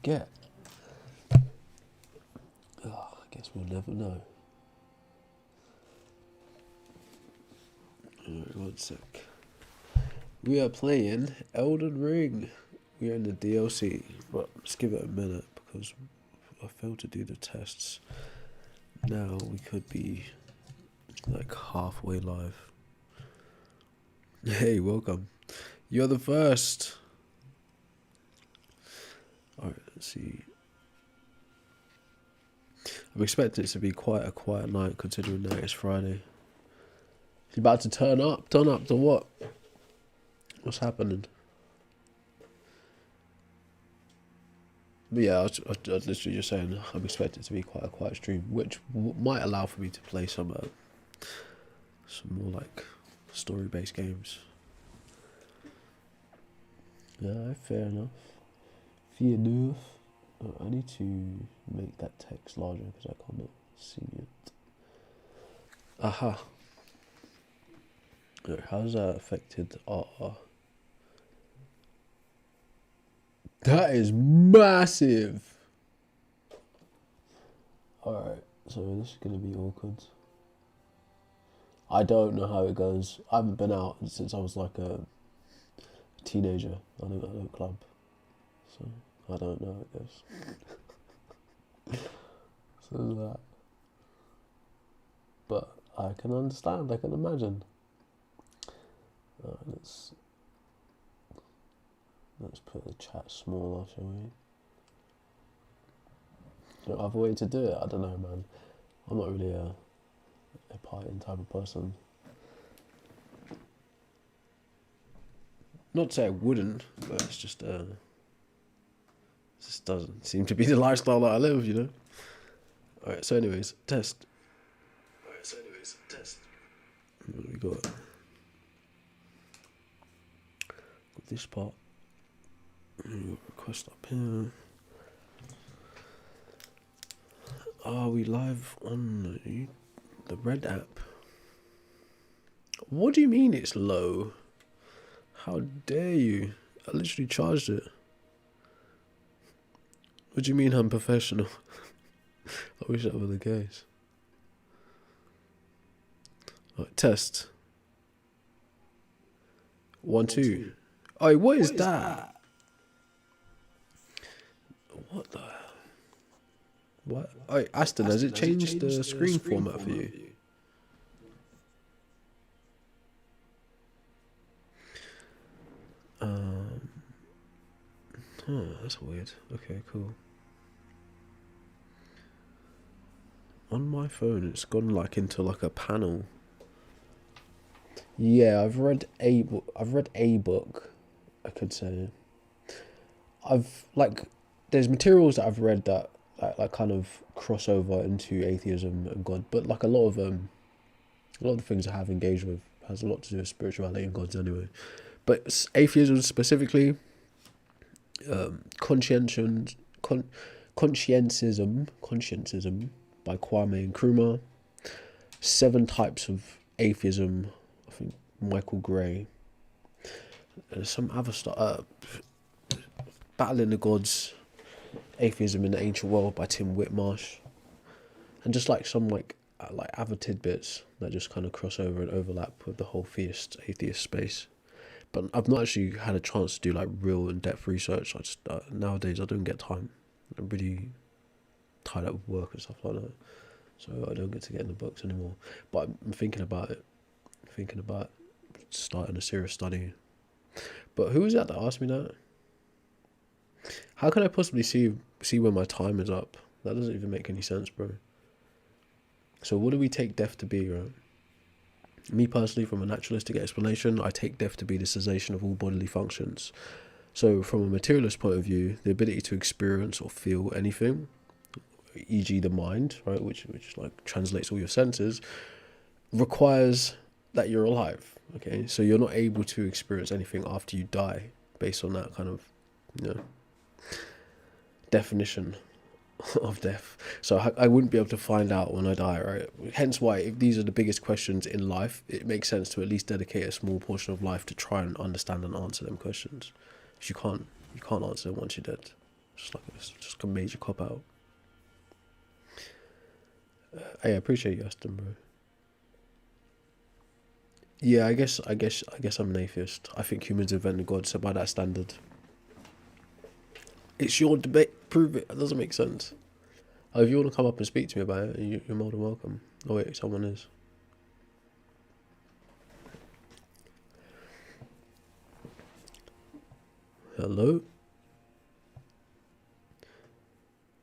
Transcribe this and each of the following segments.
get? Oh, I guess we'll never know. Alright, one sec. We are playing Elden Ring. We are in the DLC, but let's give it a minute because I failed to do the tests. Now we could be like halfway live. Hey, welcome. You're the first. Alright, let's see. I'm expecting it to be quite a quiet night considering that it's Friday. You about to turn up? Turn up to what? What's happening? But yeah, I was literally just saying I'm expecting it to be quite a quiet stream, which might allow for me to play some more like story-based games. Yeah, fair enough. Fair enough. I need to make that text larger because I cannot see it. Aha. How's that affected our... That is massive! Alright, so this is going to be awkward. I don't know how it goes. I haven't been out since I was like a teenager. I don't club. So I don't know how it goes. So there's that. But I can understand, I can imagine. Let's put the chat smaller, shall we? No other way to do it? I don't know, man. I'm not really a partying type of person. Not to say I wouldn't, but it's just it just doesn't seem to be the lifestyle that I live, you know? Alright, so anyways, test. What we got? Got this part. Request up here. Are we live on the Red app? What do you mean it's low? How dare you? I literally charged it. What do you mean I'm professional? I wish that were the case. Right, test. 1, 2. Oh, what is that? What the hell? What? Oh, Aston, has it changed the screen format for you? That's weird. Okay, cool. On my phone, it's gone like into like a panel. Yeah, I've read a book, I could say. There's materials that I've read that like kind of cross over into atheism and God, but like a lot of the things I have engaged with has a lot to do with spirituality and gods anyway. But atheism specifically, conscientism by Kwame Nkrumah, 7 types of atheism, I think Michael Gray, some other stuff, Battling the Gods, Atheism in the Ancient World by Tim Whitmarsh, and just like some like other tidbits that just kind of cross over and overlap with the whole atheist space. But I've not actually had a chance to do like real in-depth research. I just nowadays I don't get time. I'm really tied up with work and stuff like that, so I don't get to get in the books anymore. But I'm thinking about it. Starting a serious study. But who was that asked me that? How can I possibly see when my time is up? That doesn't even make any sense, bro. So what do we take death to be, right? Me personally, from a naturalistic explanation, I take death to be the cessation of all bodily functions. So from a materialist point of view, the ability to experience or feel anything, e.g. the mind, right, which like translates all your senses, requires that you're alive. Okay, so you're not able to experience anything after you die based on that kind of, definition of death. So I wouldn't be able to find out when I die, right? Hence why, if these are the biggest questions in life, it makes sense to at least dedicate a small portion of life to try and understand and answer them questions. Because you can't answer them once you're dead. It's just a major cop out. Hey, I appreciate you, Aston, bro. Yeah, I guess I'm an atheist. I think humans invented God, so by that standard, it's your debate. Prove it. That doesn't make sense. Oh, if you want to come up and speak to me about it, you're more than welcome. Oh wait, someone is. Hello.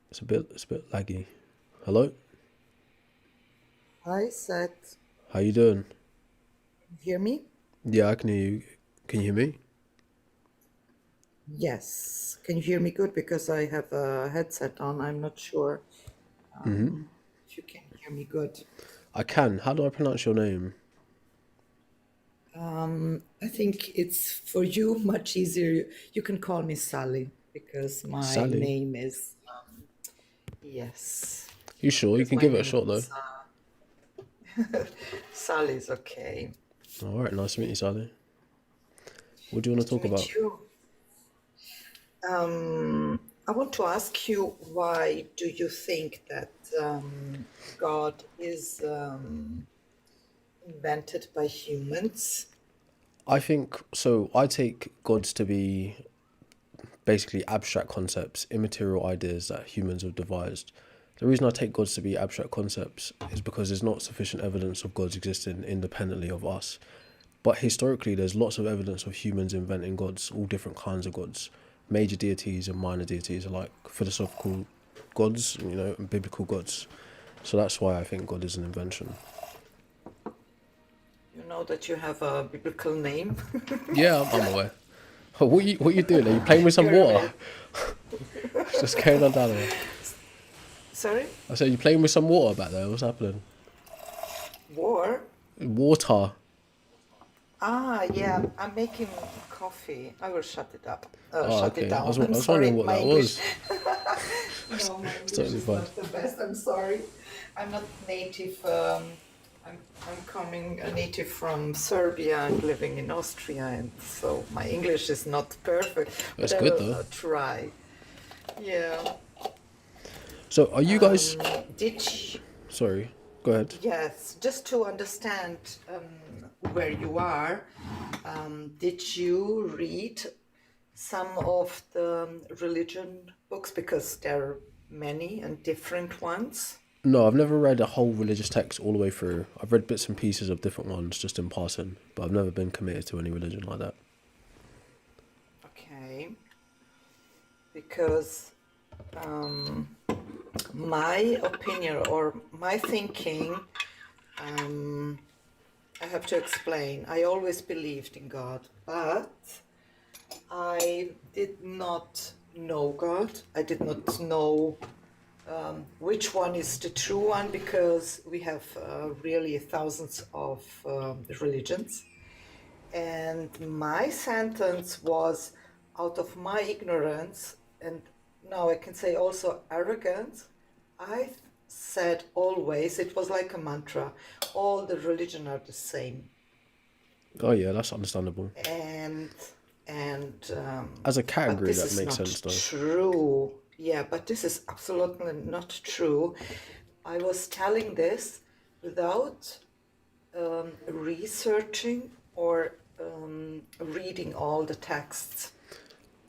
It's a bit laggy. Hello. Hi, Seth. How you doing? Hear me? Yeah, I can hear you. Can you hear me? Yes. Can you hear me good? Because I have a headset on. I'm not sure if you can hear me good. I can. How do I pronounce your name? I think it's for you much easier. You can call me Sally because my Sally. name is, yes, You sure? You because can my give it a name shot though. is Sally is okay. All right, nice to meet you, Sally. What do you want Nice to to talk meet about? you. I want to ask you, why do you think that God is invented by humans? I think so. I take gods to be basically abstract concepts, immaterial ideas that humans have devised. The reason I take gods to be abstract concepts is because there's not sufficient evidence of gods existing independently of us. But historically, there's lots of evidence of humans inventing gods, all different kinds of gods, major deities and minor deities, like philosophical gods, and biblical gods. So that's why I think God is an invention. You know that you have a biblical name. Yeah, I'm aware. What you doing? Are you playing with some You're water? amazing. Just carrying on down there. Sorry? I said, you playing with some water back there? What's happening? War? Water. Ah, yeah, I'm making coffee. I will shut it up. Oh, Shut it okay. down. I I'm was wondering sorry, what my that English. was. No, my It's English totally is fine. not the best. I'm sorry. I'm not native. I'm coming a native from Serbia and living in Austria, and so my English is not perfect, but It's I good will though. try. Yeah. So, are you guys? Did you, Sorry. Go ahead. yes, just to understand where you are, did you read some of the religion books, because there are many and different ones? No, I've never read a whole religious text all the way through. I've read bits and pieces of different ones just in passing, but I've never been committed to any religion like that. Okay, because my opinion or my thinking, I have to explain. I always believed in God, but I did not know God. I did not know which one is the true one, because we have really thousands of religions. And my sentence was, out of my ignorance, and now I can say also arrogance, I said always, it was like a mantra, all the religion are the same. Oh yeah, that's understandable. And As a but category, this that is makes not sense though. true. Yeah, but this is absolutely not true. I was telling this without researching or reading all the texts.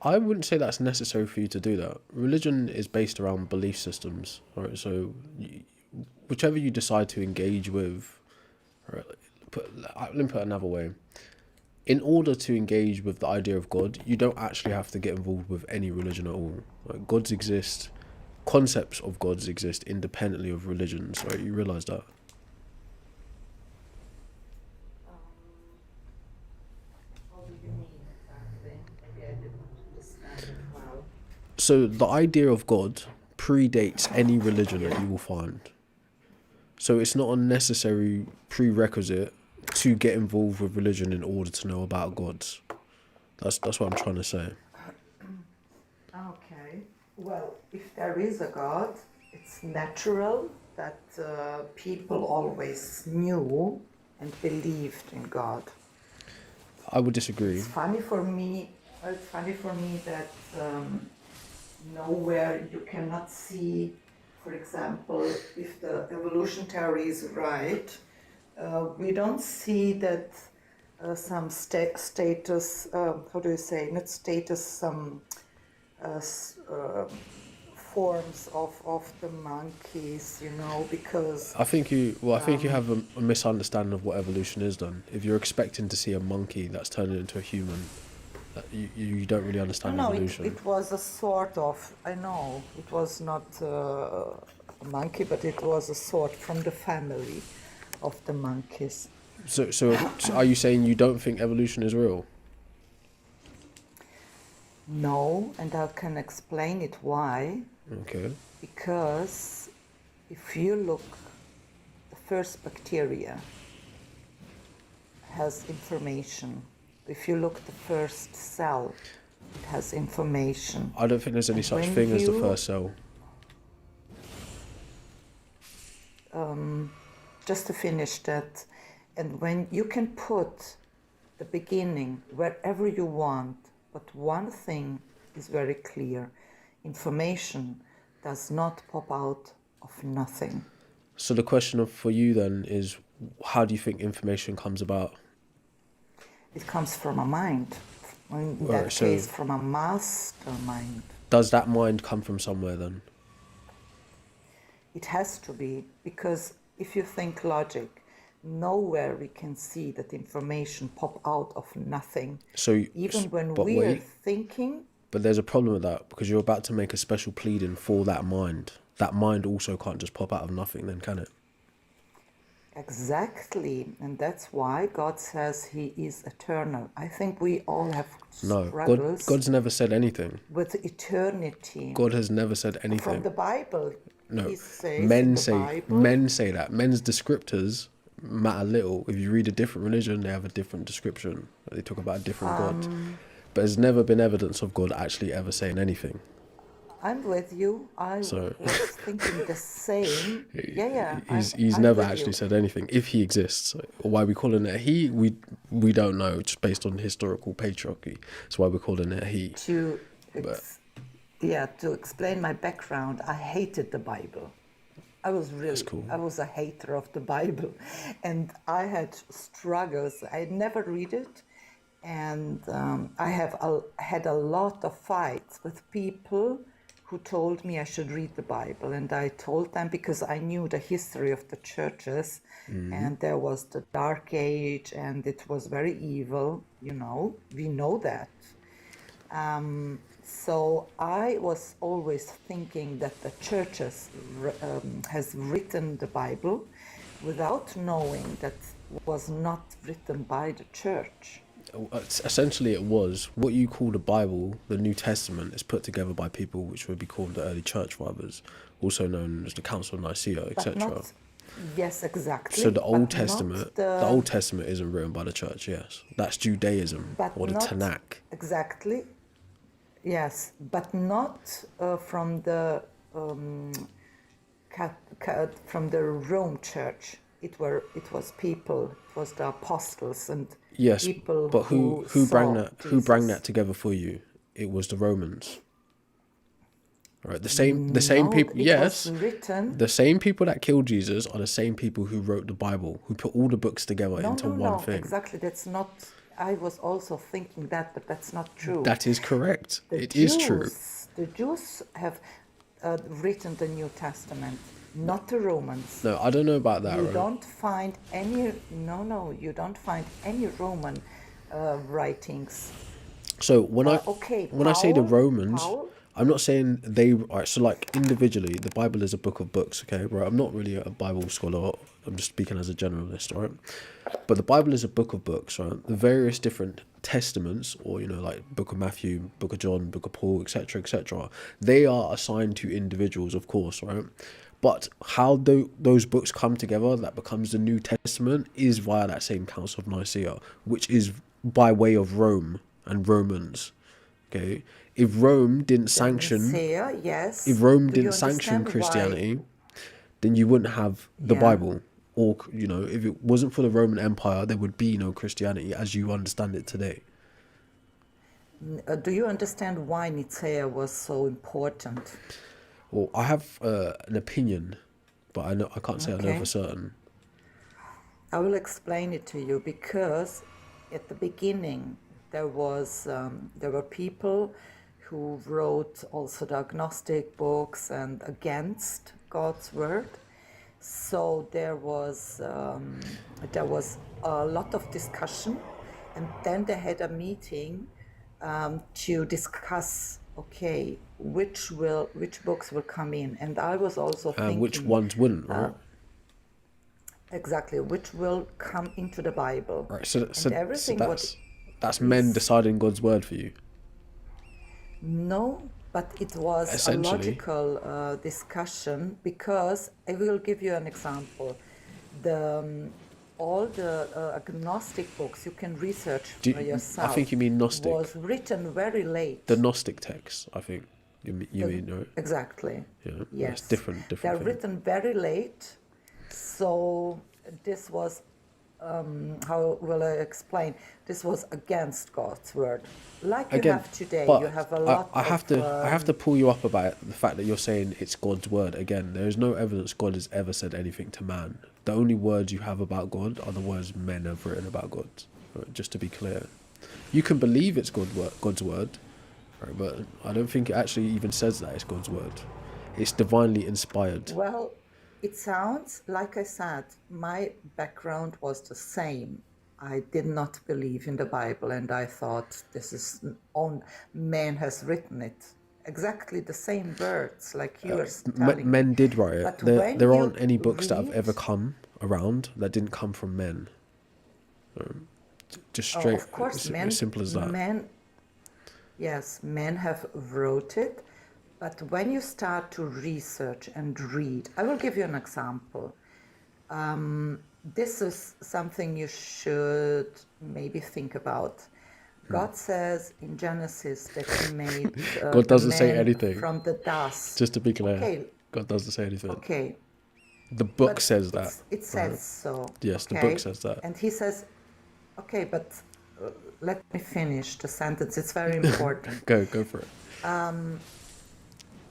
I wouldn't say that's necessary for you to do that. Religion is based around belief systems, right? So, whichever you decide to engage with, right, let me put it another way. In order to engage with the idea of God, you don't actually have to get involved with any religion at all. Like, gods exist, concepts of gods exist independently of religions, right? You realize that? Um, what do you mean exactly? Maybe I didn't understand it well. So the idea of God predates any religion that you will find. So it's not a necessary prerequisite to get involved with religion in order to know about gods. That's what I'm trying to say. Okay. Well, if there is a God, it's natural that people always knew and believed in God. I would disagree. It's funny for me. It's funny for me that nowhere you cannot see, for example, if the evolution theory is right, we don't see that some status, how do you say, not status, some forms of the monkeys, because I think you have a misunderstanding of what evolution is. Then, if you're expecting to see a monkey that's turning into a human, you don't really understand no, evolution. it was a sort of, I know, it was not a monkey, but it was a sort from the family of the monkeys. So are you saying you don't think evolution is real? No, and I can explain it why. Okay. Because if you look, the first bacteria has information. If you look, the first cell, it has information. I don't think there's any And such when thing as the you- first cell. Just to finish that, and when you can put the beginning wherever you want, but one thing is very clear: information does not pop out of nothing. So the question for you then is, how do you think information comes about? It comes from a mind. In Right, that so- case, from a mastermind. Does that mind come from somewhere then? It has to be, because if you think logic, nowhere we can see that information pop out of nothing. So, Even when but we are wait, thinking, but there's a problem with that because you're about to make a special pleading for that mind. That mind also can't just pop out of nothing, then can it? exactly, and that's why God says He is eternal. I think we all have No, struggles God's never said anything. with eternity. God has never said From anything. the Bible, No, He says in men the say Bible, men say that men's descriptors matter little. If you read a different religion, they have a different description. They talk about a different God, but there's never been evidence of God actually ever saying anything. I'm with you. I So- was thinking the same. Yeah. He's I'm never with actually you. said anything. If he exists, why we calling it a he? We don't know. Just based on historical patriarchy, that's why we're calling it a he. To explain my background, I hated the Bible. I cool. was a hater of the Bible, and I had struggles. I never read it, and I had a lot of fights with people who told me I should read the Bible, and I told them, because I knew the history of the churches, and there was the Dark Age, and it was very evil. We know that. So I was always thinking that the churches has written the Bible without knowing that was not written by the church. Essentially, it was what you call the Bible. The New Testament is put together by people which would be called the early church fathers, also known as the Council of Nicaea, etc. Yes, exactly. So the Old but not Testament, the Old Testament isn't written by the church. Yes, that's Judaism but or the not Tanakh. Exactly. Yes, but not from the from the Rome Church. It was people. It was the apostles and Yes, people but who brought that Jesus. together for you? It was the Romans. Right, the same No, people. it Yes, was written. the same people that killed Jesus are the same people who wrote the Bible, who put all the books together into one thing. Exactly. That's not. I was also thinking that, but that's not true. That is correct. The It is true. The Jews have written the New Testament, not the Romans. No, I don't know about that. You Right? don't find any. No, you don't find any Roman writings. So when I say the Romans, Paul? I'm not saying they. Right, so like individually, the Bible is a book of books. Okay, right. I'm not really a Bible scholar. I'm just speaking as a generalist, right? But the Bible is a book of books, right? The various different testaments, or like Book of Matthew, Book of John, Book of Paul, etc., etc. They are assigned to individuals, of course, right? But how those books come together, that becomes the New Testament, is via that same Council of Nicaea, which is by way of Rome and Romans. Okay, if Rome didn't sanction, Nicaea, yes. if Rome Do you didn't sanction understand why? Christianity, then you wouldn't have the Yeah. Bible. Or if it wasn't for the Roman Empire, there would be no Christianity as you understand it today. Do you understand why Nicaea was so important? Well, I have an opinion, but I can't say I know for Okay. certain. I will explain it to you because at the beginning there were people who wrote also the agnostic books and against God's word. So there was a lot of discussion, and then they had a meeting to discuss. Okay, which books will come in, and I was also And which thinking ones wouldn't, right? exactly which will come into the Bible, Right. So and so so everything what that's men is deciding God's word for you, no, but it was a essentially. logical discussion because I will give you an example. The all the agnostic books you can research for I yourself think you mean Gnostic, was written very the late. Gnostic texts. I think you The, mean, right? exactly, Yeah, that's yes, different they're thing. written very late. So this was how will I explain? This was against God's word, like you Again, have today. You but have a lot of I have to pull you up about the fact that you're saying it's God's word. Again, there is no evidence God has ever said anything to man. The only words you have about God are the words men have written about God. Right, just to be clear, you can believe it's God's word, right, but I don't think it actually even says that it's God's word. It's divinely inspired. well, it sounds like I said, my background was the same. I did not believe in the Bible, and I thought this is on man has written it. Exactly the same words like you are telling me. Men did write it. But when There you aren't any books that have read, ever come around that didn't come from men. Just oh, straight, of course, as simple as that. yes, men have wrote it. But when you start to research and read, I will give you an example. This is something you should maybe think about. God says in Genesis that He made God the doesn't say man anything. from the dust. Just to be clear, Okay, God doesn't say anything. okay, The book but says that. it says Right? so. Yes, the book Okay, says that. and He says, okay, but let me finish the sentence. It's very important. Go for it.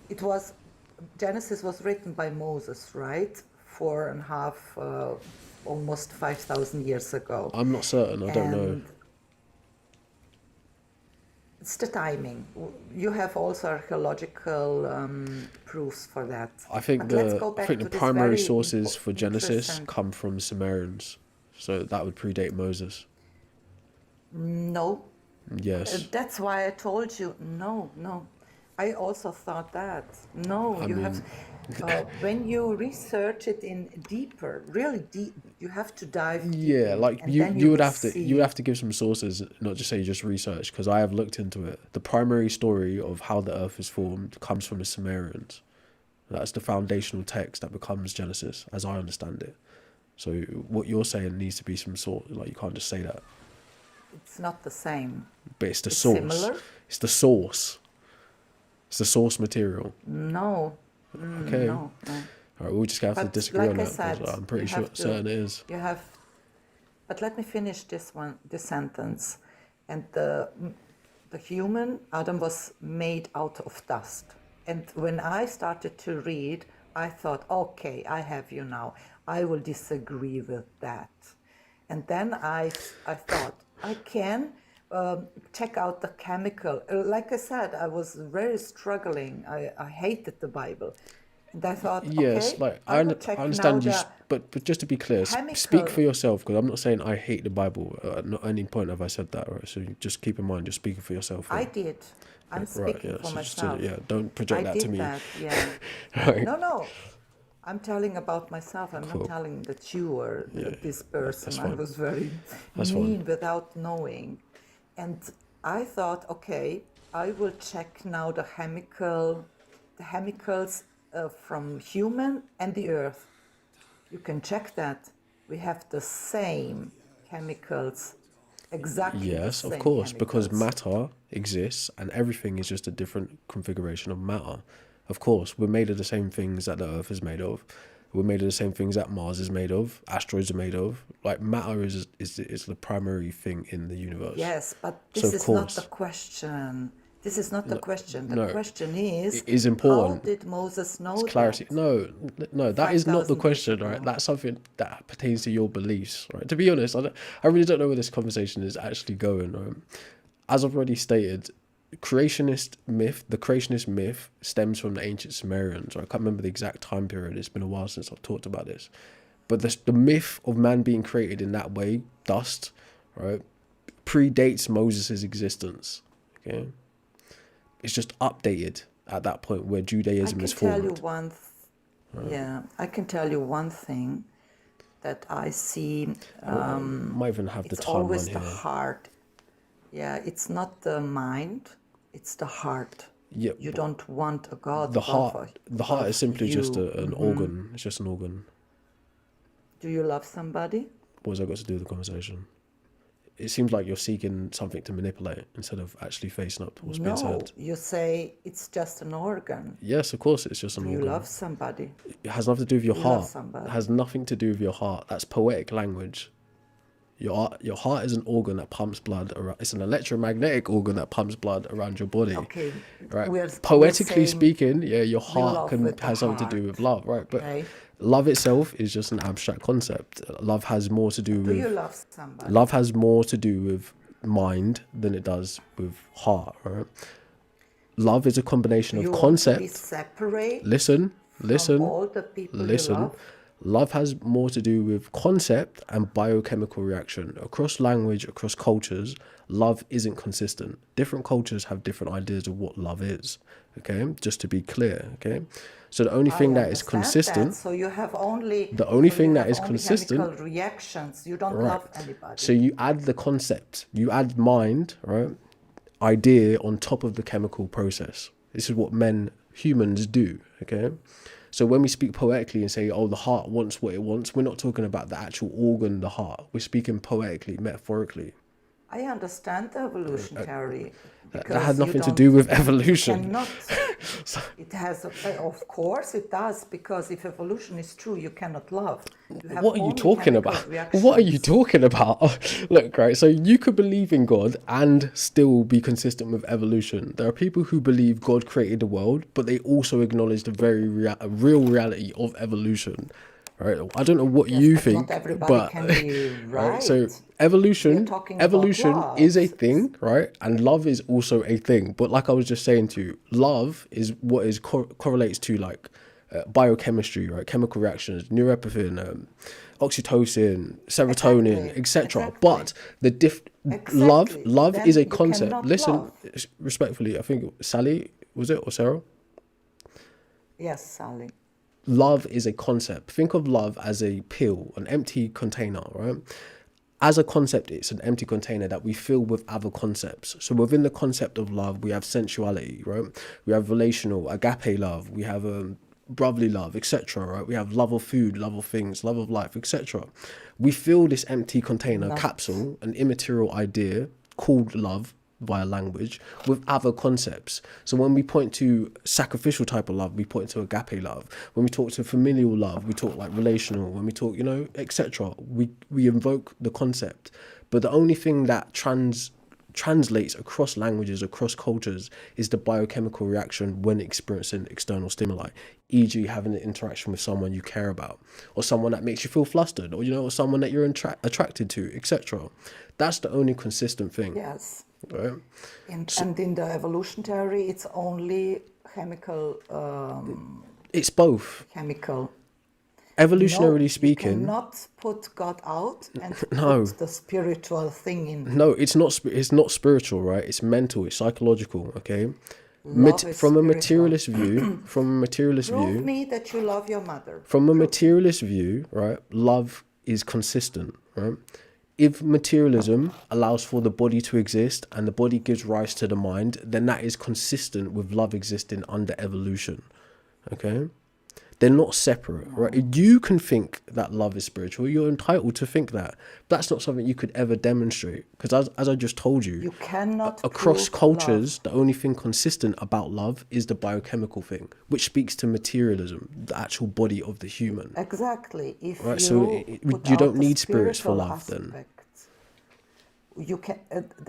It was Genesis was written by Moses, right? 4.5, almost 5,000 years ago, I'm not certain. I don't know. and it's the timing. You have also archaeological proofs for that. But let's go I back think the to this primary very sources for Genesis interesting. come from Sumerians, so that would predate Moses. No, Yes, that's why I told you no, no. I also thought that. No, I you have, mean, when you research it in deeper, really deep, you have to dive deep yeah, in, like and then you will you would see. have to give some sources, not just say just research, because I have looked into it. The primary story of how the Earth is formed comes from the Sumerians. That's the foundational text that becomes Genesis, as I understand it. So what you're saying needs to be some sort, like you can't just say that. It's not the same. But it's the It's source. similar. It's the source. It's the source material. No, Okay. no, no. All right, we'll just have to But disagree on like I that because said, I'm you pretty sure have to, certain it is. you have. But let me finish this sentence. And the human Adam was made out of dust. And when I started to read, I thought, okay, I have you now. I will disagree with that. And then I thought I can check out the chemical. Like I said, I was very struggling. I hated the Bible, and I thought, Yes, okay, like I will I check now understand you, the but just to be clear, speak chemical. for yourself because I'm not saying I hate the Bible. Not at any point have I said that, right? So just keep in mind, you're speaking for yourself I here. did. I'm Right, speaking yeah. for So just myself. yeah, don't I project that to did me. that, yeah. Right, No, no. I'm telling about myself. I'm not cool. telling that you were Yeah, this that's person. I fine. was very That's fine. mean without knowing. And I thought, okay, I will check now the chemicals from human and the earth. You can check that. We have the same chemicals, exactly the Yes, of same course, because chemicals. matter exists and everything is just a different configuration of matter. Of course, we're made of the same things that the Earth is made of. We're made of the same things that Mars is made of, asteroids are made of. Like matter is the primary thing in the universe. Yes, but So this of is not the course, question. This is not the question. The no, question is, it is how important. did Moses It's know clarity. that No, that is not the 5,000 years question, right? ago? That's something that pertains to your beliefs, right? To be honest, I really don't know where this conversation is actually going. Right? As I've already stated, the creationist myth stems from the ancient Sumerians. Right? I can't remember the exact time period. It's been a while since I've talked about this. But the myth of man being created in that way, dust, right, predates Moses' existence. Okay, it's just updated at that point where I Judaism can is tell you formed. one, yeah, I can tell you one thing that I see. Might even have the It's timeline always the here. heart. Yeah, it's not the mind, it's the heart. Yeah, You don't want a God the heart. The heart above is simply just you. an organ. It's just an organ. Do you love somebody? What has that got to do with the conversation? It seems like you're seeking something to manipulate instead of actually facing up to what's being No, said. you say it's just an organ. Yes, of course, it's just an Do you organ. love somebody? It has nothing to do with your You love heart. somebody. It has nothing to do with your heart. That's poetic language. Your heart is an organ that pumps blood around. It's an electromagnetic organ that pumps blood around your body. Okay, Right. we're Poetically saying speaking, yeah, your we heart love with the has something to do heart. with love, right? But Okay. love itself is just an abstract concept. Love has more to do Do you with love somebody? love has more to do with mind than it does with heart, right? Love is a combination Do of you want to be concept. separate Listen, from all the people you listen. love? Love has more to do with concept and biochemical reaction. Across language, across cultures, love isn't consistent. Different cultures have different ideas of what love is. Okay, just to be clear. Okay, so the only thing that is consistent, So you have only the only so you thing that have is only consistent, chemical reactions. You don't right? love anybody. So you add the concept, you add mind, right? Idea on top of the chemical process. This is what humans do. Okay. So when we speak poetically and say, oh, the heart wants what it wants, we're not talking about the actual organ, the heart. We're speaking poetically, metaphorically. I understand the evolution theory That because had you nothing to don't, do with you evolution. cannot. It has, of course, it does, because if evolution is true, you cannot love. You have What are you only talking chemical about? reactions. What are you talking about? Look, right, so you could believe in God and still be consistent with evolution. There are people who believe God created the world, but they also acknowledge the very real reality of evolution. Right? I don't know what Yes, you but not think, everybody but can be right. So right. We are evolution talking about is a love. thing, right? And love is also a thing. But like I was just saying to you, love is what is correlates to like biochemistry, right? Chemical reactions, neuroepinephrine, oxytocin, serotonin, Exactly. etc. Exactly. But love Exactly. is Then a you concept. cannot Listen, love. respectfully, I think Sally was it or Sarah? Yes, Sally. Love is a concept. Think of love as a pill, an empty container, right? As a concept, it's an empty container that we fill with other concepts. So within the concept of love, we have sensuality, right? We have relational, agape love. We have brotherly love, etc. Right? We have love of food, love of things, love of life, etc. We fill this empty container Not. capsule, an immaterial idea called love via language, with other concepts. So when we point to sacrificial type of love, we point to agape love. When we talk to familial love, we talk like relational. When we talk, etc. We invoke the concept. But the only thing that translates across languages, across cultures, is the biochemical reaction when experiencing external stimuli, e.g. having an interaction with someone you care about, or someone that makes you feel flustered, or someone that you're attracted to, etc. That's the only consistent thing. Yes. Right? And in the evolution theory, it's only chemical. It's both. Chemical. Evolutionarily No, speaking, you cannot put God out and No. put the spiritual thing in. no, it's not. It's not spiritual, right? It's mental. It's psychological. Okay. Love is From a spiritual. materialist view, Prove me that you love your mother. from a materialist view, right? Love is consistent, right? If materialism allows for the body to exist and the body gives rise to the mind, then that is consistent with love existing under evolution. Okay. They're not separate, right? You can think that love is spiritual. You're entitled to think that. That's not something you could ever demonstrate. Because as I just told you, You cannot across prove love. cultures, the only thing consistent about love is the biochemical thing, which speaks to materialism, the actual body of the human. Exactly. If Right? So you put you out don't the need spirits for spiritual love then. aspect, you can.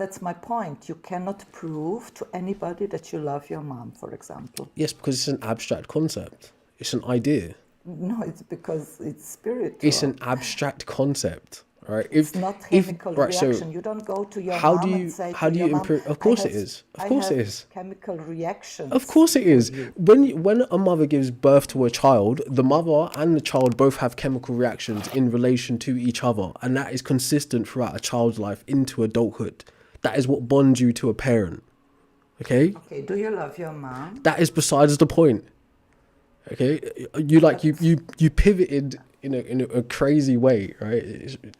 That's my point. You cannot prove to anybody that you love your mom, for example. Yes, because it's an abstract concept. It's an idea. No, it's because it's It's spiritual. an abstract concept, right? It's not If chemical right, so reaction. You don't go to your mom and say how to do your you mom, improve? Of course it is. Of I course it have is. chemical Of reactions course it for is. you. When a mother gives birth to a child, the mother and the child both have chemical reactions in relation to each other, and that is consistent throughout a child's life into adulthood. That is what bonds you to a parent. Okay? Okay, do you love your mom? That is besides the point. Okay? You pivoted in a crazy way, right?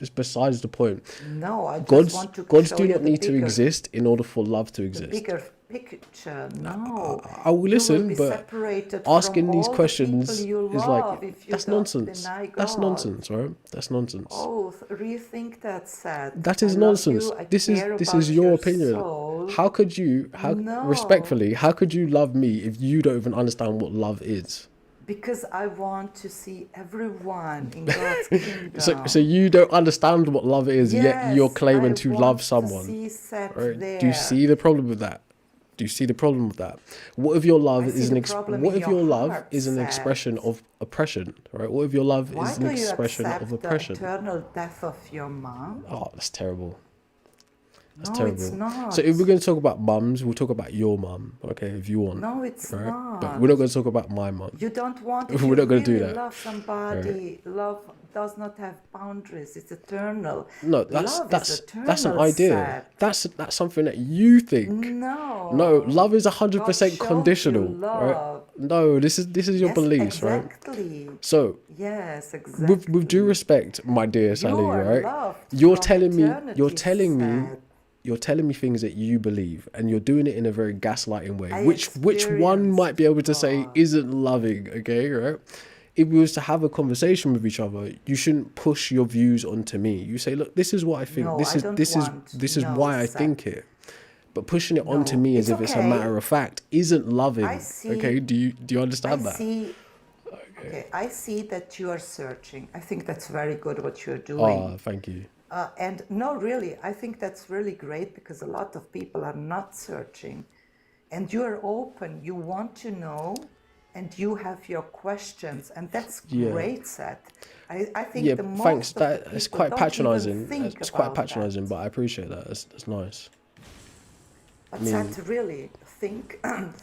It's besides the point. No, I just want to Gods show do you not the need to bigger, exist in order for love to the exist. bigger picture. No, I will you will listen, be but separated from asking these all the people questions you is like, love if you that's don't nonsense. deny That's God. nonsense, right? That's nonsense. Oh, rethink that, sad. That I is love nonsense. you. I This care is about your your opinion. soul. How could you, No, respectfully, how could you love me if you don't even understand what love is? because I want to see everyone in God's kingdom. So you don't understand what love is, yet you're Yes, claiming I to want love to someone. see Seth Right? Do you there. see the problem with that? Do you see the problem with that? What if your love I see is the problem what in if your your love heart, is an Seth. expression of oppression? Right? What if your love Why is an do you expression of accept the oppression? eternal death of your mom? Oh, that's terrible. That's No, it's terrible. So if not. we're going to talk about mums, we'll talk about your mum, okay, if you want. No, it's Right? But not. we're not going to talk about my mum. You don't want, if We're you not going to do really that. love somebody, love does not have boundaries. It's eternal. No, Love is that's an eternal, idea. Seth. That's something that you think. No, No. love is God 100% showed you conditional, right? love. No, this is your Yes, beliefs, right? exactly. So, Yes, with due exactly. respect, my dear You Sally, are right? loved You're from telling me, eternity, Seth. you're telling me things that you believe, and you're doing it in a very gaslighting way, I which one might be able to experienced say God. isn't loving, okay, right? If we was to have a conversation with each other, you shouldn't push your views onto me. You say, look, this is what I think. No, I don't want. This is No, why I Seth. think it. But pushing it onto No, me as it's if it's a okay. matter of fact isn't I loving. see. Okay, do you I understand that? see. Okay, I see that you are searching. I think that's very good what you're Oh, doing. thank you. And no, really, I think that's really great because a lot of people are not searching. And you are open, you want to know, and you have your questions. And that's Yeah. great, Seth. I think Yeah, the thanks. most of the That it's people quite don't even patronizing. think It's quite about patronizing, that. but I appreciate that. That's nice. But I mean, Seth, really,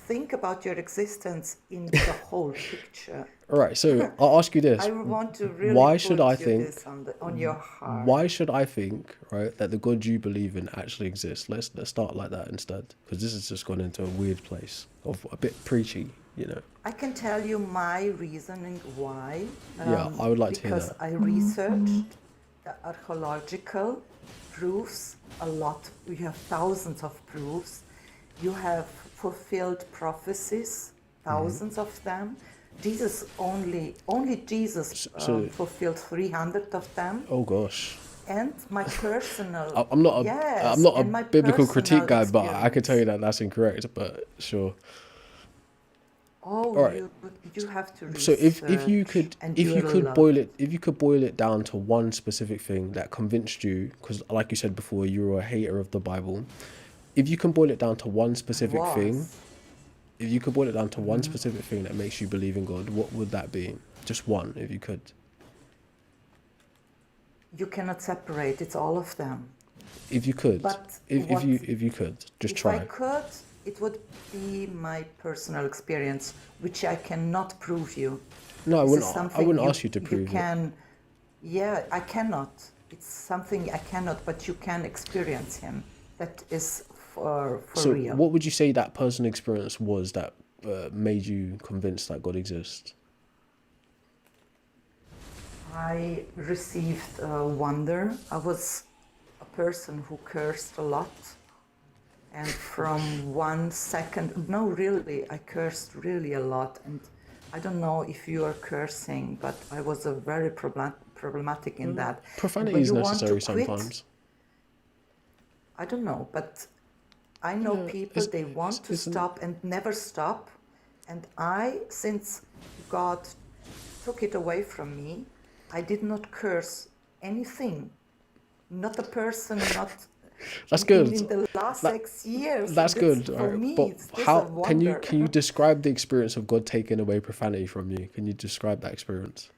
think about your existence in the whole picture. all right. So I'll ask you this: I want to really Why should I put you think? this on your heart. Why should I think, right, that the God you believe in actually exists? Let's start like that instead, because this has just gone into a weird place of a bit preachy, you know. I can tell you my reasoning why. Yeah, I would like to hear Because that. I researched the archaeological proofs a lot. We have thousands of proofs. You have fulfilled prophecies, thousands of them. Jesus only Jesus So- fulfilled 300 of them. Oh gosh, And my personal I'm not a yes, I'm not a and my biblical personal critique guy, but I can tell you experience. that that's incorrect. But sure. Oh, All right. you have to So research. And if you you're could loved. boil it down to one specific thing that convinced you, because like you said before, you were a hater of the Bible. If you can boil it down to one specific thing, Was. if you could boil it down to one specific thing that makes you believe in God, what would that be? Just one, if you could. You cannot separate. It's all of them. If you could, But if you could, just if try. I could, it would be my personal experience, which I cannot prove you. No, I This is wouldn't. I something wouldn't ask you to prove You it. can, yeah, I cannot. It's something I cannot, but you can experience him. That is for So, real. what would you say that personal experience was that made you convinced that God exists? I received wonder. I was a person who cursed a lot. And from 1 second, no, really, I cursed really a lot. And I don't know if you are cursing, but I was a very problematic in that. And Profanity when is you want to necessary quit, sometimes. I don't know, but I know Yeah, people, they it's want to isn't. stop and never stop. And I, since God took it away from me, I did not curse anything. Not a person, not That's good. in the last That 6 years. that's That's good, for right? me, But it's this a how wonder. can you describe the experience of God taking away profanity from you? Can you describe that experience?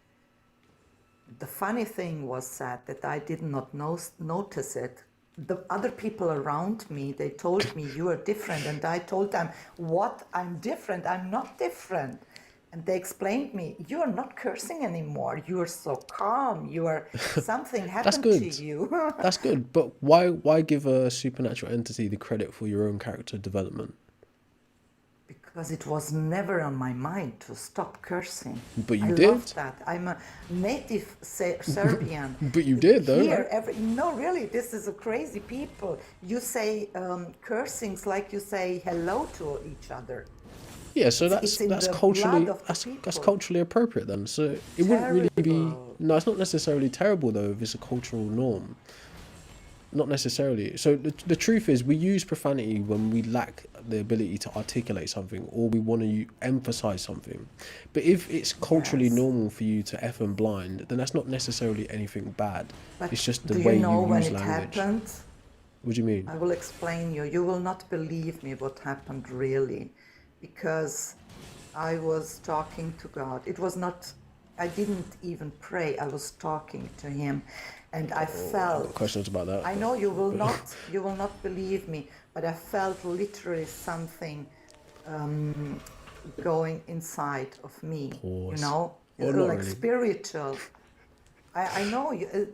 The funny thing was that I did not notice it. The other people around me, they told me, you are different. And I told them, what? I'm different. I'm not different. And they explained me, you are not cursing anymore. You are so calm. You are, something That's happened to good. you. That's good. But why give a supernatural entity the credit for your own character development? Because it was never on my mind to stop cursing. But I you love did. that. I'm a native Serbian. But you did though, Here, right? no, really, this is a crazy people. You say cursings like you say hello to each other. Yeah, so It's in that's the blood culturally of the that's people. culturally appropriate then. So it wouldn't really be. Terrible. No, it's not necessarily terrible though if it's a cultural norm. Not necessarily. So the truth is, we use profanity when we lack the ability to articulate something or we want to emphasize something. But if it's culturally Yes. normal for you to F and blind, then that's not necessarily anything bad. But It's just the do you way you know when use it language. happened? What do you mean? I will explain you. You will not believe me what happened really, because I was talking to God. It was not, I didn't even pray. I was talking to him, and I Oh, I've got felt, questions about that. I know you will not, you will not believe me, but I felt literally something going inside of me, you Pause. know, Or not like really. spiritual. I know you,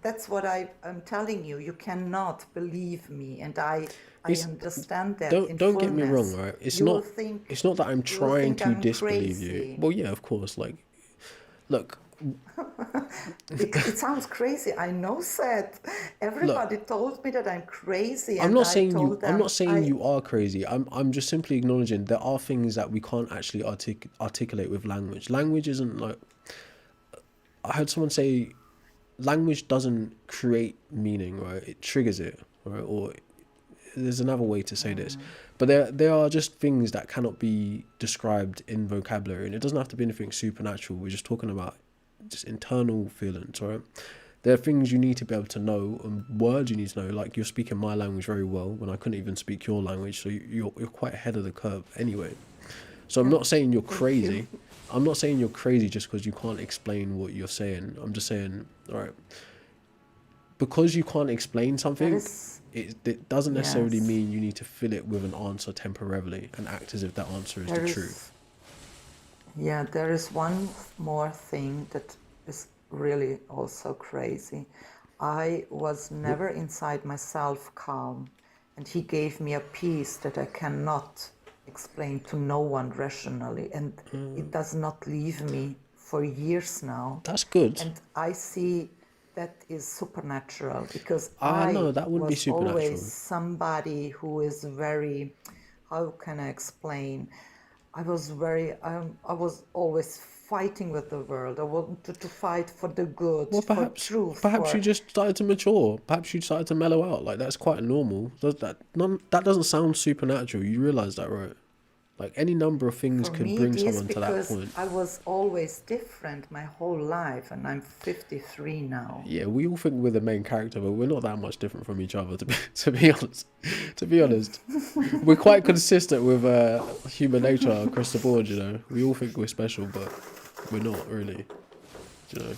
that's what I'm telling you. You cannot believe me, and I It's understand that in don't get me wrong, fullness. right? You will think It's not that I'm you will trying think to I'm disbelieve you. crazy. Well, yeah, of course. Like, look, It sounds crazy. I know that. look. Everybody told me that I'm crazy, and I told I'm not them saying you are crazy. I'm just simply acknowledging there are things that we can't actually articulate with language. Language isn't like, I heard someone say language doesn't create meaning, right? It triggers it, right? Or there's another way to say this. But there are just things that cannot be described in vocabulary, and it doesn't have to be anything supernatural. We're just talking about just internal feelings, right? There are things you need to be able to know and words you need to know. Like you're speaking my language very well when I couldn't even speak your language, so you're quite ahead of the curve anyway. So I'm not saying you're thank you. crazy. I'm not saying you're crazy just because you can't explain what you're saying. I'm just saying, all right, because you can't explain That something, is, it doesn't necessarily yes. mean you need to fill it with an answer temporarily and act as if that answer is the There truth. is, yeah, there is one more thing that is really also crazy. I was never inside myself calm, and he gave me a peace that I cannot explain to no one rationally, and it does not leave me for years now. That's good. And I see that is supernatural, because No, I that wouldn't be was always supernatural. somebody who is very, how can I explain? I was very, I was always fighting with the world. I wanted to fight for the good, Well, for truth, perhaps you for, just started to mature. Perhaps you started to mellow out. Like that's quite normal. That doesn't sound supernatural. You realize that, right? Like any number of things for could me it bring is, someone to that because point. I was always different my whole life, and I'm 53 now. Yeah, we all think we're the main character, but we're not that much different from each other. To be honest, to be honest, we're quite consistent with human nature across the board. You know, we all think we're special, but we're not really. You know,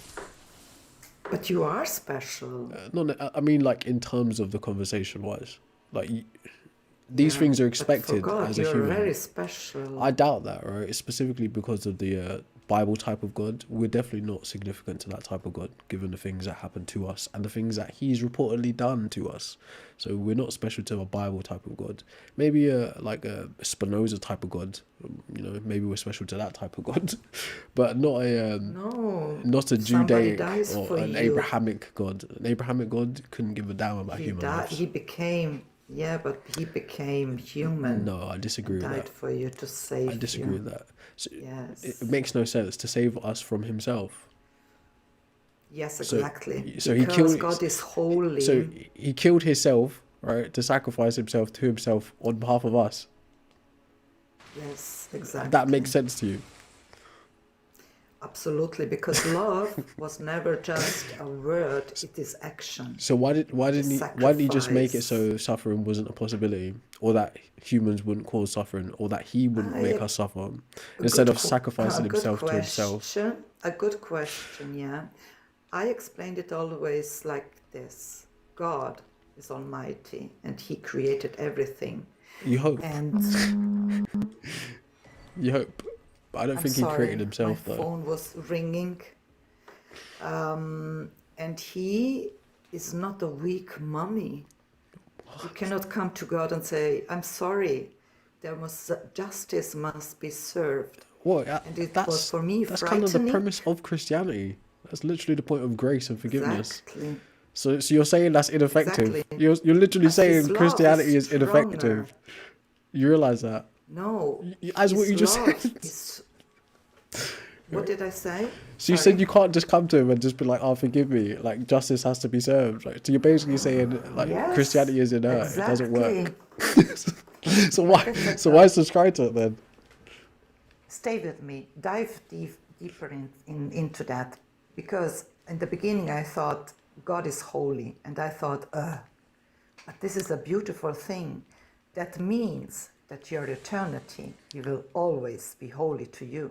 But you are special. not. I mean, like in terms of the conversation wise, like these Yeah, things are but for expected God, as a you're human. very special. I doubt that, right? It's specifically because of the Bible type of God. We're definitely not significant to that type of God, given the things that happen to us and the things that He's reportedly done to us. So we're not special to a Bible type of God. Maybe like a Spinoza type of God. You know, maybe we're special to that type of God, but No, not a somebody Judaic dies or for an you. Abrahamic God. An Abrahamic God couldn't give a damn about human lives. He became Yeah, but he became human No, I disagree and with died that. for you to I save disagree you. with that. So it Yes. makes no sense to save us from himself. Yes, So exactly. so he Because killed. God is So holy. he killed himself, right, to sacrifice himself to himself on behalf of us. Yes, That makes exactly. sense to you. Absolutely. Because love was never just a word, it is action. So It is why didn't he just make it sacrifice. so suffering wasn't a possibility, or that humans wouldn't cause suffering, or that he wouldn't make I, us suffer, a instead good, of sacrificing a good himself to himself? question. A good question, yeah. I explained it always like this. God is almighty and he created everything. You hope, And you hope, but I don't I'm think he created sorry, my himself though. phone was ringing. And he is not a weak mummy. You cannot come to God and say, I'm sorry, justice must be served. What? And it was for me That's kind of the frightening. premise of Christianity. That's literally the point of grace and forgiveness. Exactly, So you're saying that's exactly. ineffective. You're literally But his saying love is Christianity is stronger. ineffective. You realize that? No, As what his you just love said. is. What did I say? So you said Sorry. you can't just come to him and just be like, "Oh, forgive me." Like justice has to be served. Like, so you're basically saying like Yes, Christianity is inert. It doesn't work. exactly. So But why subscribe to it then? stay with me, dive deeper into that. Because in the beginning I thought God is holy, and I thought, but this is a beautiful thing. That means that your eternity, you will always be holy to you.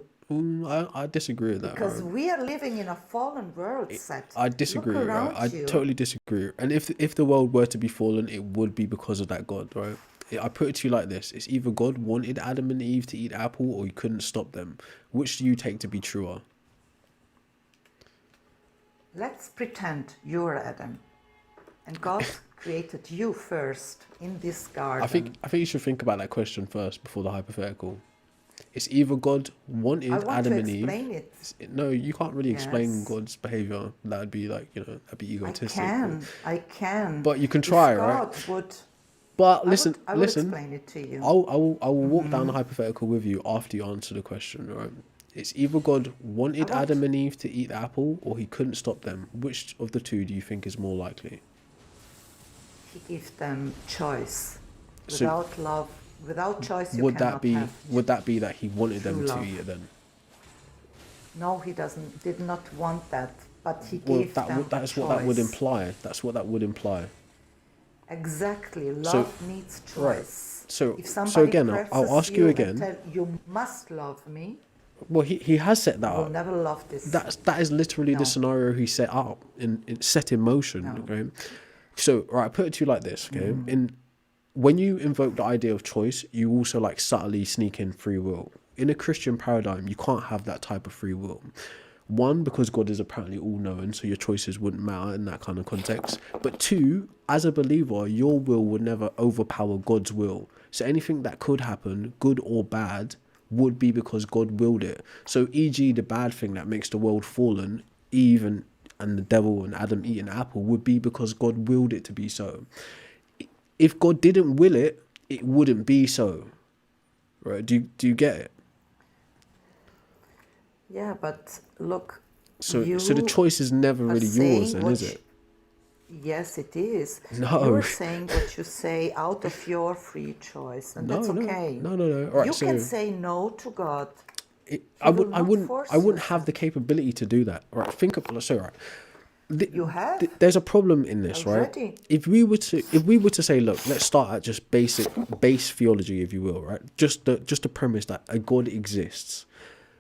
I disagree with that, Because right? we are living in a fallen world, Seth. I Look disagree, right? I around you. totally disagree. And if the world were to be fallen, it would be because of that God, right? I put it to you like this: it's either God wanted Adam and Eve to eat apple, or he couldn't stop them. Which do you take to be truer? Let's pretend you're Adam, and God created you first in this garden. I think you should think about that question first before the hypothetical. It's either God I wanted want to Adam and Eve. explain it. No, you can't really explain Yes, God's behavior. That'd be like, that'd be egotistic. I can. But you can If try, right? God would, But I would listen. explain it to you. I will walk down the hypothetical with you after you answer the question, right? It's either God I wanted want, Adam and Eve to eat the apple, or he couldn't stop them. Which of the two do you think is more likely? He gives them choice. So Without love, without choice, you cannot have would that be that he wanted true them to love. eat it then? No, he did not want that, but he Well, gave them a that's what that would choice. imply. That's what that would imply. Exactly. So Love needs right. choice. So If so somebody again, I'll presses ask you you and again. tell you must love me, Well, he has set that you will up. never love this. That is literally the No, scenario he set up in set in motion. no. Okay, so right, I put it to you like this. Okay, in when you invoke the idea of choice, you also like subtly sneak in free will. In a Christian paradigm, you can't have that type of free will. One, because God is apparently all knowing, so your choices wouldn't matter in that kind of context. But two, as a believer, your will would never overpower God's will. So anything that could happen, good or bad, would be because God willed it. So, e.g., the bad thing that makes the world fallen, Eve and the devil and Adam eating an apple, would be because God willed it to be so. If God didn't will it, it wouldn't be so. Right? Do you get it? Yeah, but look, So the you choice is never are really yours saying then, is what it? yes, it is. You No. are saying what you say out of your free choice, and that's okay. No. All right, You can so say no to God. I He will would not force I wouldn't have yourself. the capability to do that. All right, think of so right. You have There's a problem in this, right? already. If we were to say, look, let's start at just base theology, if you will, right? Just the premise that a God exists.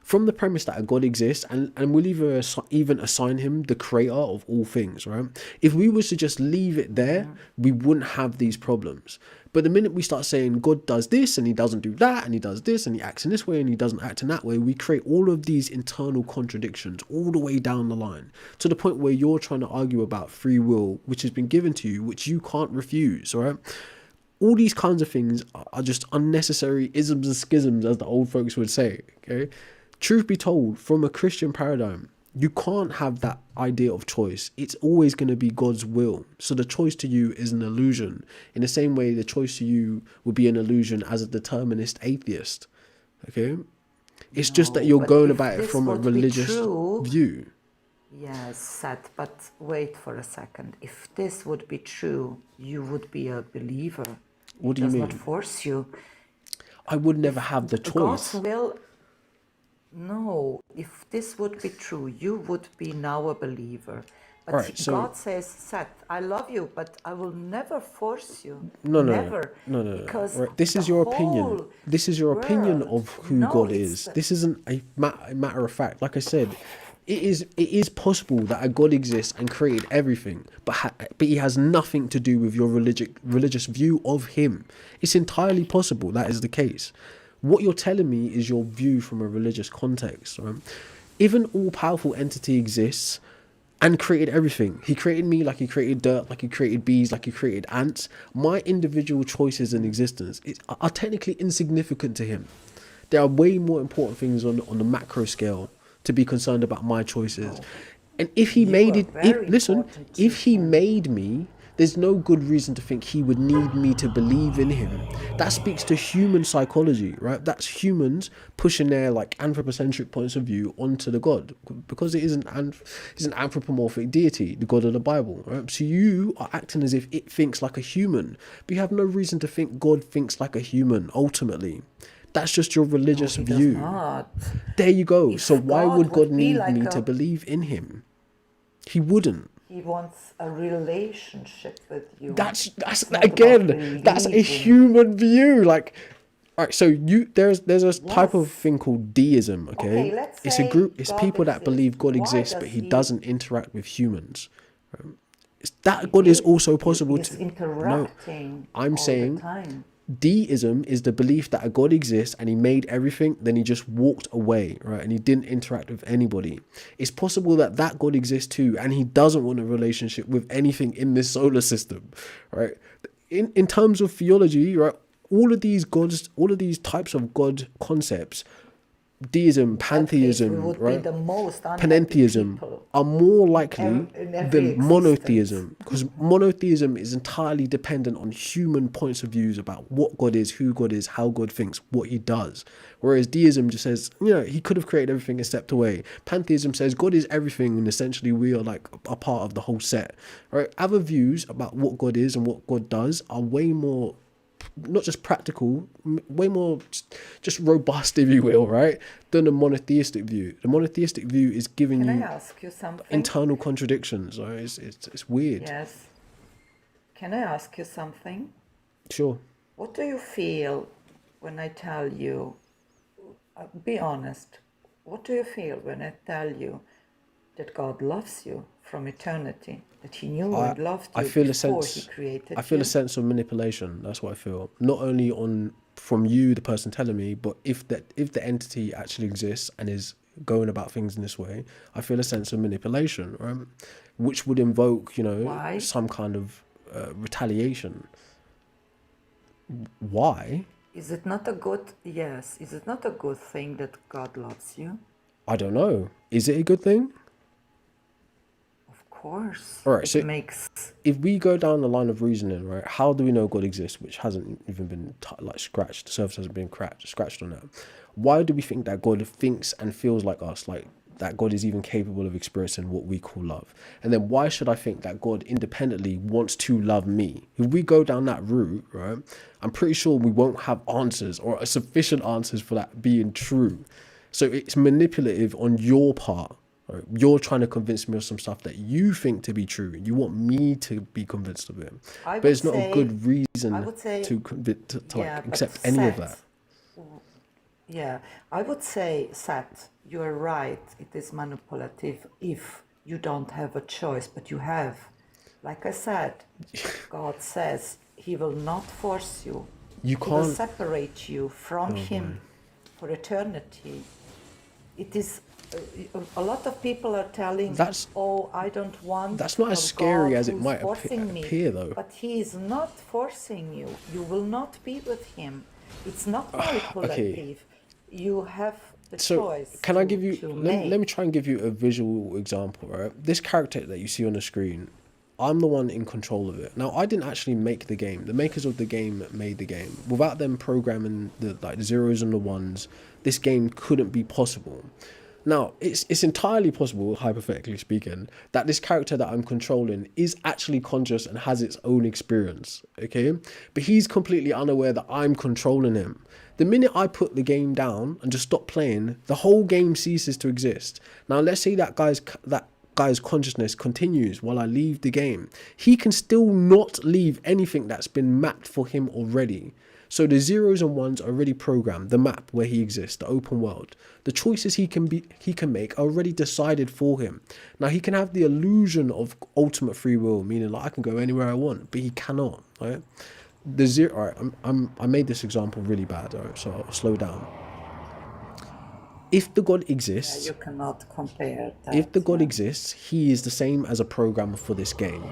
From the premise that a God exists, and we'll even assign him the creator of all things, right? If we was to just leave it there, we wouldn't have these problems. But the minute we start saying God does this and he doesn't do that, and he does this and he acts in this way and he doesn't act in that way, we create all of these internal contradictions all the way down the line to the point where you're trying to argue about free will, which has been given to you, which you can't refuse, right? All these kinds of things are just unnecessary isms and schisms, as the old folks would say, okay? Truth be told, from a Christian paradigm, You can't have that idea of choice. It's always going to be God's will. So the choice to you is an illusion. In the same way, the choice to you would be an illusion as a determinist atheist. Okay? It's just that No, you're but going if about it this from a would be religious true, view. yes, Seth, but wait for a second. If this would be true, you would be a believer. He What do you does not mean? force you. I would never If have the God's choice. will, no, if this would be true, you would be now a believer. All But right, so God says, Seth, I love you, but I will never force you. no, no, no, Never. no, no, no. Because Right, this the is your opinion. whole This is your opinion world, of who no, God it's is. This isn't a matter of fact. Like I said, it is possible that a God exists and created everything, but he has nothing to do with your religious view of him. It's entirely possible that is the case. What you're telling me is your view from a religious context. Right? If an all-powerful entity exists and created everything, he created me like he created dirt, like he created bees, like he created ants, my individual choices in existence are technically insignificant to him. There are way more important things on the macro scale to be concerned about my choices. And if he you made are it, very listen, important to if he him. made me, there's no good reason to think he would need me to believe in him. That speaks to human psychology, right? That's humans pushing their like anthropocentric points of view onto the God, because it's an anthropomorphic deity, the God of the Bible, right? So you are acting as if it thinks like a human, but you have no reason to think God thinks like a human. Ultimately, that's just your No, religious he does view. not. There you go. So If why God would God would be need like me to a, believe in him? He wouldn't. he wants a relationship with you. That's It's not about again, that's a believing. human view. Like, all right, so there's a type of Yes. thing called deism. Okay, Okay, let's it's a say group. It's God people that exists. believe God Why exists, but does he he? doesn't interact with humans. That He God is is. also He possible is to. No, interacting I'm all the saying time. deism is the belief that a God exists and he made everything, then he just walked away, right? And he didn't interact with anybody. It's possible that that God exists too, and he doesn't want a relationship with anything in this solar system, right? In terms of theology, right? All of these gods, all of these types of God concepts, deism, In that case, we pantheism, would be right? the most unhappy Panentheism people are more likely in every than existence. monotheism, because monotheism is entirely dependent on human points of views about what God is, who God is, how God thinks, what he does. Whereas deism just says, he could have created everything and stepped away. Pantheism says God is everything and essentially we are like a part of the whole set. Right? Other views about what God is and what God does are way more not just practical, way more just robust, if you will, right, than a monotheistic view. The monotheistic view is giving Can I you ask you something? internal contradictions. Right? It's weird. Yes. Can I ask you something? Sure. What do you feel when I tell you, be honest, what do you feel when I tell you that God loves you from eternity, that he knew and loved I you feel a before he sense. created I feel a you? sense of manipulation. That's what I feel. Not only on from you, the person telling me, but if the entity actually exists and is going about things in this way, I feel a sense of manipulation, right? Which would invoke, Why? some kind of retaliation. Why? Is it not a good, yes, is it not a good thing that God loves you? I don't know. Is it a good thing? Of course. All right. It So makes, if we go down the line of reasoning, right, how do we know God exists, which hasn't even been scratched? The surface hasn't been scratched on that. Why do we think that God thinks and feels like us, like that God is even capable of experiencing what we call love? And then why should I think that God independently wants to love me? If we go down that route, right, I'm pretty sure we won't have answers or sufficient answers for that being true. So it's manipulative on your part. Right? You're trying to convince me of some stuff that you think to be true. You want me to be convinced of it, I but would it's not a say, good I reason would say, to like yeah, but accept any of that. Seth, yeah, I would say, Seth, you're right. It is manipulative if you don't have a choice, but you have. Like I said, God says he will not force you. You He will can't. separate you from Oh boy. him for eternity. It is a lot of people are telling, That's oh, I don't want that's not a as scary God as it who's might forcing me. appear, though. But he is not forcing you. You will not be with him. It's not Okay. manipulative. You have the So choice can I give you, to let me make. try and give you a visual example, right? This character that you see on the screen, I'm the one in control of it. Now, I didn't actually make the game. The makers of the game made the game. Without them programming the zeros and the ones, this game couldn't be possible. Now, it's entirely possible, hypothetically speaking, that this character that I'm controlling is actually conscious and has its own experience, okay? But he's completely unaware that I'm controlling him. The minute I put the game down and just stop playing, the whole game ceases to exist. Now, let's say that guy's consciousness continues while I leave the game. He can still not leave anything that's been mapped for him already. So the zeros and ones are already programmed, the map where he exists, the open world. The choices he can make are already decided for him. Now he can have the illusion of ultimate free will, meaning like I can go anywhere I want, but he cannot, right? The zero, all right, I made this example really bad, all right, so I'll slow down. If the God Yeah, exists, you cannot compare if that. the God Yeah. exists, he is the same as a programmer for this game.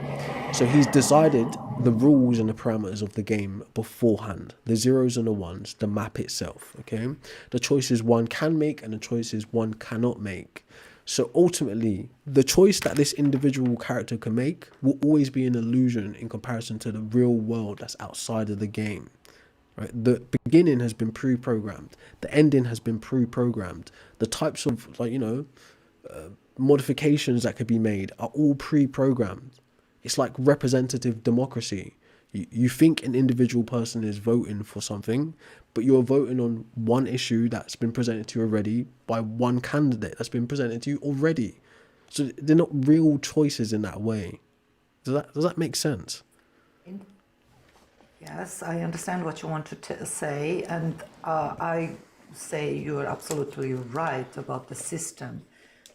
So he's decided the rules and the parameters of the game beforehand. The zeros and the ones, the map itself, okay? The choices one can make and the choices one cannot make. So ultimately, the choice that this individual character can make will always be an illusion in comparison to the real world that's outside of the game. Right? The beginning has been pre-programmed. The ending has been pre-programmed. The types of modifications that could be made are all pre-programmed. It's like representative democracy. You think an individual person is voting for something, but you're voting on one issue that's been presented to you already by one candidate that's been presented to you already. So they're not real choices in that way. Does that make sense? In- Yes, I understand what you want to say, and I say you're absolutely right about the system.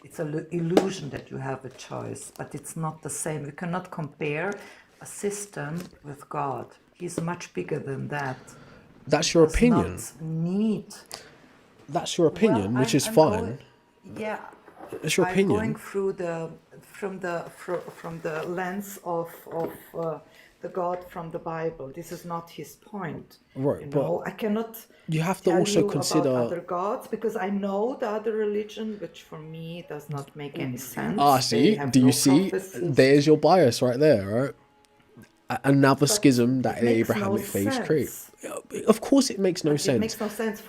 It's an illusion that you have a choice, but it's not the same. You cannot compare a system with God. He's much bigger than that. That's He your does opinion. not need. That's your Well, opinion, which is I'm going. fine. Yeah, It's your I'm going opinion. through from the lens of the God from the Bible. This is not his point. Right, but I cannot you have to tell also you about consider. other gods because I know the other religion, which for me does not make any sense. They See, have do you no see? prophecies, There's your bias right there, right? Another but schism that it the makes no Abrahamic faiths create. sense. Of course, it makes no But it sense. makes no sense.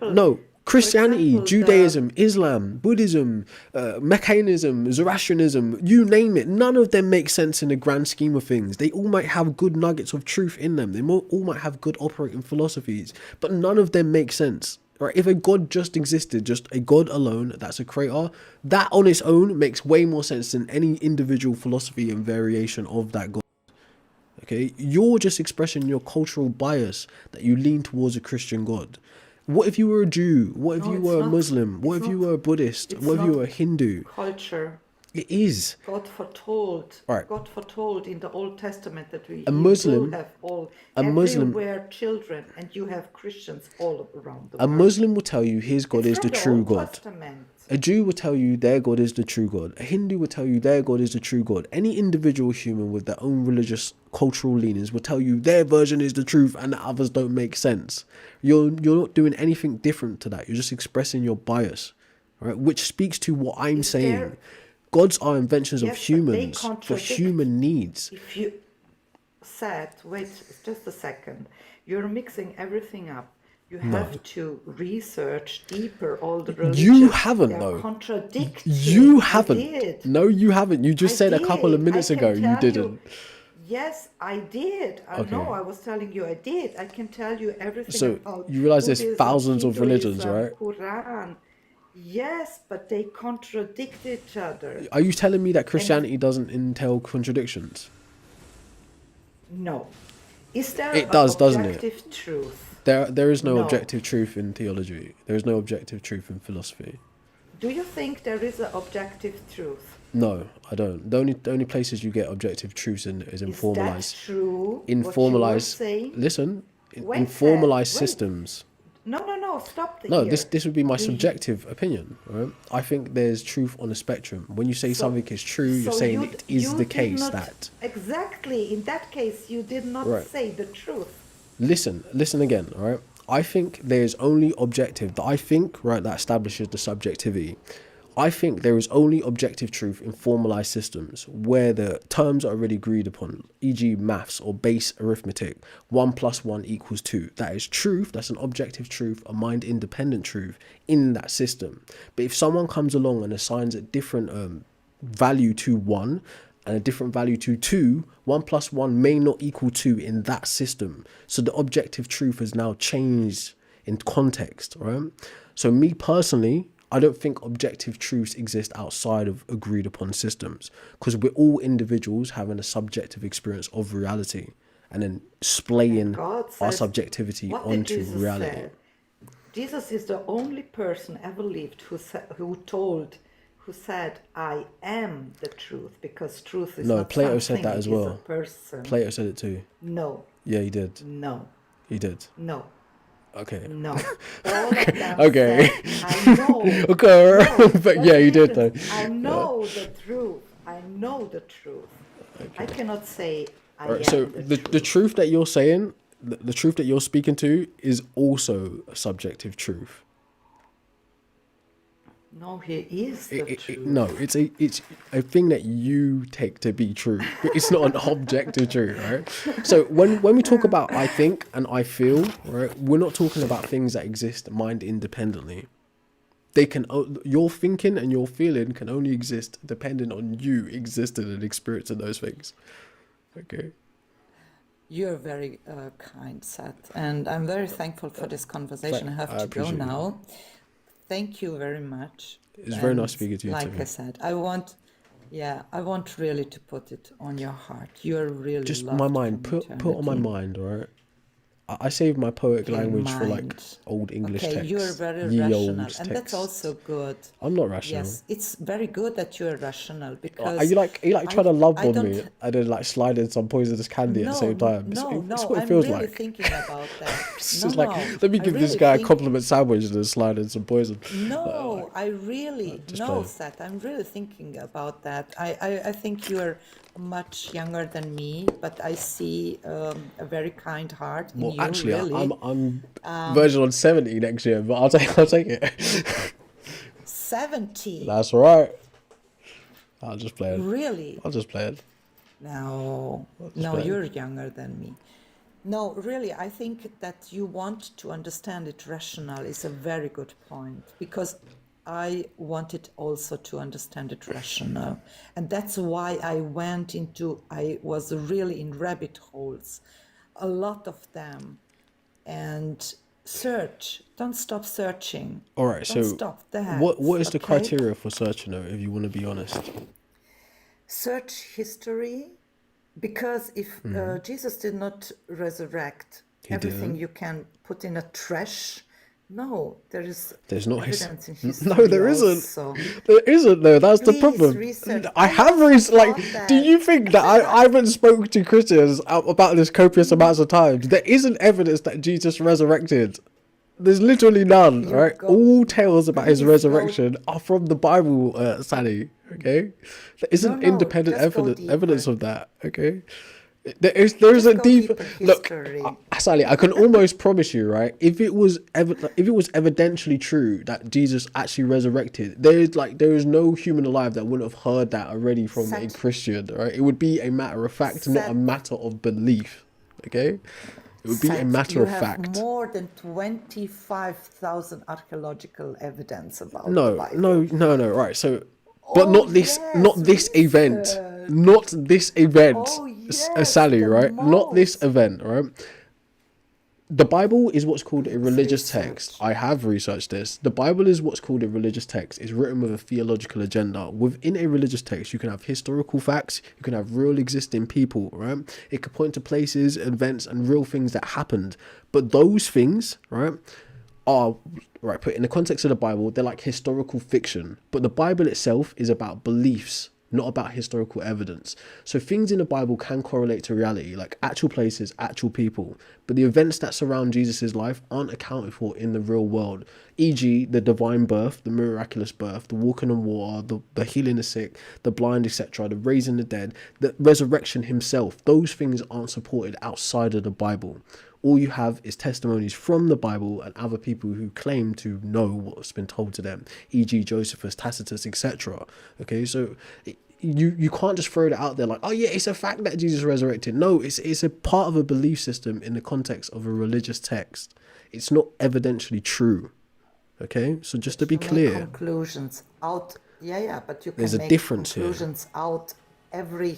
No, For Christianity, example, the Judaism, Islam, Buddhism, Mechanism, Zoroastrianism, you name it, none of them make sense in the grand scheme of things. They all might have good nuggets of truth in them. They all might have good operating philosophies, but none of them make sense. Right? If a God just existed, just a God alone, that's a creator, that on its own makes way more sense than any individual philosophy and variation of that God. Okay, you're just expressing your cultural bias that you lean towards a Christian God. What if you were a Jew? What if no, you were a Muslim? What it's if you not, were a Buddhist? it's What if you not were a Hindu? culture. It is. Right. God foretold in the Old Testament that A He will Muslim, have a Muslim, everywhere children, and you have Christians all around the a world. Muslim will tell you his God It's is the from the true Old God. Testament. A Jew will tell you their God is the true God. A Hindu will tell you their God is the true God. Any individual human with their own religious, cultural leanings will tell you their version is the truth and the others don't make sense. You're not doing anything different to that. You're just expressing your bias, right? Which speaks to what I'm Is there? saying. Gods are inventions of Yes, but they humans for contradict. human needs. If you said, wait just a second, you're mixing everything up. You No, have to research deeper all the you religions. They haven't are though. You contradicting. I haven't. did. No, you haven't. You I just said a couple of did. I minutes ago can you tell you. didn't. Yes, I did. No, Okay. I was telling you I did. I can tell you everything So about you realize there's Buddhism, thousands of religions, Hinduism, right? Quran. Yes, but they contradict each other. Are you telling me that And Christianity doesn't entail contradictions? no. Is there It an does, doesn't it? objective truth? There is no No. objective truth in theology. There is no objective truth in philosophy. Do you think there is an objective truth? No, I don't. The only places you get objective truths in is in Is that formalized, true, in what you are formalized. saying? Listen, in Wait, formalized wait. systems. No, stop No, here. this would be my Do you, subjective opinion. Right? I think there's truth on a spectrum. When you say so, something is true, you're so saying it is you the did case not, that. exactly, in that case, you did not Right. say the truth. Listen again, all right? I think there's only objective, that I think, right, that establishes the subjectivity. I think there is only objective truth in formalized systems where the terms are already agreed upon, e.g. maths or base arithmetic, 1 plus 1 equals 2. That is truth, that's an objective truth, a mind-independent truth in that system. But if someone comes along and assigns a different value to 1 and a different value to 2, 1 plus 1 may not equal 2 in that system. So the objective truth has now changed in context, right? So me personally, I don't think objective truths exist outside of agreed upon systems, because we're all individuals having a subjective experience of reality and then splaying God our says, subjectivity what did onto Jesus reality. say? Jesus is the only person ever lived who said, I am the truth, because truth is No, not Plato something, said that it as is a well. person. Plato said it too. No, Yeah, he did. no, He did. no, Okay. no. All of them Okay. said, I know. Okay. No, But let yeah, he me did though. just- I know the truth. I know the truth. I cannot say I am Right, so the the truth that you're saying, the truth that you're speaking to is also a subjective truth. No, he is the truth. No, it's a thing that you take to be true. It's not an objective truth, right? So when we talk about I think and I feel, right, we're not talking about things that exist mind independently. They can, your thinking and your feeling can only exist depending on you existing and experiencing those things. Okay. You're very kind, Seth, and I'm very thankful for this conversation. I have I to go appreciate you. now. Thank you very much. It's very nice And speaking to you like too. I said, I want really to put it on your heart. You're really Just loved my mind, from put on my eternity. mind, all right? I save my poetic Okay, language for like mind. old English Okay, you're texts, very ye rational, old and that's texts. also good. I'm not rational. Yes, it's very good that you're rational Are because you like trying to love I bomb don't. me and then like slide in some poisonous candy at the same time? It's No. what it I'm feels really like. thinking about that. It's No, just like, no. let me I give this really guy a think compliment sandwich and then slide in some poison. no. I really Just no, playing. Seth. I'm really thinking about that. I think you're much younger than me, but I see a very kind heart in Well, you. actually, Really, I'm verging on 70 next year, but I'll take it. 70. That's right. I'll just play it. Really? I'll just play it. No, just play it. you're younger than me. No, really, I think that you want to understand it rational is a very good point because I wanted also to understand it rational. And that's why I was really in rabbit holes, a lot of them. And search, don't stop searching. All right. Don't So, stop that. what is the Okay? criteria for searching though? If you want to be honest. Search history, because if Jesus did not resurrect, everything didn't. you can put in a trash. No, There's not evidence in No, history there isn't. also. There isn't though. That's the Please problem. research. I I have also like. thought Do that. you think that I haven't spoken to Christians about this copious amounts of times? There isn't evidence that Jesus resurrected. There's literally none. You Right? go- All tales about his please go- resurrection are from the Bible, Sally. Okay. There isn't No, independent just go evidence deeper. of that. Okay. There is a go deep deeper look. history. Sally, I can almost promise you, right? If it was evidentially true that Jesus actually resurrected, there is no human alive that wouldn't have heard that already from a Seth. Christian, right? It would be a matter of fact, not a Seth. matter of belief. Okay, it would be a Seth, matter you of have fact. more than 25,000 archaeological evidence about the No, Bible. no. Right, so, but Oh, not this, yes, not this event, research. not this event, Oh, yes, Sally, the right? Not this most. event, right? The Bible is what's called a religious text. research. I have researched this. The Bible is what's called a religious text. It's written with a theological agenda. Within a religious text, you can have historical facts, you can have real existing people, right? It could point to places, events, and real things that happened. But those things, right, are, right, put in the context of the Bible, they're like historical fiction. But the Bible itself is about beliefs, not about historical evidence. So things in the Bible can correlate to reality, like actual places, actual people, but the events that surround Jesus's life aren't accounted for in the real world, e.g. the divine birth, the miraculous birth, the walking on water, the healing the sick, the blind, etc., the raising the dead, the resurrection himself. Those things aren't supported outside of the Bible. All you have is testimonies from the Bible and other people who claim to know what's been told to them, e.g. Josephus, Tacitus, etc. Okay, so you can't just throw it out there like, oh yeah, it's a fact that Jesus resurrected. No, it's a part of a belief system in the context of a religious text. It's not evidentially true. Okay, so just to be clear, conclusions out. Yeah, but you can there's a make difference conclusions out every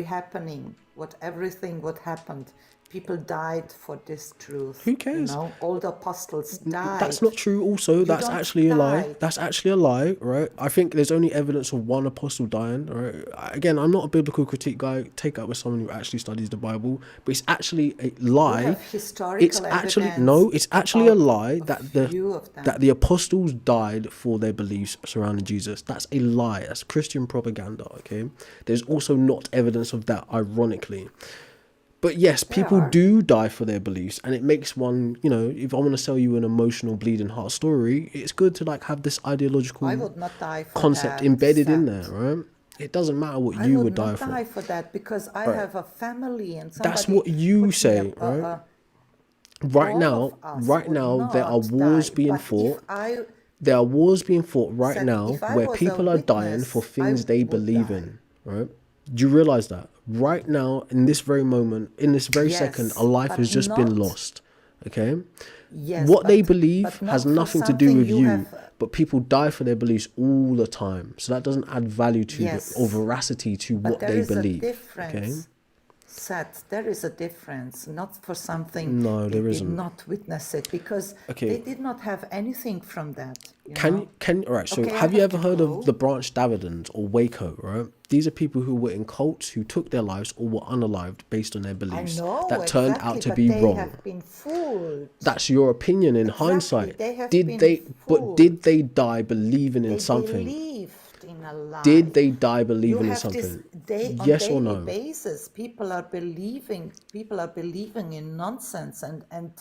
happening, everything what happened. People died for this truth. Who cares? All the apostles died. That's not true. Also, that's actually a lie. That's actually a lie, right? I think there's only evidence of one apostle dying, right? Again, I'm not a biblical critique guy. Take that with someone who actually studies the Bible, but it's actually a lie. You have historical it's actually no. It's actually a lie that the apostles died for their beliefs surrounding Jesus. That's a lie. That's Christian propaganda. Okay. There's also not evidence of that, ironically. But yes, people do die for their beliefs, and it makes one, if I want to sell you an emotional bleeding heart story, it's good to like have this ideological concept embedded in there, right? It doesn't matter what you would die for. I would not die for that because I have a family and somebody. That's what you say, right? Right now, there are wars being fought. There are wars being fought right now where people are dying for things they believe in, right? Do you realize that? Right now, in this very moment, in this very second, a life has just been lost. Okay? Yes, what they believe has nothing to do with you, but people die for their beliefs all the time. So that doesn't add value to or veracity to what they believe. Okay? There is a difference, not for something there they isn't. did not witness it, because they did not have anything from that. All right, so have you ever heard of the Branch Davidians or Waco, right? These are people who were in cults who took their lives or were unalived based on their beliefs that turned out to be wrong. Have been fooled. That's your opinion in hindsight. Did they die believing in something? In a lie. Did they die believing in something? Yes or no? On a daily basis, people are believing in nonsense and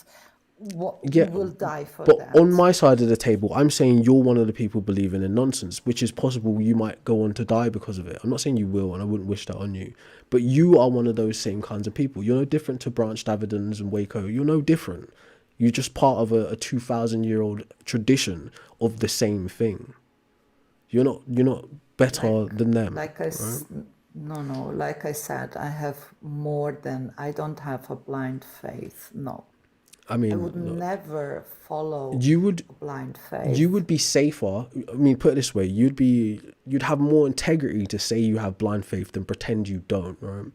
will die for that. But on my side of the table, I'm saying you're one of the people believing in nonsense, which is possible you might go on to die because of it. I'm not saying you will, and I wouldn't wish that on you. But you are one of those same kinds of people. You're no different to Branch Davidians and Waco. You're no different. You're just part of a 2,000-year-old tradition of the same thing. You're not better than them. Like I said, I don't have a blind faith. No. I mean, I would never follow blind faith. You would be safer. I mean, put it this way, you'd have more integrity to say you have blind faith than pretend you don't, right?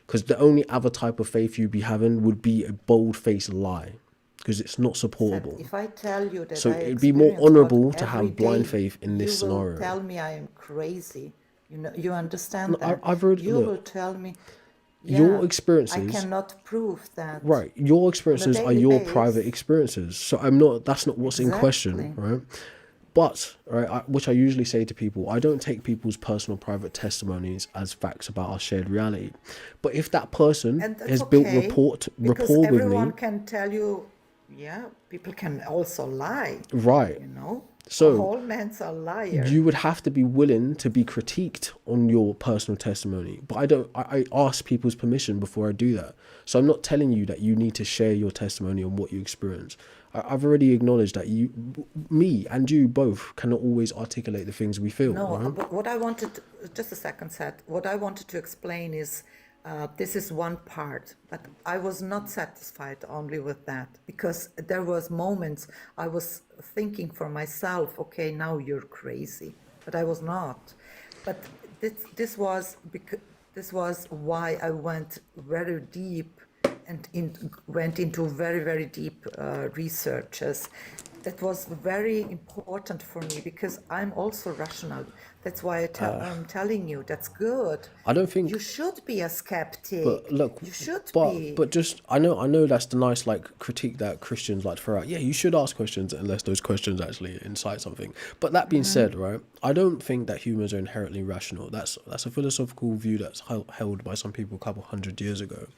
Because the only other type of faith you'd be having would be a bold-faced lie, because it's not supportable. If I tell you that, so it'd be more honorable to have blind faith in this scenario. You will tell me I am crazy. You understand that? You will tell me. Your experiences. I cannot prove that. Right, your experiences are your private experiences. So that's not what's in question, right? But which I usually say to people, I don't take people's personal private testimonies as facts about our shared reality. But if that person has built rapport with me, everyone can tell you. Yeah, people can also lie. Right. So all men's are liars. You would have to be willing to be critiqued on your personal testimony. But I ask people's permission before I do that. So I'm not telling you that you need to share your testimony on what you experience. I've already acknowledged that me and you both cannot always articulate the things we feel. No, right? but what I wanted, just a second, Seth. What I wanted to explain is, this is one part, but I was not satisfied only with that, because there was moments I was thinking for myself, okay, now you're crazy, but I was not. But this was why I went very deep and went into very, very deep researches. That was very important for me, because I'm also rational. That's why I'm telling you, that's good. I don't think you should be a skeptic. But look, you should be. But just I know that's the nice critique that Christians like to throw out. Yeah, you should ask questions unless those questions actually incite something. But that being said, right, I don't think that humans are inherently rational. That's a philosophical view that's held by some people a couple hundred years ago.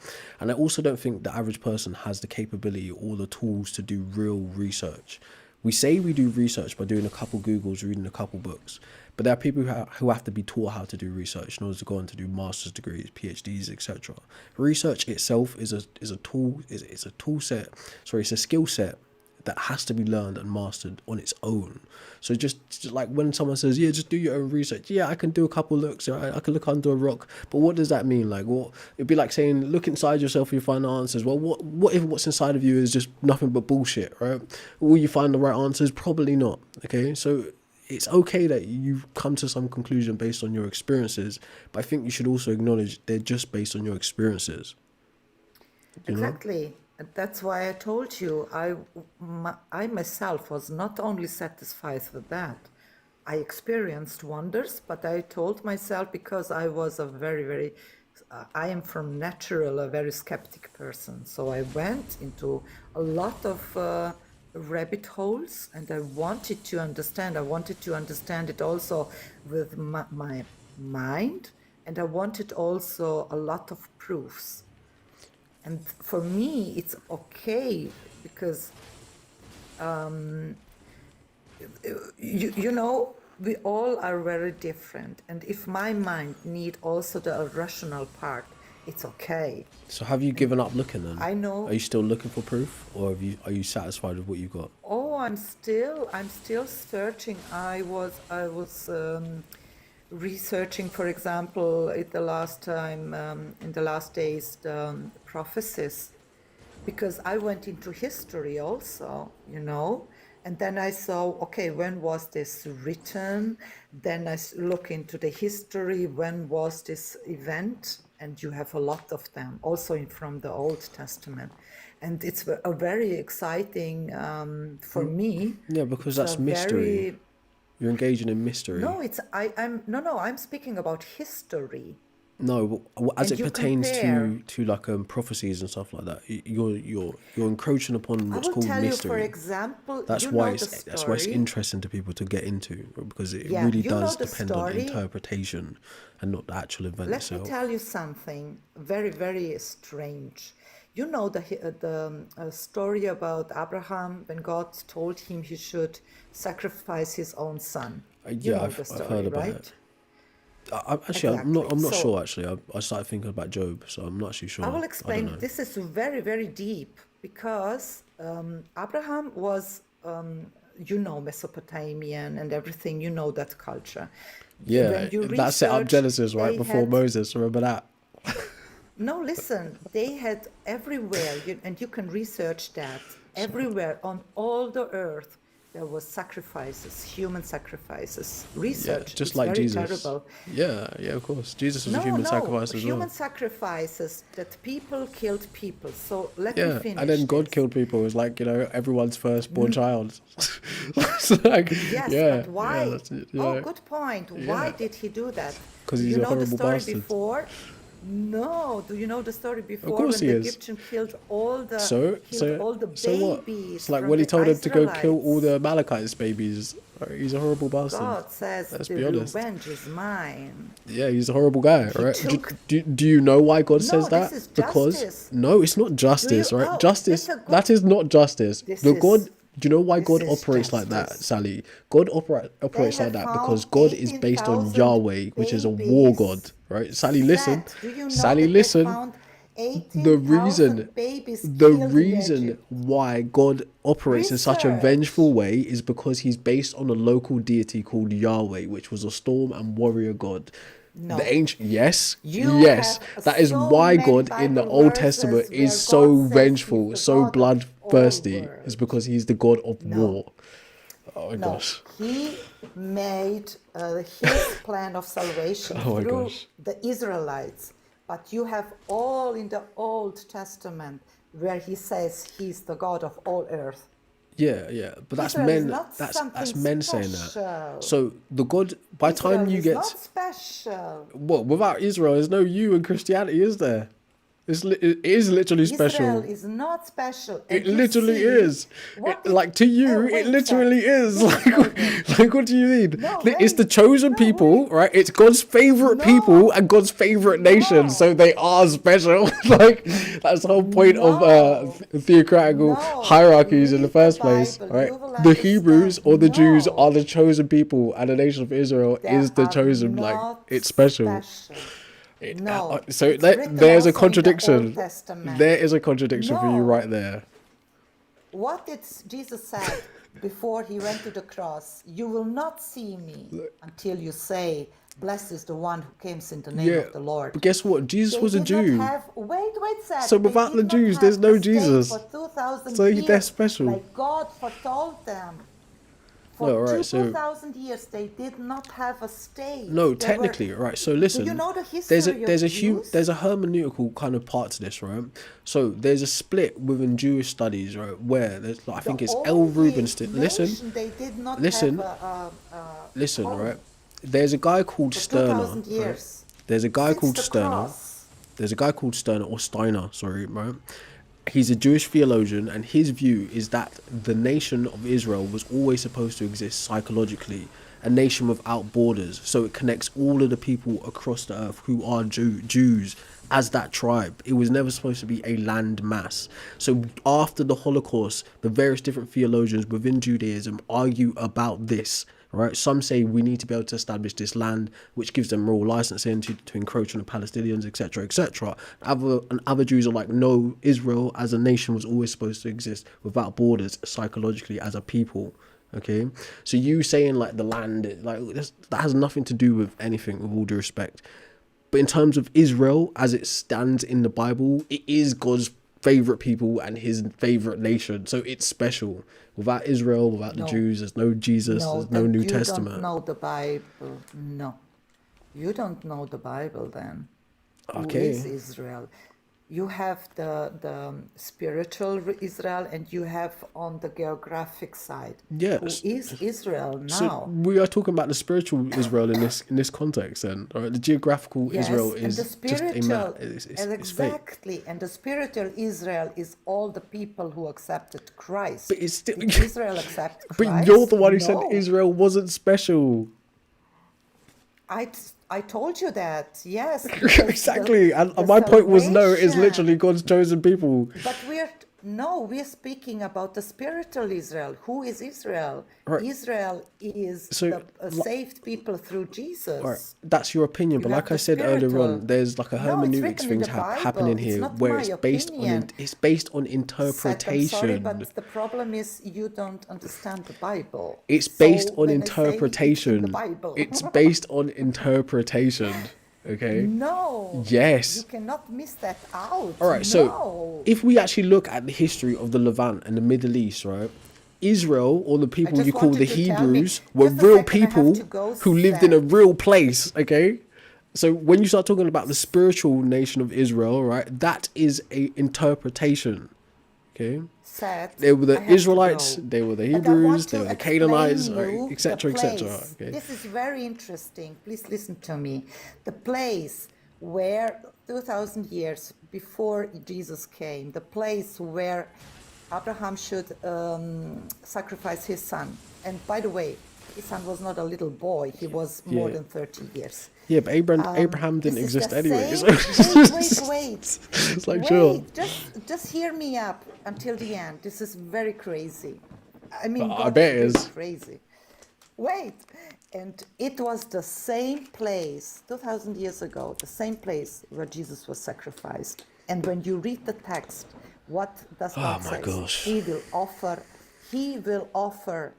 And I also don't think the average person has the capability or the tools to do real research. We say we do research by doing a couple Googles, reading a couple books. But there are people who have to be taught how to do research in order to go on to do master's degrees, PhDs, etc. Research itself is a tool. It's a tool set. Sorry, it's a skill set that has to be learned and mastered on its own. So just like when someone says, yeah, just do your own research. Yeah, I can do a couple looks. I can look under a rock. But what does that mean? Like, what? It'd be like saying, look inside yourself and you find the answers. Well, what if what's inside of you is just nothing but bullshit, right? Will you find the right answers? Probably not. Okay, so it's okay that you come to some conclusion based on your experiences, but I think you should also acknowledge they're just based on your experiences. You know? Exactly. And that's why I told you I myself was not only satisfied with that. I experienced wonders, but I told myself, because I was a very, I am from natural, a very skeptic person. So I went into a lot of rabbit holes, and I wanted to understand. I wanted to understand it also with my mind, and I wanted also a lot of proofs. And for me, it's okay because, you know, we all are very different. And if my mind need also the rational part, it's okay. So have you given up looking then? I know. Are you still looking for proof, or are you satisfied with what you got? Oh, I'm still searching. I was researching, for example, in the last days, the prophecies, because I went into history also, you know, and then I saw, okay, when was this written? Then I look into the history, when was this event? And you have a lot of them, also from the Old Testament. And it's a very exciting for me. Yeah, because that's mystery. You're engaging in mystery. No, I'm speaking about history. No, but as it pertains to like prophecies and stuff like that, you're encroaching upon what's called mystery. I will tell you, for example, that's why it's interesting to people to get into, because it really does depend on interpretation and not the actual event itself. Let me tell you something very, very strange. You know the story about Abraham when God told him he should sacrifice his own son. Yeah, I've heard about it. I'm not sure. Actually, I started thinking about Job, so I'm not actually sure. I will explain. This is very, very deep, because Abraham was, Mesopotamian and everything. You know that culture. Yeah, that set up Genesis right before Moses. Remember that? No, listen, they had everywhere, and you can research that, everywhere on all the earth, there was sacrifices, human sacrifices. Research, just like very Jesus. Terrible. Yeah, of course. Jesus was a human sacrifice as well. Human sacrifices, that people killed people. So let me finish. And then God killed people. It was like, everyone's firstborn child. But why? Good point. Why did he do that? Because he's a horrible bastard. Before? No, do you know the story before? Of course when he the is. Egyptians killed all the babies? So what? It's like when he told him to go kill all the Amalekites babies. He's a horrible bastard. God says the revenge is mine. Yeah, he's a horrible guy, right? Do you know why God says that? This is justice. No, it's not justice, right? Justice, that is not justice. Do you know why God operates like that, Sally? God operates like that because God is based on Yahweh, which is a war god, right? Sally, listen. Sally, listen. The reason why God operates in such a vengeful way is because he's based on a local deity called Yahweh, which was a storm and warrior god. No. The ancient, yes, that is why God in the Old Testament is so vengeful, so bloodthirsty. It's because he's the God of war. Oh my gosh. He made his plan of salvation through the Israelites. But you have all in the Old Testament where he says he's the God of all earth. Yeah, but that's men. That's men saying that. So the God, by the time you get, not special. What, without Israel, there's no you in Christianity, is there? It is literally Israel special. is not special. It And you literally see, is. what did, Like to you, it wait, literally is. this is very good. Like what do you mean? No, It's the wait. chosen No, people, wait. right? It's God's favorite people No. and God's favorite nation, so No. they are special. Like that's the whole point of No. theocratical No. hierarchies in the Read the first place, Bible. right? You will The Hebrews understand. or the Jews are No. the chosen people, and the nation of Israel They is the are chosen. Like not it's special. special. No. So It's written there's a also in the Old contradiction. Testament. There is a contradiction for you No. right there. What did Jesus said before he went to the cross? You will not see me until you say, blessed is the one who comes in the name Yeah, of the Lord. but guess what? Jesus They was a did not Jew. have, wait, sir. So They without the did not Jews, there's have no a state Jesus. for 2,000 So they're years, special. like God foretold them. For No, right, so 2,000 years, they did not have a state. no, They were, technically, right. So do listen, you know the history there's a of Jews? there's a hermeneutical kind of part to this, right? So there's a split within Jewish studies, right, where there's like, I think it's L. only Rubinstein. Listen, nation they did not listen, have a listen, home right? There's a guy called for Sterner, 2,000 right? years. There's a guy Since called the Sterner. cross. There's a guy called Sterner or Steiner, sorry, right? He's a Jewish theologian, and his view is that the nation of Israel was always supposed to exist psychologically, a nation without borders, so it connects all of the people across the earth who are Jews as that tribe. It was never supposed to be a land mass. So after the Holocaust, the various different theologians within Judaism argue about this. Right, some say we need to be able to establish this land, which gives them moral licensing to encroach on the Palestinians, etc., etc. Other Jews are like, no, Israel as a nation was always supposed to exist without borders, psychologically as a people. Okay, so you saying like the land, like that has nothing to do with anything, with all due respect. But in terms of Israel, as it stands in the Bible, it is God's favorite people and his favorite nation, so it's special. Without Israel, without the No. Jews, there's no Jesus, No, there's no then New you Testament. don't know the Bible. No. You don't know the Bible then. Okay. Who is Israel? You have the spiritual Israel, and you have on the geographic side. Yes. Who is Israel So now? we are talking about the spiritual Israel in this context, then. All right, the geographical Yes, Israel and is the just spiritual, it's and fake. exactly, and the spiritual Israel is all the people who accepted Christ. But it's still. Did Israel accept Christ? But you're the one who said No. Israel wasn't special. I told you that, yes. because Exactly, and the my point was no. It's salvation- literally God's chosen people. But we're speaking about the spiritual Israel. Who is Israel? Right. Israel is So, the saved people through Jesus. Right, that's your opinion, but You like have I the said earlier spiritual. on, there's like a No, it's hermeneutics written in things the Bible. happening It's here not where my it's based opinion. on it's based on Seth, I'm interpretation. sorry, but the problem is you don't understand the Bible. It's So based on when I say it's in interpretation. the Bible. It's based on interpretation. Okay. No. Yes. You cannot miss that out. All right. So if we actually look at the history of the Levant and the Middle East, right? Israel, or the people just you call the wanted to tell me- Hebrews, were just a real second, I have people to go, who lived in a Seth. real place. Okay. So when you start talking about the spiritual nation of Israel, right, that is a interpretation. Okay. Seth, They were I the have to Israelites, go. they were the But I Hebrews, want they to were the explain Canaanites, you etc., the etc. place. Okay. This is very interesting. Please listen to me. The place where 2,000 years before Jesus came, the place where Abraham should sacrifice his son. And by the way, his son was not a little boy, he was more Yeah. than 30 years. Yeah, but Abraham didn't This is exist the anyway. same- Wait. It's like, Wait, sure. just hear me up until the end. This is very crazy. I mean, I God bet it is is. crazy. Wait, and it was the same place 2,000 years ago, the same place where Jesus was sacrificed. And when you read the text, what does God my say? gosh. He will offer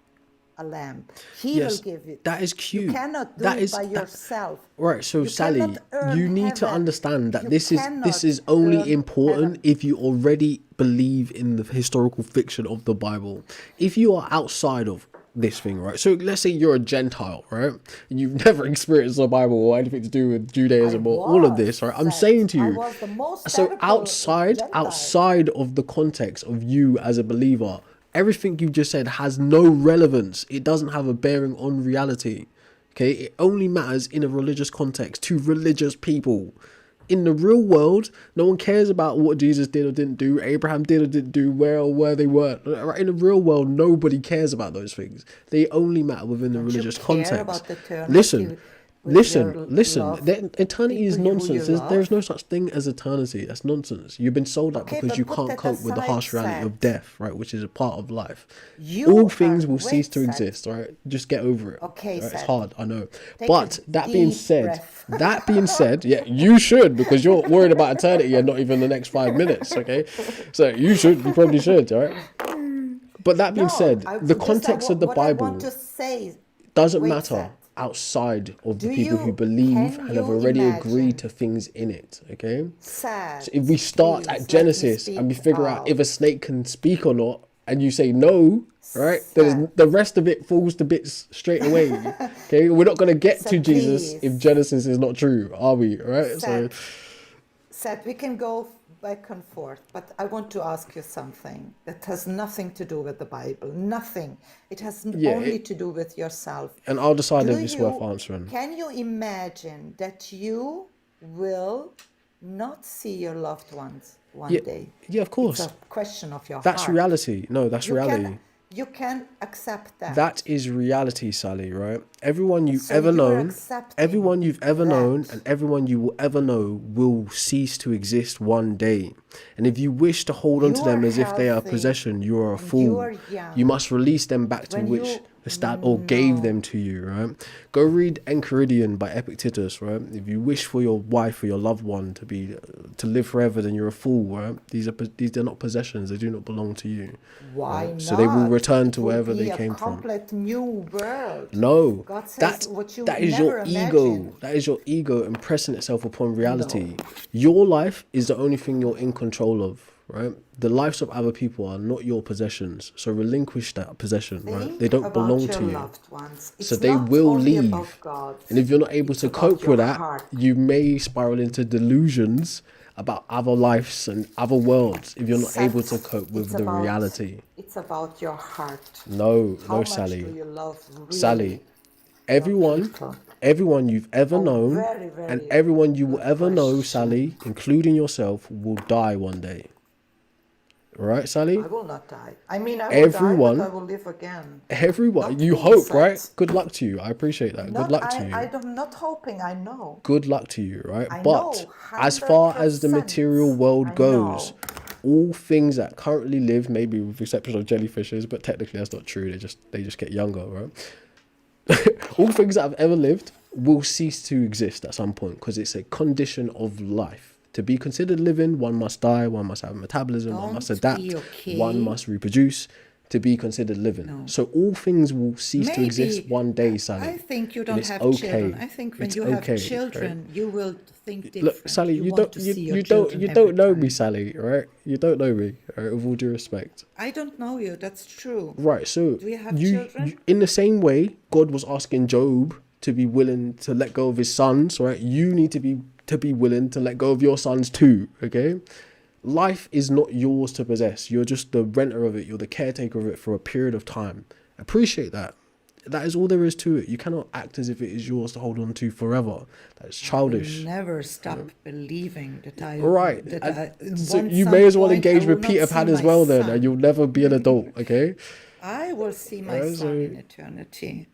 a lamb. He Yes, will give it. that is cute. You cannot do That it is- by that- yourself. Right, so You Sally, cannot earn you need to heaven. understand that You this cannot is only earn important heaven. if you already believe in the historical fiction of the Bible. If you are outside of this thing, right? So let's say you're a Gentile, right? And you've never experienced the Bible or anything to do with Judaism or all of this, right? I'm saying to I you, was the most so terrible outside Gentile. of the context of you as a believer, everything you just said has no relevance. It doesn't have a bearing on reality. Okay, it only matters in a religious context to religious people. in the real world, no one cares about what Jesus did or didn't do, Abraham did or didn't do, where they were. Right? In the real world, nobody cares about those things. They only matter within the Don't you religious care context. about Listen, eternity with your listen. love, Eternity is people who you nonsense. There's love? no such thing as eternity. That's nonsense. You've been sold that Okay, because you but put can't that cope with the aside, harsh reality of Seth. death, right? Which is a part of life. All You things are, will cease wait, to Seth. exist, right? Just get over it. Okay, Right? It's Seth. hard, I know. Take But a that being deep said, breath. yeah, you should, because you're worried about eternity and not even the next 5 minutes, okay? So you probably should, all right? But that being No, said, the context of the what I want Bible to say. doesn't Wait, matter Seth. outside of the people who believe Can and have you already agreed imagine? to things in it, okay? So if we Seth, start at please let me Genesis and we speak figure out out. if a snake can speak or not, and you say no, right, then Seth, the rest of it falls to bits straight away. Okay, we're not going to get to Seth, Jesus if please. Genesis is not true, are we? Right? So Seth, we can go back and forth, but I want to ask you something that has nothing to do with the Bible. Nothing. It has yeah, only to do with yourself. and I'll decide Do if it's worth you, answering. can you imagine that you will not see your loved ones one Yeah, day? yeah, of It's course. a question of your That's heart. reality. No, that's reality. You can accept that. That is reality, Sally, right? Everyone you've So ever you are known, accepting and that. everyone you will ever know will cease to exist one day. And if you wish to hold on to You are them as if they are a healthy possession, you are a and you fool. are You young. must release them back to When which you or gave them no, to you, right? Go read Enchiridion by Epictetus, right? If you wish for your wife or your loved one to live forever, then you're a fool, right? These are not possessions; they do not belong to you. why Right? So they will not? return It to will wherever be they a came from. complete new world. No, God says that what you that is your never ego. imagined. That is your ego impressing itself upon reality. No. Your life is the only thing you're in control of, right? The lives of other people are not your possessions. So relinquish that possession, right? They Think don't about belong your to you. loved ones. So It's they not will only about leave. God. And if you're not able It's to about cope your with that, heart. you may spiral into delusions about other lives and other worlds if you're not able to Seth, cope with the reality. it's about your heart. No, How no, much do Sally. you love Sally, really your everyone, people? everyone you've ever A known very, and very everyone you will good ever know, question. Sally, including yourself, will die one day. Right, I Sally? will not die. I mean, I will die, but I Everyone, will live again. everyone, Not you me, hope, right? Seth. Good luck to you. I appreciate that. Good Not luck to I. you. I'm not hoping. I know. Good luck to you, right? I But know. as far as the 100%. material world I goes, know. all things that currently live, maybe with the exception of jellyfishes, but technically that's not true. They just get younger, right? All things that have ever lived will cease to exist at some point because it's a condition of life. To be considered living, one must die, one must have a metabolism, one must Don't adapt, be one okay. must reproduce to be considered living. No. So all things will cease to exist Maybe. one day, I Sally. think you And don't it's have children. okay. I think when It's you have okay, right? children, you will think Look, different. Sally, You want to see your children you every don't know me, time. Sally, right? You don't know me, right? With all due respect. I don't know you. That's true. Right, so Do you have you children? in the same way God was asking Job to be willing to let go of his sons, right? You need to be willing to let go of your sons too, okay? Life is not yours to possess. You're just the renter of it. You're the caretaker of it for a period of time. Appreciate that. That is all there is to it. You cannot act as if it is yours to hold on to forever. That's I will childish. never stop believing that Right. So one you may as well point I engage will with not Peter see Pan as my well then, and son. you'll never be an adult, okay? I will see my Alright, son so in eternity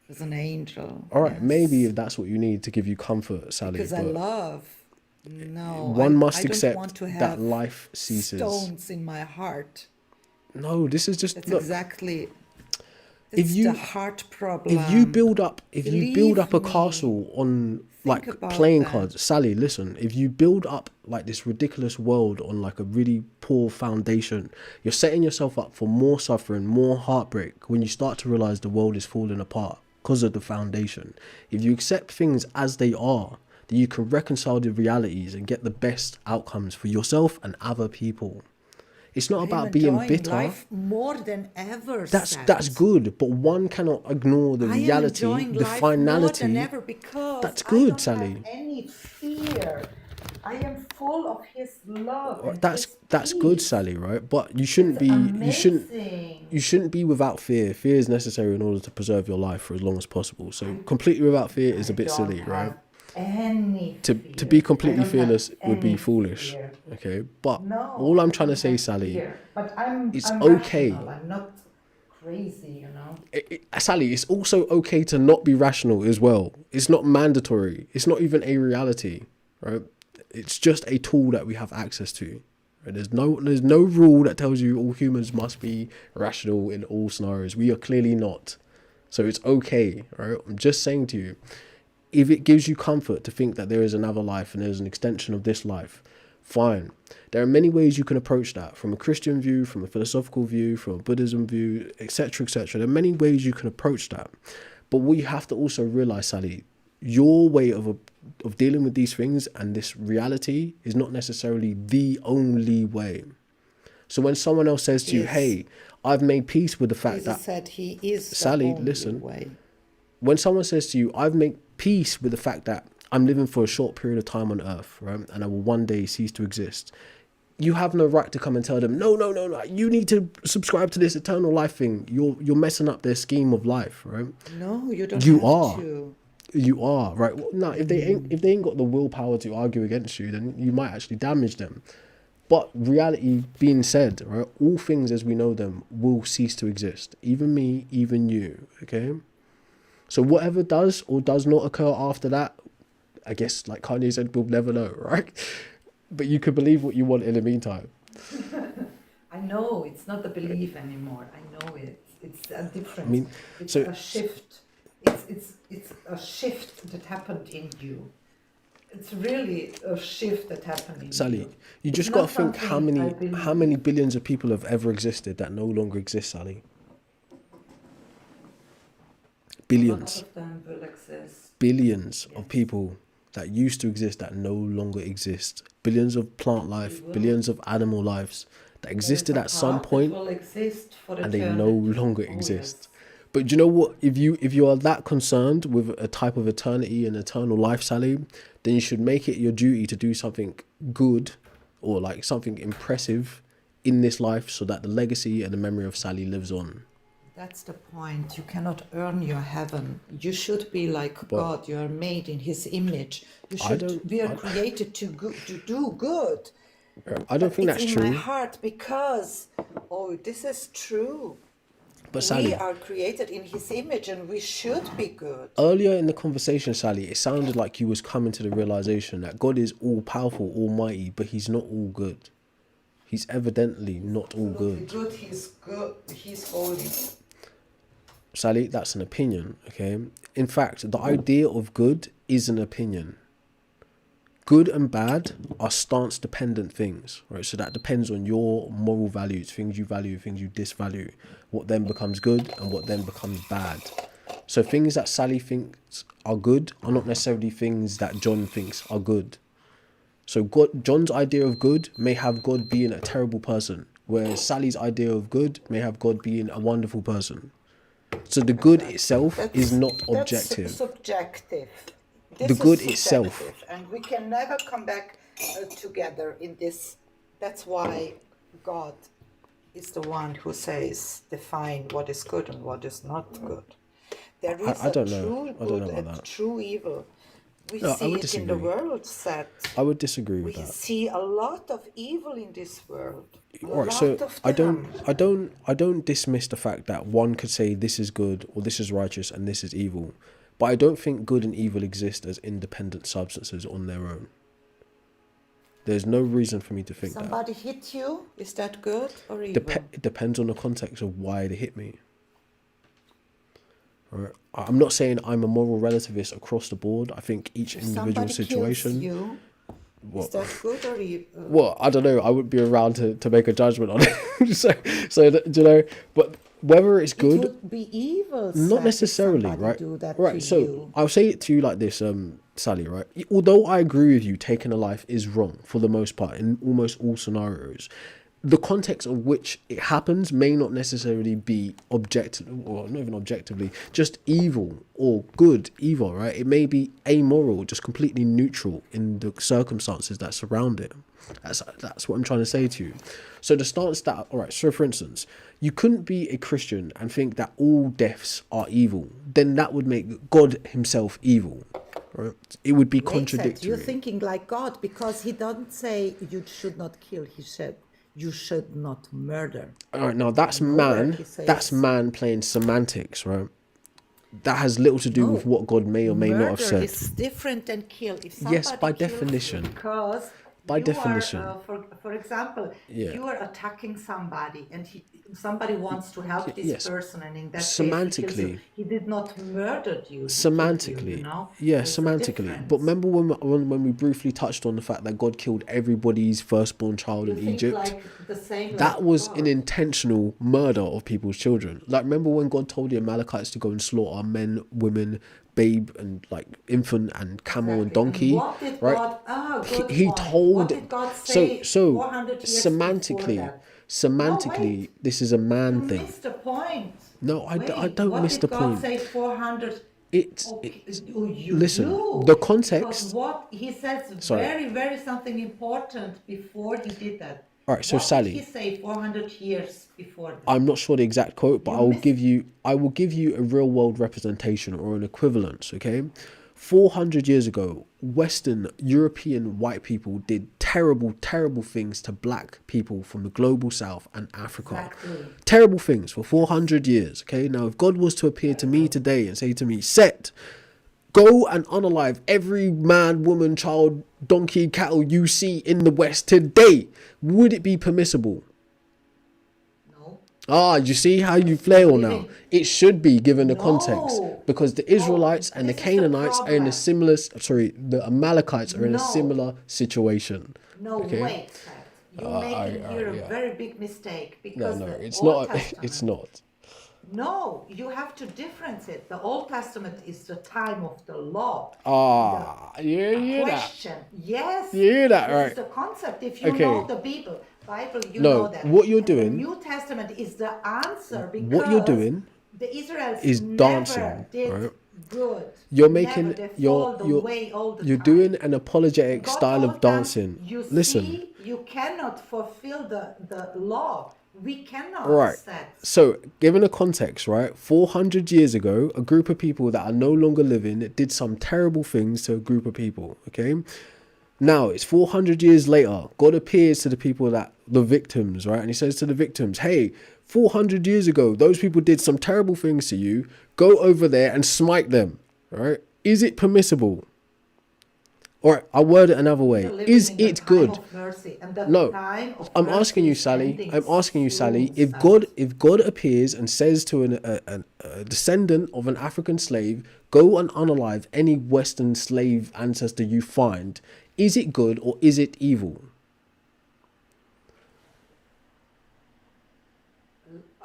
as an angel. all right, maybe Yes. if that's what you need to give you comfort, Sally, Because I but love. No, one must I don't accept want to that have life ceases. stones in my heart. No, this is just That's look. exactly. If That's the you heart if problem. you build up Believe a me. castle on Think like about playing that. cards, Sally, listen, if you build up like this ridiculous world on like a really poor foundation, you're setting yourself up for more suffering, more heartbreak when you start to realize the world is falling apart because of the foundation. If you accept things as they are, then you can reconcile the realities and get the best outcomes for yourself and other people. It's not I am about being enjoying bitter. life more than ever, That's Seth. good, but one cannot ignore the I am reality, enjoying the life more than finality. ever because That's I good, don't have Sally. any fear. I am full of His love and His That's good, peace. Sally, right? But you It's shouldn't be amazing. you shouldn't be without fear. Fear is necessary in order to preserve your life for as long as possible. So completely without fear is a I bit don't silly, right? have any To fear. be I completely don't have fearless would be any foolish. fear. Okay, but No, all I I'm trying to don't say, have Sally, fear. But I'm it's I'm okay. rational. I'm not crazy, you know. Sally, it's also okay to not be rational as well. It's not mandatory. It's not even a reality, right? It's just a tool that we have access to. Right? There's no rule that tells you all humans must be rational in all scenarios. We are clearly not. So it's okay, right? I'm just saying to you, if it gives you comfort to think that there is another life and there's an extension of this life, fine. There are many ways you can approach that, from a Christian view, from a philosophical view, from a Buddhism view, etc., etc. There are many ways you can approach that. But what you have to also realize, Sally, your way of dealing with these things and this reality is not necessarily the only way. So when someone else says to you, Yes. hey, I've made peace with the fact Jesus that, said he is the Sally, only listen, way. when someone says to you, I've made peace with the fact that I'm living for a short period of time on earth, right? And I will one day cease to exist. You have no right to come and tell them, no, you need to subscribe to this eternal life thing. You're messing up their scheme of life, right? No, you don't You have are. to. You are, right? Well, no, if they ain't got the willpower to argue against you, then you might actually damage them. But reality being said, right, all things as we know them will cease to exist. Even me, even you, okay? So whatever does or does not occur after that, I guess, like Kanye said, we'll never know, right? But you can believe what you want in the meantime. I know it's not a belief anymore. I know it. It's a I difference. mean, It's so a shift. It's a shift that happened in you. It's really a shift that happened in Sally, you. you It's just got not to think something I how many believe. billions of people have ever existed that no longer exist, Sally. A lot Billions, of them will exist. billions of Yes, people that used to exist that no longer exist. Billions of plant they life, will. billions of animal lives that There is existed a at some part that point will exist for and they no eternity. longer Oh exist. yes. But do you know what? If you are that concerned with a type of eternity and eternal life, Sally, then you should make it your duty to do something good or like something impressive in this life so that the legacy and the memory of Sally lives on. That's the point. You cannot earn your heaven. You should be like But God. You are made in His image. You I should. don't We are I, created to do good. I don't But think it's that's in my true. heart because, oh, this is true. But We Sally, are created in His image, and we should be good. earlier in the conversation, Sally, it sounded like you was coming to the realization that God is all powerful, almighty, but he's not all good. He's evidently He's not all absolutely good. good. He's good. He's holy. Sally, that's an opinion, okay? In fact, the idea of good is an opinion. Good and bad are stance dependent things, right? So that depends on your moral values, things you value, things you disvalue, what then becomes good and what then becomes bad. So things that Sally thinks are good are not necessarily things that John thinks are good. So God, John's idea of good may have God being a terrible person, whereas Sally's idea of good may have God being a wonderful person. So the good Exactly. itself is not That's objective. subjective. The This is good itself. subjective, and we can never come back together in this. That's why God is the one who says, define what is good and what is not good. There is I a don't know. true I don't know good about and that. true evil. We No, I see would it in the disagree. world, Seth. I would disagree We with that. see a lot of evil in this world. A All right, so lot of them. I don't dismiss the fact that one could say this is good or this is righteous and this is evil, but I don't think good and evil exist as independent substances on their own. There's no reason for me to think that. Somebody hit you, is that good or evil? It depends on the context of why they hit me. All right? I'm not saying I'm a moral relativist across the board. I think each If individual somebody kills situation. you, Well, is that good or evil? well, I don't know. I wouldn't be around to make a judgment on it. Do you know? But whether it's It good, would be evil, not Seth, necessarily, if somebody right? do that Right. to So you. I'll say it to you like this, Sally. Right. Although I agree with you, taking a life is wrong for the most part in almost all scenarios. The context of which it happens may not necessarily be objective, or not even objectively, just evil or good, evil, right? It may be amoral, just completely neutral in the circumstances that surround it. That's what I'm trying to say to you. So the stance that, all right, so for instance, you couldn't be a Christian and think that all deaths are evil. Then that would make God himself evil, right? It would be Wait a sec, you're contradictory. thinking like God, because he doesn't say you should not kill. He said you should not murder. All right, now that's Nowhere man. he says, That's man playing semantics, right? That has little to do with no, what God may or may not have murder said. is different than kill. If Yes, somebody by kills you definition. because By you definition. are, for example, Yeah. you are attacking somebody and somebody wants to help this yes. person, and in that case he kills you. Semantically. He did not murder you. He killed you, Semantically, you know? yeah, There's a semantically. difference. But remember when we briefly touched on the fact that God killed everybody's firstborn child You in think Egypt? like the same That like was God. an intentional murder of people's children. Like, remember when God told the Amalekites to go and slaughter men, women, babe, and like infant and camel and Exactly. donkey, And what did right? God? Good He point. told. What did God say? So 400 years before semantically, that? semantically, this is a man You thing. missed the point. No, I Wait, don't what miss did the God point. say 400? It's Okay, you listen, do. the Because context. what he says Sorry. very something important before he did that. All right, so what Sally, did he say 400 years before that? I'm not sure the exact quote, but You I will missed- give you a real world representation or an equivalence, okay? 400 years ago, Western European white people did terrible things to black people from the global south and Africa. Exactly. Terrible things for 400 years, okay? Now, if God was to appear to me today and say to me, Set, go and unalive every man, woman, child, donkey, cattle you see in the West today, would it be permissible? No. Ah, you see how you flail now? It should be given the context, No. because the Israelites and the this is the Canaanites are in a problem. similar, the Amalekites are in a No. similar situation. No, Okay? wait. You're making here yeah. a very big mistake, No, because no, the it's Old not. Testament, It's not. No, you have to differentiate. The Old Testament is the time of the law. Ah, you The hear that? question, yes. You hear that, this right? is the concept. If you Okay. know the Bible, you No, know that. what you're And doing- the New Testament is the answer, because What you're doing the Israelites is never dancing, did right? good. You're Never. making They fall the way all the you're time. doing an apologetic God style told of them, dancing. You Listen, see, you cannot fulfill the law. We cannot right. set. So, given a context, right? 400 years ago, a group of people that are no longer living did some terrible things to a group of people. Okay. Now it's 400 years later. God appears to the people the victims, right? And he says to the victims, hey, 400 years ago, those people did some terrible things to you. Go over there and smite them, right? Is it permissible? Or I'll word it another way. We're living Is in the it time good? of mercy, and the No. time of I'm mercy asking you, is Sally. ending I'm asking you, Sally. soon, If God appears and says to a descendant of an African slave, go and unalive any Western slave ancestor you find, is it good or is it evil?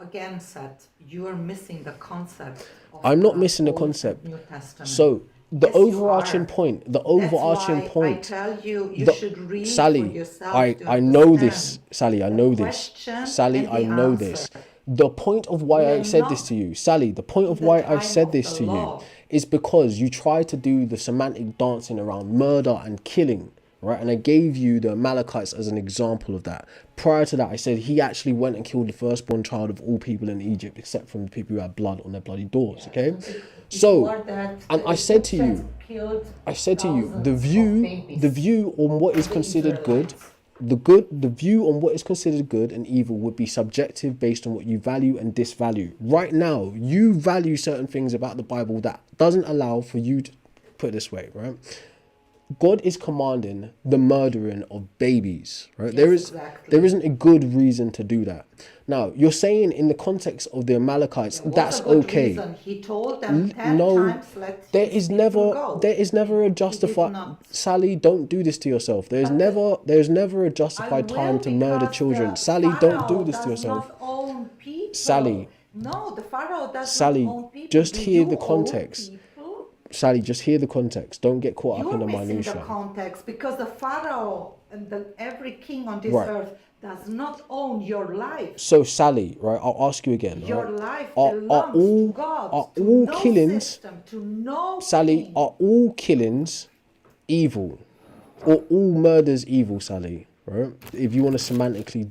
Again, Seth, you are missing the concept. I'm not the missing the Old concept. New Testament. So the Yes, you overarching are. point, That's why I tell you the- should read Sally, for yourself. I know this, Sally, I know this. question Sally, and I the know answer. this. The point of why We I are said this not to you, Sally, the point of in the why I time said of this the to you law. is because you try to do the semantic dancing around murder and killing, right? And I gave you the Amalekites as an example of that. Prior to that, I said he actually went and killed the firstborn child of all people in Egypt, except from the people who had blood on their bloody doors, okay? So, Before that, and the I said to Egyptians you, killed the thousands of view on what is the considered good, Israelites. the view on what is considered good and evil would be subjective based on what you value and disvalue. Right now, you value certain things about the Bible that doesn't allow for you to put it this way, right? God is commanding the murdering of babies, right? Yes, exactly. There isn't a good reason to do that. Now, you're saying in the context of the Amalekites, There was that's a good okay. reason. He told them 10 No, times, let there his is people go. there is never a He did justified. not. Sally, don't do this to yourself. There's never a justified time to murder children. Sally, don't do this to yourself. Does not own people. Sally. No, the Pharaoh does Sally, not own people. just Do hear you the own context. people? Sally, just hear the context. Don't get caught up You're in the missing the minutia. context, because the Pharaoh and every king on this Right. earth does not own your life. So, Sally, right? I'll ask you again. Your right? life Are belongs all to God, are to all no killings, system, to no Sally? king. Are all killings evil, or all murders evil, Sally? Right? If you want to semantically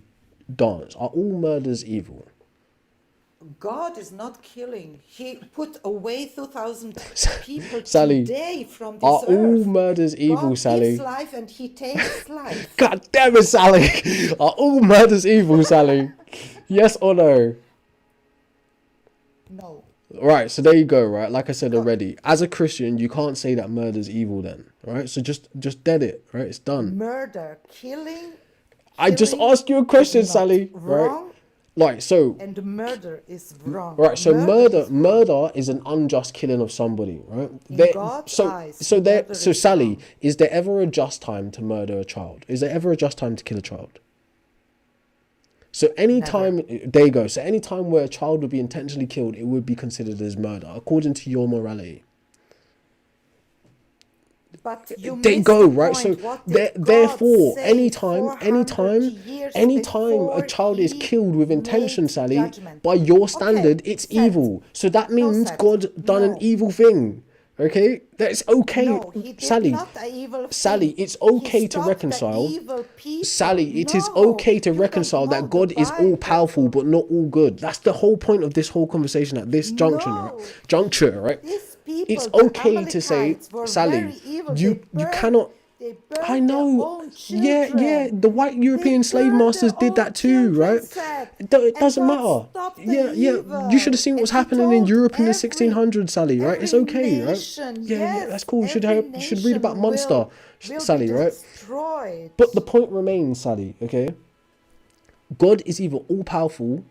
dance, are all murders evil? God is not killing. He put away 2,000 people Sally, today from this are all earth. murders evil, God Sally? gives life and he takes life. God damn it, Sally! Are all murders evil, Sally? Yes or no? No. Right, so there you go, right? Like I said already, as a Christian, you can't say that murder's evil then, right? So just dead it, right? It's done. Murder, killing I just asked you a question, is not Sally, right? wrong, Like, so, and murder is wrong. right, so Murder is wrong. murder is an unjust killing of somebody, right? In God's eyes, murder So is Sally, wrong. is there ever a just time to murder a child? Is there ever a just time to kill a child? So anytime, there you go. So anytime where a child would be intentionally killed, it would be considered as murder, according to your morality. But you There you missed go, the right? point. So What did God therefore, say anytime 400 years a child is before killed with he intention, made Sally, judgment? by your Okay, standard, it's Seth. evil. So that means Seth. God done an No. evil thing. Okay, that's okay, No, he did Sally. not an evil Sally, thing. it's okay He to stopped reconcile. the evil people. Sally, it is No, okay to you don't reconcile know that the God is all powerful Bible. but not all good. That's the whole point of this whole conversation at this junction, No. right? Juncture, right? These people, It's the okay to say, Amalekites, were Sally, very evil. you cannot. They I burned their know. own Yeah, children. the white European They slave burned masters their did that own too, children, right? Seth. It And doesn't God matter. stopped the Yeah, you evil. should have seen what was And he happening in told Europe in the every 1600s, Sally, right? It's okay, right? nation, Yeah, that's yes, cool. every You should read about nation Munster, will Sally, be right? destroyed. But the point remains, Sally, okay? God is either all powerful,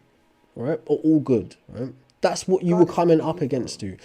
right, or all good, right? That's what you God were is coming not up evil. against to.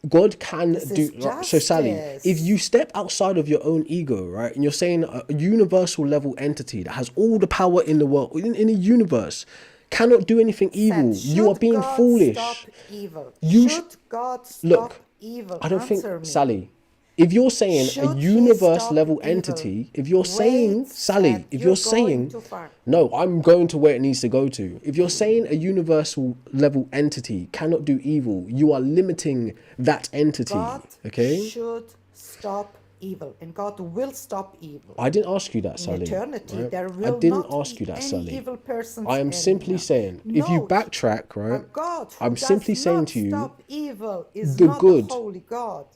God can This do is right, so Sally, justice. if you step outside of your own ego, right, and you're saying a universal level entity that has all the power in the world, in the universe, cannot do anything evil, Seth, you are should being God foolish. stop evil? You Should God stop look. evil? I don't think, Answer me. Sally, if you're saying a Should he universe stop level evil? entity, if you're Wait, saying, Sally, Seth, if you're you're going saying, too far. no, I'm going to where it needs to go to. If you're saying a universal level entity cannot do evil, you are limiting that entity, God okay? should stop evil, and God will stop evil. I didn't ask you that, In Sally. eternity, right? there I will didn't not ask be you that, any Sally. evil persons I am simply anymore. saying, if you No, backtrack, a right, God who I'm simply does saying not to you, stop evil is the not good. a holy God.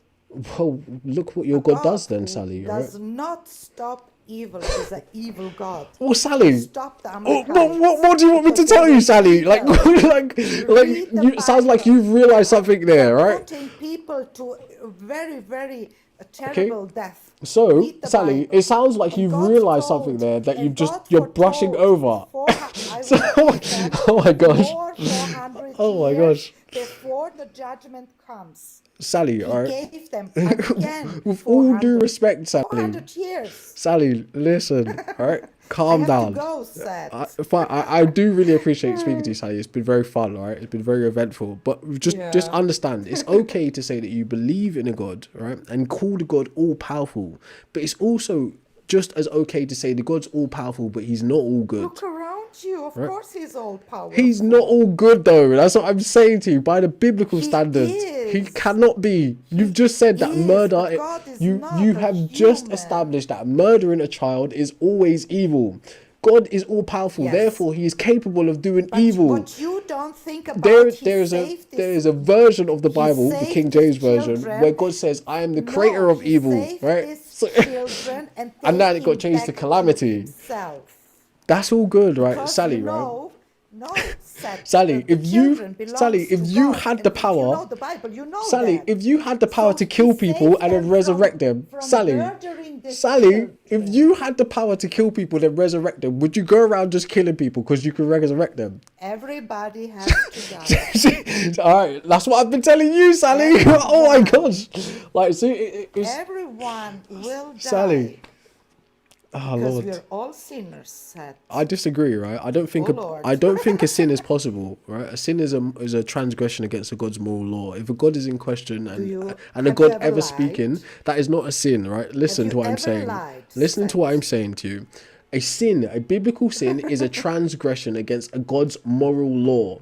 Well, look what A your God God does then, who Sally, right? does not stop evil is an evil God. Well, Sally, Stop the oh, Amalekites. what do you want me to because they tell you, were Sally? Like, evil. like Read the you, it sounds like Bible. you've realized something there, They're right? putting people to a very, very Okay. terrible death. So, Read the Sally, Bible. it sounds like And you've God realized something told, there that and God you're brushing foretold over. I So, will repeat that oh my gosh. more 400 Oh my years gosh. before the judgment comes. Sally, He alright? gave them again With all due 400, respect, Sally. 400 years. Sally, listen, alright? I Calm have down. to go, Seth. I do really appreciate speaking to you, Sally. It's been very fun, alright? It's been very eventful. But just Yeah. understand, it's okay to say that you believe in a God, right? And call the God all powerful. But it's also just as okay to say the God's all powerful, but he's not all good. Look around you. Of course he's all powerful. He's not all good though. That's what I'm saying to you. By the biblical He standards, he is. cannot be. You've just said that is, murder. but God is You not you a have just human. established that murdering a child is always evil. God is all powerful. Yes. Therefore, he is capable of doing evil. But you don't think about There is a version of the Bible, the saved King his James version, children. where God says, "I am the creator of he evil." saved Right? his So, children and, and then it got take changed him to back calamity. himself. That's all good, right, Because Sally? you Right? know, no, Sally, the if you children belongs Sally, if to you God. had the And if power, you know the Bible, you know Sally, that. if you had the power So to kill he people saved and then them resurrect them, from Sally, murdering the Sally, if children. you had the power to kill people and resurrect them, would you go around just killing people because you could resurrect them? Everybody has to die. All right, that's what I've been telling you, Sally. Oh my gosh, like, see, it's Everyone will die. Sally. Oh Because Lord, we're all sinners, Seth. I disagree. Right, I don't think Oh, Lord. I don't think a sin is possible. Right, a sin is a transgression against a God's moral law. If a God is in question and a have you God ever ever lied? speaking, that is not a sin. Right, listen you to what I'm ever saying. lied, Listen to Seth? what I'm saying to you. A sin, a biblical sin, is a transgression against a God's moral law.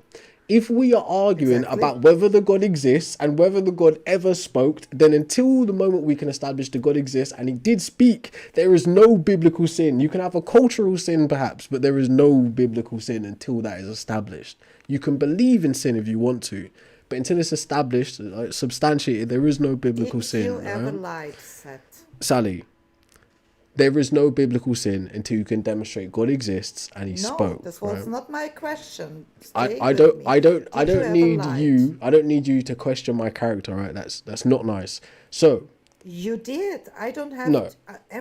If we are arguing Exactly. about whether the God exists and whether the God ever spoke, then until the moment we can establish the God exists and he did speak, there is no biblical sin. You can have a cultural sin perhaps, but there is no biblical sin until that is established. You can believe in sin if you want to, but until it's established, substantiated, there is no biblical Did sin. you ever Right? lied, Seth? Sally, there is no biblical sin until you can demonstrate God exists and he No, spoke. this was Right? not my question. I, Stay I with don't me. I don't I Did you don't ever need lied? you I don't need you to question my character, right? That's not nice. So You did. I don't have. no,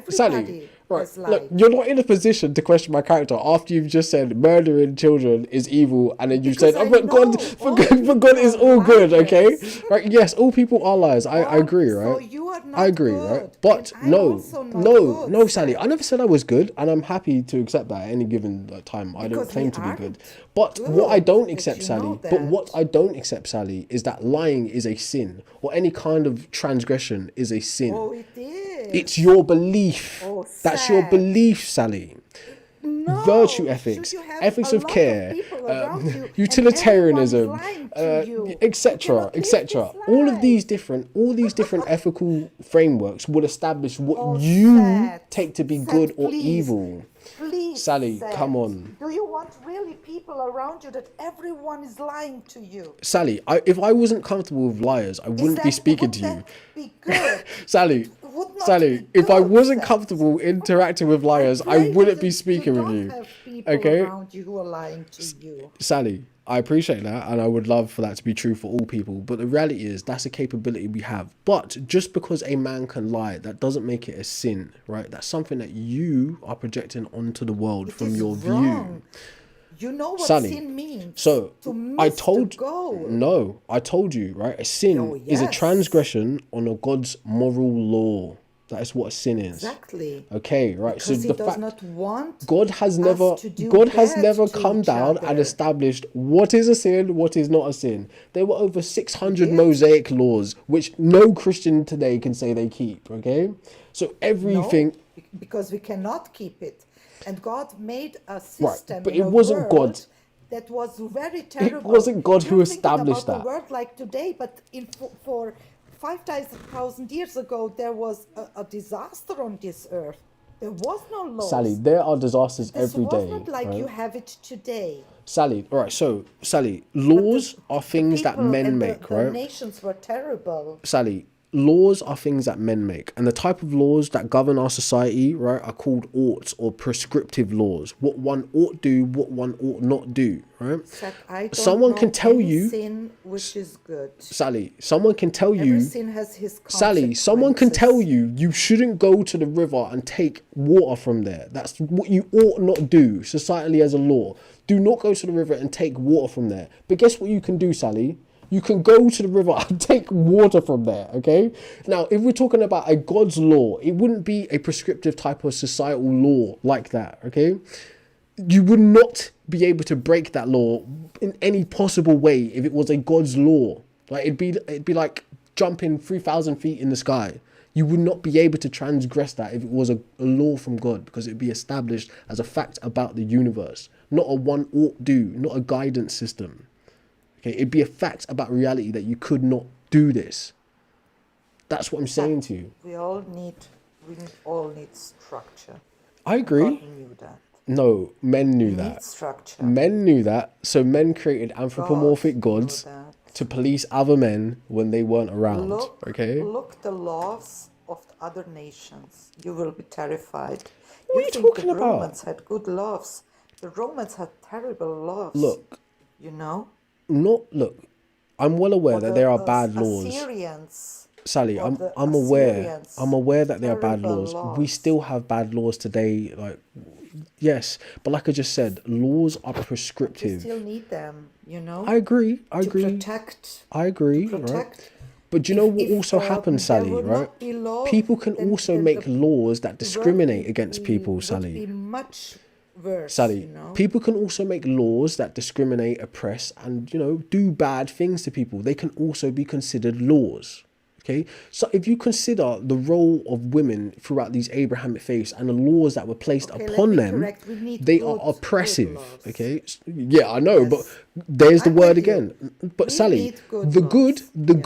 Sally, Everybody right? has Look, lied. you're not in a position to question my character after you've just said murdering children is evil, and then you Because said, "Oh, I but God, know for all God, for people God is are all good." Okay, liars. right? Yes, all people are liars. I agree, So right? you are I not agree, good, right? and But I'm also not good, no, Sally. Seth. I never said I was good, and I'm happy to accept that at any given time. I don't Because claim we to be good. aren't But what I good, don't but accept, you know Sally, but what that. I don't accept, Sally, is that lying is a sin, or any kind of transgression is a sin. Oh, it It's is. your belief. Oh, That's your Seth. belief, Sally. Virtue No. Should ethics, you have ethics a of lot of care, people around you and everyone is utilitarianism, lying to you? You etc., cannot live this etc. life. All these different ethical frameworks will establish what Oh, you Seth. take to be good Seth, or please. evil. Please, Sally, come Seth. on. Do you want really people around you that everyone is lying to you? Sally, if I wasn't comfortable with liars, I wouldn't be speaking Would to you. that be good? Sally, It would not Sally, be if I good, wasn't Seth. comfortable interacting with I liars, I pray you wouldn't be do speaking with not you. have people Okay? around you who are lying to you. Sally, I appreciate that, and I would love for that to be true for all people. But the reality is, that's a capability we have. But just because a man can lie, that doesn't make it a sin, right? That's something that you are projecting onto the world It from is your view. wrong. You know what Sally, sin means? so To I miss the told goal. no, I told you, right? A Oh, sin is a yes. transgression on a God's moral law. That is what a sin is. Exactly. Okay, right? So Because he the does fact not want God has us never to do God has bad never to come each down and other. established what is a sin, what is not a sin. There were over He 600 did? Mosaic laws which no Christian today can say they keep, okay? So No, everything because we cannot keep it. And God made a right, system but in it a wasn't God. world that was very It terrible. wasn't God who You're thinking established about the that. world like today, but for 5,000 years ago, there was a disaster on this earth. There was no Sally, laws. there are disasters This every was day, not like you right? have it today. Sally, all right, so Sally, But laws are the things that people men and make, the right? nations were terrible. Sally, laws are things that men make, and the type of laws that govern our society, right, are called oughts or prescriptive laws. What one ought do, what one ought not do, right? Said, I don't Someone can know tell any you, sin which is good. Sally, someone can tell Every you, sin has his Sally, someone can tell consequences. you shouldn't go to the river and take water from there. That's what you ought not do, societally as a law. Do not go to the river and take water from there. But guess what you can do, Sally? You can go to the river and take water from there, okay? Now, if we're talking about a God's law, it wouldn't be a prescriptive type of societal law like that, okay? You would not be able to break that law in any possible way if it was a God's law. Like it'd be like jumping 3,000 feet in the sky. You would not be able to transgress that if it was a law from God, because it'd be established as a fact about the universe, not a one ought do, not a guidance system. Okay, it'd be a fact about reality that you could not do this. That's what I'm saying to you. We all need structure. I agree. God knew that. No, men knew We need that. structure. Men knew that. So men created anthropomorphic God knew gods that. to police other men when they weren't around. Okay? Look the laws of the other nations. You will be terrified. What are you think talking the about? Romans had good laws. The Romans had terrible laws. Look, You know? look. I'm well aware Or that the there are bad laws. Assyrians. Sally, Or I'm the I'm aware. Assyrians. I'm aware that there are bad Terrible laws. We laws. still have bad laws today, like yes, but like I just said, laws are You prescriptive. still need them, you know? I agree. I To agree. protect. I agree, To right? protect. But do you know what If also happens, there Sally, would right? not be law, People can then also make laws that the world discriminate against people, would Sally. be much worse, Sally, you know? people can also make laws that discriminate, oppress, and, do bad things to people. They can also be considered laws. Okay, so if you consider the role of women throughout these Abrahamic faiths and the laws that were placed Okay, let upon me them, correct. We need they are good oppressive. laws. Okay, yeah, I know, but Yes. there's the I'm word with you. again. But We Sally, need good the laws.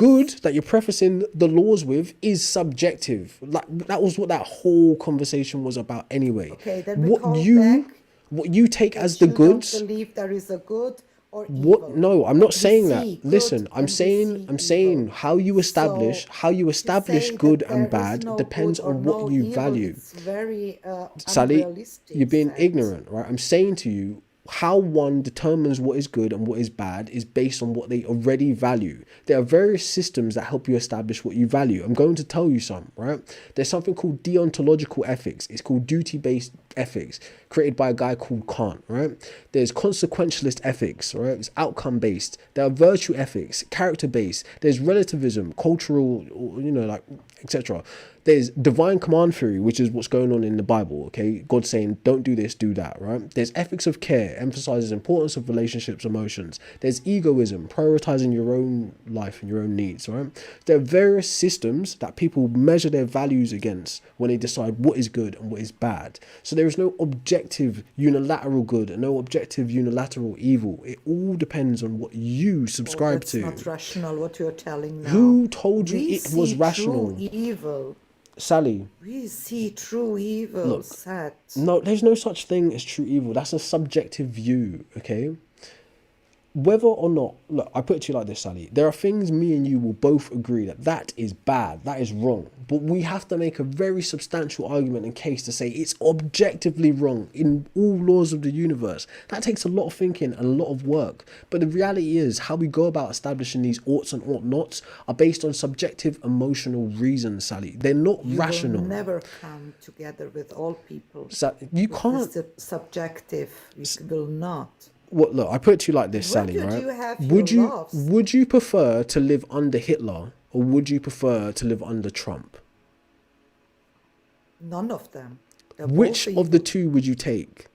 good Yes. that you're prefacing the laws with is subjective. Like that was what that whole conversation was about anyway. Okay, then we What call you back what you take as that the you don't goods. believe there is a good or What? evil. No, I'm not But we saying that. see good Listen, and we see I'm saying evil. how you establish So to say good that and there is bad no good depends or on what no you evil, value. it's very Sally, you're unrealistic being said. ignorant, right? I'm saying to you, how one determines what is good and what is bad is based on what they already value. There are various systems that help you establish what you value. I'm going to tell you some, right? There's something called deontological ethics. It's called duty-based ethics, created by a guy called Kant, right? There's consequentialist ethics, right? It's outcome-based. There are virtue ethics, character-based. There's relativism, cultural, like, etc. There's divine command theory, which is what's going on in the Bible, okay? God saying, don't do this, do that, right? There's ethics of care, emphasizes importance of relationships, emotions. There's egoism, prioritizing your own life and your own needs, right? There are various systems that people measure their values against when they decide what is good and what is bad. So there is no objective unilateral good and no objective unilateral evil. It all depends on what you subscribe That's to. not rational what you're telling now. Who told you We it was see rational? true evil. Sally, We see true evil, look, sad. no, there's no such thing as true evil. That's a subjective view, okay? Whether or not, look, I put it to you like this, Sally. There are things me and you will both agree that is bad, that is wrong. But we have to make a very substantial argument and case to say it's objectively wrong in all laws of the universe. That takes a lot of thinking and a lot of work. But the reality is, how we go about establishing these oughts and ought nots are based on subjective emotional reasons, Sally. They're not rational. You will never come together with all people. You with can't. this subjective. You will not. What? Look, I put it to you like this, When Sally. could Right? you have Would your you loves? would you prefer to live under Hitler or would you prefer to live under Trump? None of them. They're Which both of the evil. two would you take?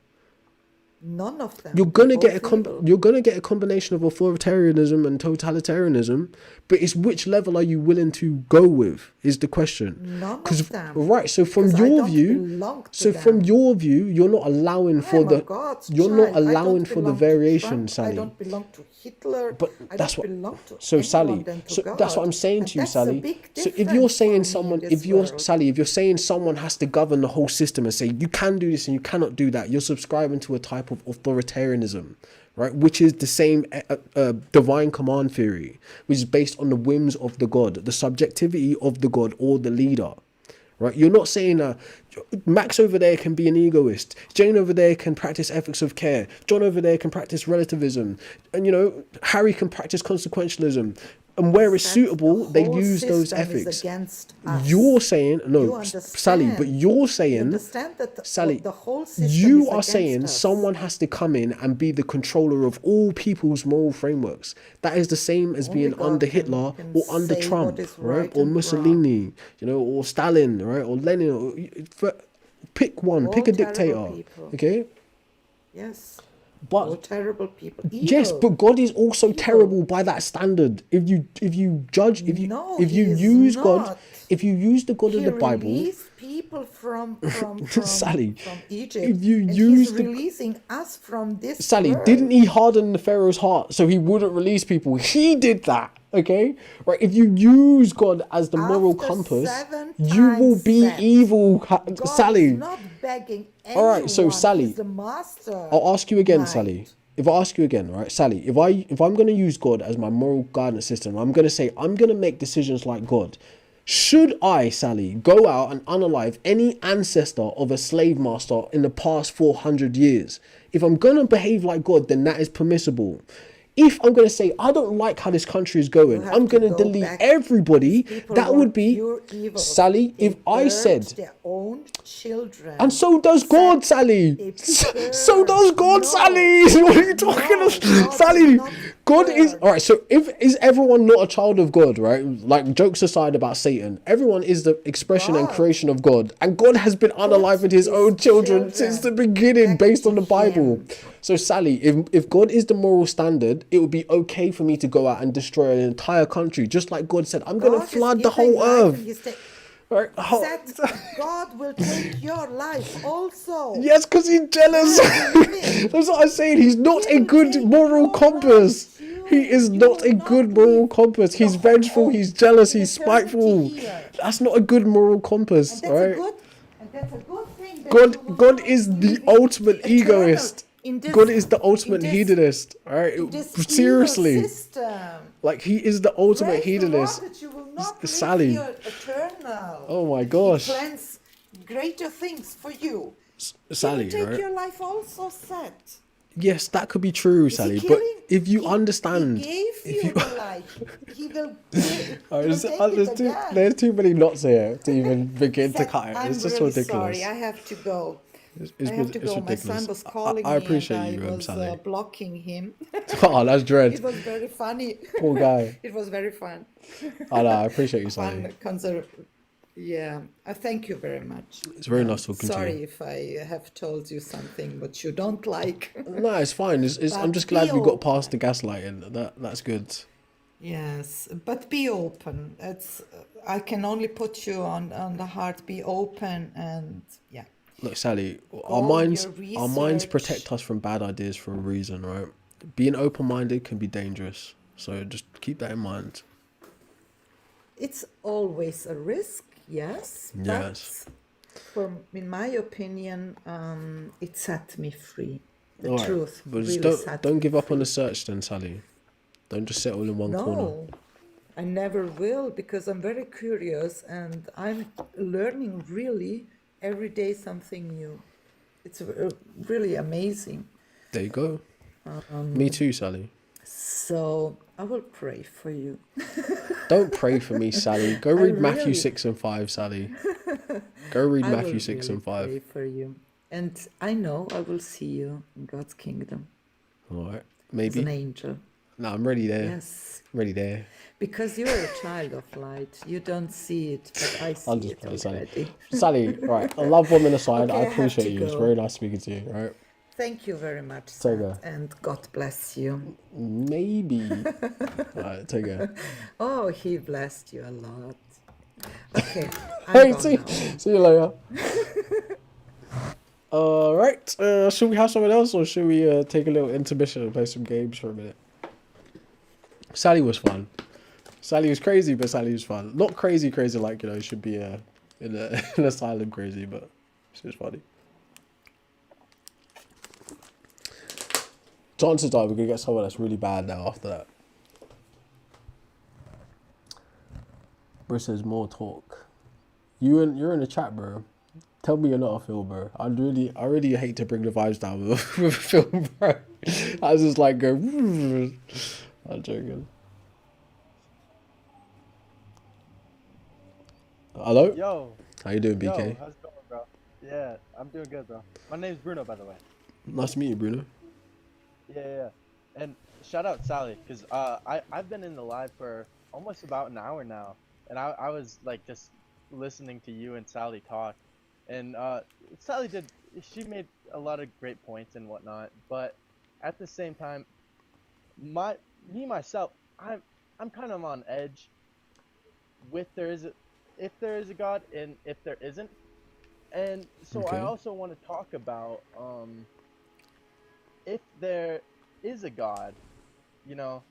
None of them. You're They're gonna get both evil. you're gonna get a combination of authoritarianism and totalitarianism, but it's which level are you willing to go with is the question. None of them. Right, so from 'Cause I your don't view, belong to so from them. your view, you're not allowing for I'm a the God's you're child. not I allowing don't for the belong to variation, Trump. Sally. I don't belong to Hitler. But I that's don't what. belong to So anyone Sally, than to so God. that's what I'm saying to And you, that's Sally. a big So if you're difference saying for me in someone, this if you're world. Sally, if you're saying someone has to govern the whole system and say you can do this and you cannot do that, you're subscribing to a type of authoritarianism, right? Which is the same divine command theory, which is based on the whims of the God, the subjectivity of the God or the leader. Right, you're not saying Max over there can be an egoist, Jane over there can practice ethics of care, John over there can practice relativism, and Harry can practice consequentialism, and where it's suitable, they use those ethics. Against us. You're saying You Sally, but you're saying, you understand that Sally, the whole system you is are against saying us. someone has to come in and be the controller of all people's moral frameworks. That is the same as Only being God under can Hitler or under say Trump, what is right? right Or and Mussolini, or Stalin, right? Or Lenin. Pick one, pick a All terrible dictator, people. Okay? Yes. But All terrible people. yes, Evil. but God is also terrible by that standard. If you judge, if you No, if you he is use God, not. if you use the God He of the Bible, released people from Sally, from Egypt. if you and use he's releasing us from this Sally, world. didn't he harden the Pharaoh's heart so he wouldn't release people? He did that, okay? Right? If you use God as the moral After compass, 7 you will times be set, evil, God Sally. is not begging anyone. All right, so Sally, He's the master. I'll ask you again, Knight. Sally. If I ask you again, right, Sally, if I'm going to use God as my moral guidance system, I'm going to say I'm going to make decisions like God. Should I, Sally, go out and unalive any ancestor of a slave master in the past 400 years? If I'm going to behave like God, then that is permissible. If I'm going to say, I don't like how this country is going, You have I'm to going to go delete back. everybody, These people that would want be, pure evil. Sally, They if I burned said, their own children. and so does God, Sally. They So does God, No. Sally. What are you talking No, about, God Sally? did not God is word. all right. So if is everyone not a child of God, right? Like jokes aside about Satan, everyone is the expression and God creation of God, and God has been put unaliving His his own children since the children beginning, back based to on the Bible. him. So Sally, if God is the moral standard, it would be okay for me to go out and destroy an entire country, just like God said, I'm gonna God is flood the giving whole life and earth. he's Right? he said God will take your life also. Yes, because he's jealous. Where you living? That's what I'm saying. He's not He a will good take moral your life compass. He too. is You not will a not good moral live compass. the He's vengeful. whole He's jealous. in He's eternity spiteful. here. That's not a good moral And compass, all that's a right? good and that's a good thing that you will God not is the live in ultimate eternal egoist. in God this is the in ultimate this hedonist, all right? in this evil Seriously, system. like he is the ultimate Praise the Lord hedonist. that you will not live Sally, here eternal. oh my He gosh, plans greater things for you. He will Sally, take right? your life also, said. Yes, that could be true, Is he Sally. But killing? if you He understand, gave if you you the life. He Alright, will take it again. there's too many knots here to even begin to Said, cut it. I'm It's just really sorry. ridiculous. I have to go. I It's, have to it's go. My ridiculous. son was calling I me and appreciate I you, was Sally. blocking him. Oh, that's dread. It was very funny. Poor guy. It was very fun. I know, I appreciate you, Sally. Fun concert. Yeah, I thank you very much. It's very nice talking to you. Sorry if I have told you something what you don't like, No, it's fine. I'm just but be glad we got past the open. gaslighting. That's good. Yes, but be open. It's I can only put you on the heart. Be open and yeah, Look, Sally, go in your our minds research. protect us from bad ideas for a reason, right? Being open-minded can be dangerous. So just keep that in mind. It's always a risk, yes, but Yes. in my opinion, it set me free. The All right. truth But just really set don't me give up on the free. search then, Sally. Don't just settle in one corner. No, I never will because I'm very curious and I'm learning really every day something new. It's really amazing. There you go. Me too, Sally. So I will pray for you. Don't pray for me, Sally. Go I read Matthew really, 6 and 5, Sally. Go read I will Matthew 6 really and 5. pray for you. And I know I will see you in God's kingdom All right. as an Maybe. angel. No, I'm ready there. Yes, Ready there. because you're a child of light. You don't see it, but I I'll see just it play Sally. already. Sally, right. A love woman aside, I Okay, I have appreciate to you. It's very go. nice speaking to you, right? Thank you very much, Take Seth, care. and God bless you. Maybe. All right, take care. Oh, he blessed you a lot. Okay, I'm Hey, gone now. see you later. All right. Should we have someone else, or should we take a little intermission and play some games for a minute? Sally was fun. Sally was crazy, but Sally was fun. Not crazy, crazy like should be in a an asylum crazy, but she was funny. Chances are we're gonna get someone that's really bad now after that. Bro says more talk. You're in the chat, bro. Tell me you're not a Phil, bro. I really hate to bring the vibes down with Phil, bro. I was just like go. I'm joking. Hello. Yo, How you doing, yo, BK? how's it going, bro? Yeah, I'm doing good, bro. My name's Bruno, by the way. Nice to meet you, Bruno. Yeah. And shout out Sally, cause I've been in the live for almost about an hour now, and I was like just listening to you and Sally talk, and Sally she made a lot of great points and whatnot, but at the same time, myself, I'm kind of on edge with if there is a God and if there isn't. And so I Okay. also want to talk about if there is a God, you know,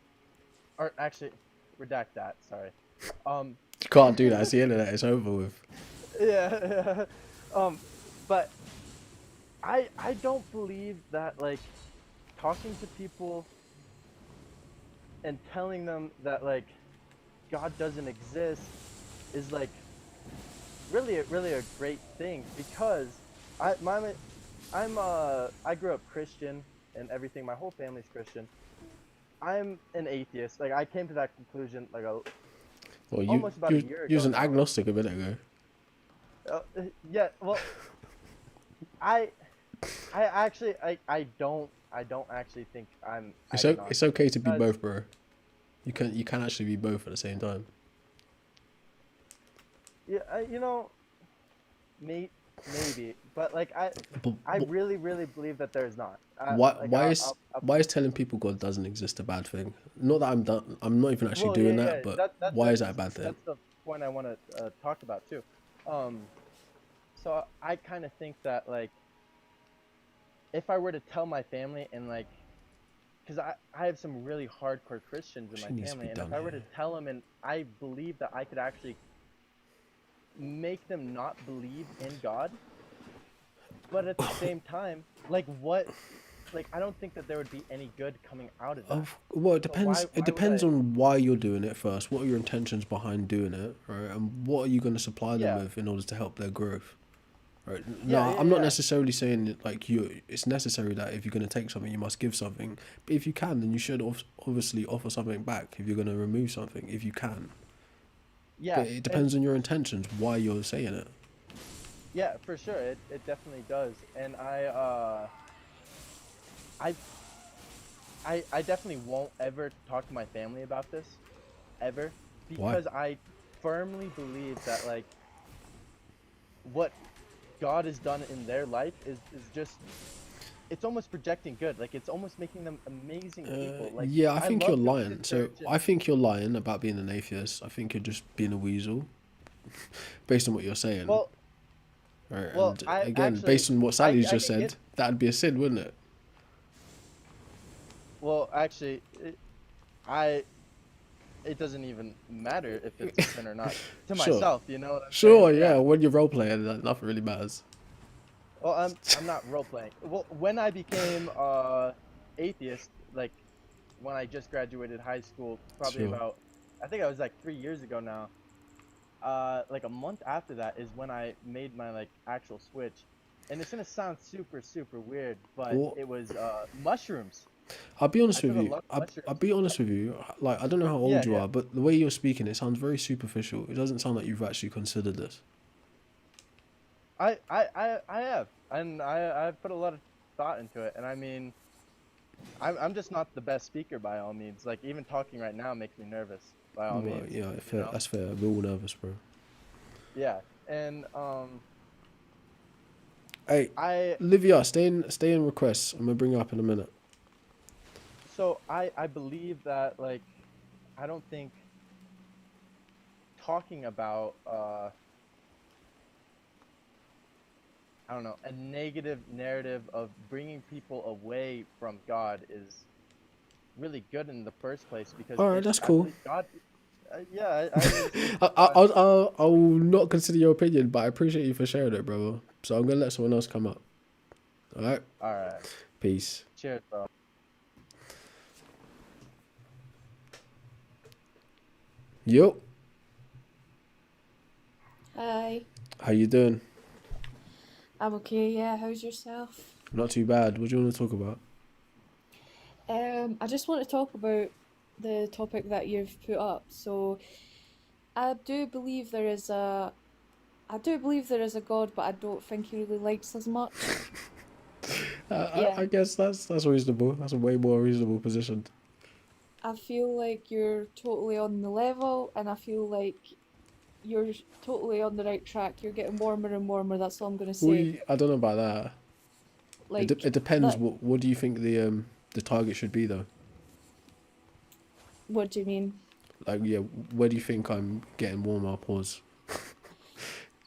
or actually redact that, sorry. You can't do that. It's the internet. It's over with. Yeah. But I don't believe that like talking to people and telling them that like God doesn't exist is like really a great thing, because I grew up Christian and everything. My whole family's Christian. I'm an atheist. Like I came to that conclusion like Well, almost about a year you was ago an now. agnostic a minute ago. Yeah, well, I I don't actually think I'm It's agnostic okay to be because both, bro. You can actually be both at the same time. yeah, may, maybe, but like But, I really really believe that there's not. why Like why is I'll why is telling people God doesn't exist a bad thing? Not that I'm done. I'm not even actually well, yeah, doing yeah, that. But that why is that a bad thing? that's the point I want to talk about too. Um, so I kind of think that like if I were to tell my family and like because I have some really hardcore Christians in my She needs to be family, and if done I were to here. tell them and I believe that I could actually make them not believe in God, but at the same time, like what, like I don't think that there would be any good coming out of that. Well, it So depends. It why would depends I? on why you're doing it first. What are your intentions behind doing it, right? And what are you going to supply them Yeah, with in order to help their growth, right? yeah, No, yeah, I'm not yeah, necessarily saying that, like you. It's necessary that if you're going to take something, you must give something. But if you can, then you should obviously offer something back. If you're going to remove something, if you can. yeah, But it and depends on your intentions, why you're saying it. yeah, for sure, it definitely does, and I I definitely won't ever talk to my family about this ever Why? because I firmly believe that like what God has done in their life is just it's almost projecting good. Like it's almost making them amazing people. Like Yeah, I I think you're love going to lying. So church and I think you're lying about being an atheist. I think you're just being a weasel, based on what you're saying. well, Right, well, and I again, actually based on what Sally's I just can get said, that'd be a sin, wouldn't it? well actually I it doesn't even matter if it's a sin or not to Sure, myself. You know what I'm saying? sure, yeah. Yeah. When you're role playing, nothing really matters. Well, I'm not role playing. Well, when I became atheist, like when I just graduated high school, probably Sure. about I think I was like 3 years ago now. Like a month after that is when I made my like actual switch, and it's gonna sound super super weird, but Well, it was mushrooms. I'll be I honest with took a you. lot of I'll mushrooms. be honest with you. Like, I don't know how Yeah, old you yeah. are, but the way you're speaking, it sounds very superficial. It doesn't sound like you've actually considered this. I have, and I've put a lot of thought into it, and I mean, I'm just not the best speaker by all means. Like even talking right now makes me nervous by all Well, means, yeah, you fair. know? That's fair. We're all nervous, bro. Yeah. And Hey, I Livia, stay in requests. I'm gonna bring you up in a minute. so I believe that like I don't think talking about I don't know, a negative narrative of bringing people away from God is really good in the first place because All right, it that's I cool. believe God yeah, I really believe I, that I, God I will not consider your opinion, but I appreciate you for sharing it, brother. So I'm gonna let someone else come up. All right, all right. peace. Cheers, bro. Yo, Hi, how you doing? I'm okay. Yeah, how's yourself? Not too bad. What do you want to talk about? I just want to talk about the topic that you've put up. So, I do believe there is a, I do believe there is a God, but I don't think he really likes us much. I Yeah, guess that's reasonable. That's a way more reasonable position. I feel like you're totally on the level, and I feel like you're totally on the right track. You're getting warmer and warmer. That's all I'm gonna say. I don't know about that. Like It depends. that. What do you think the target should be though? What do you mean? Like, yeah, where do you think I'm getting warmer? Pause.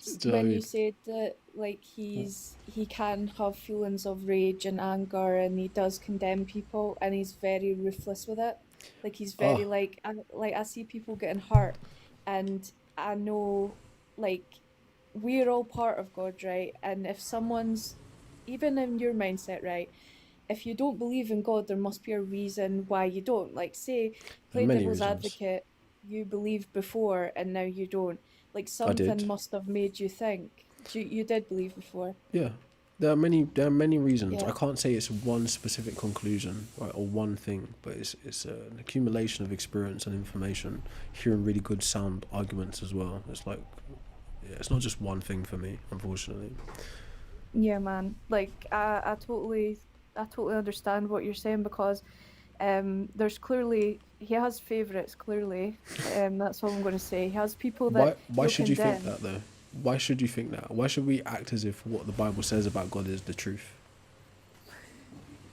Do you know what I When you mean? said that like he can have feelings of rage and anger and he does condemn people and he's very ruthless with it, like he's very Oh, like I see people getting hurt, and I know, like, we're all part of God, right? And if someone's, even in your mindset, right, if you don't believe in God, there must be a reason why you don't. Like, say, there are play many devil's reasons. advocate, you believed before and now you don't. Like, I did. something must have made you think. You did believe before. Yeah, there are many reasons. I Yeah. can't say it's one specific conclusion, right, or one thing, but it's an accumulation of experience and information, hearing really good sound arguments as well. It's like, yeah, it's not just one thing for me, unfortunately. Yeah, man. Like I totally understand what you're saying because there's clearly he has favorites clearly. That's all I'm going to say. He has people that Why he'll should you think condemn. that though? Why should you think that? Why should we act as if what the Bible says about God is the truth?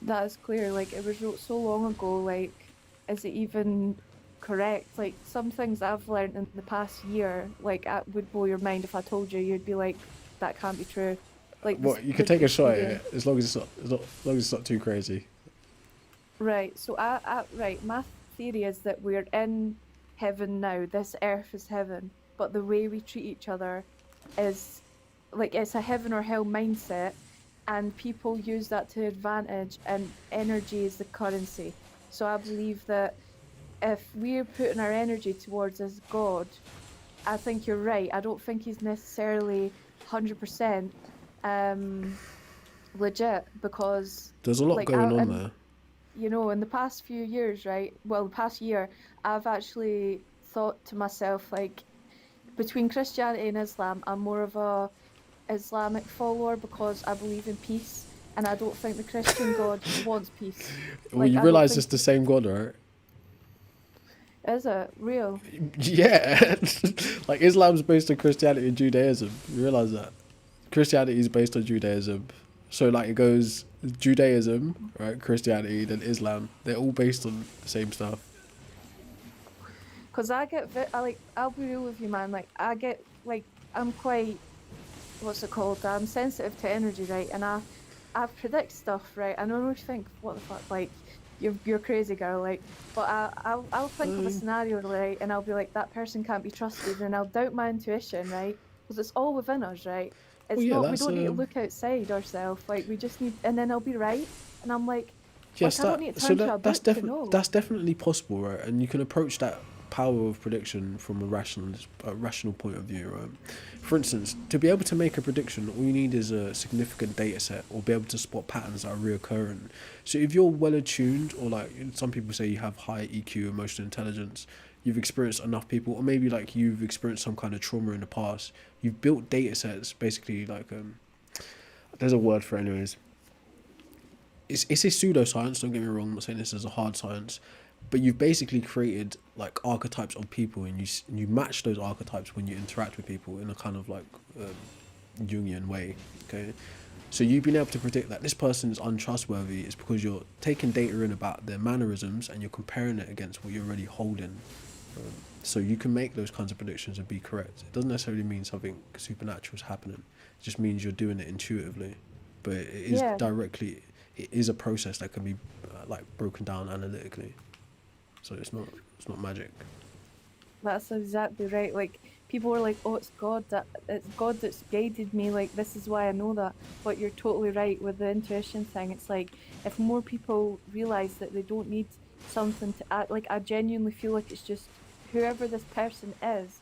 That is clear. Like it was wrote so long ago. Like, is it even correct? Like some things I've learned in the past year, like would blow your mind if I told you. You'd be like, that can't be true. Like Well, you could the take a shot at experience. it as long as as long as it's not too crazy. Right. So right. My theory is that we're in heaven now. This earth is heaven, but the way we treat each other is like it's a heaven or hell mindset, and people use that to advantage, and energy is the currency. So I believe that if we're putting our energy towards this God, I think you're right. I don't think he's necessarily 100% um legit because There's a lot like going I on and there. in the past few years, right? Well, the past year, I've actually thought to myself, like, between Christianity and Islam, I'm more of a Islamic follower because I believe in peace, and I don't think the Christian God wants peace. Well, Like, you I don't realize think it's the same God, right? is it real? Yeah, like Islam's based on Christianity and Judaism. You realize that Christianity is based on Judaism. So like it goes Judaism, right? Christianity, then Islam. They're all based on the same stuff. Because I'll be real with you, man. Like, I get like I'm quite what's it called? I'm sensitive to energy, right? And I predict stuff, right? And I always think, what the fuck, like you're crazy, girl, like. But I'll think of a Um, scenario, right? And I'll be like, that person can't be trusted, and I'll doubt my intuition, right? Because it's all within us, right? well, It's yeah, not. We that's don't need to look outside ourselves. Like we just need, and then I'll be right. And I'm yes, I don't that need to so turn to a book to know. that's definitely possible, right? And you can approach that power of prediction from a rational point of view, right? For instance, to be able to make a prediction, all you need is a significant data set or be able to spot patterns that are reoccurring. So if you're well attuned, or like some people say you have high EQ, emotional intelligence, you've experienced enough people, or maybe like you've experienced some kind of trauma in the past, you've built data sets basically like there's a word for it anyways. It's a pseudoscience. Don't get me wrong. I'm not saying this is a hard science, but you've basically created like archetypes of people, and you match those archetypes when you interact with people in a kind of like Jungian way. Okay, so you've been able to predict that this person is untrustworthy is because you're taking data in about their mannerisms and you're comparing it against what you're already holding. So you can make those kinds of predictions and be correct. It doesn't necessarily mean something supernatural is happening. It just means you're doing it intuitively, but Yeah, it is a process that can be like broken down analytically. So it's not magic. that's exactly right. Like people were like, "Oh, it's God that's guided me. Like this is why I know that." But you're totally right with the intuition thing. It's like if more people realize that they don't need something to act. Like I genuinely feel like it's just whoever this person is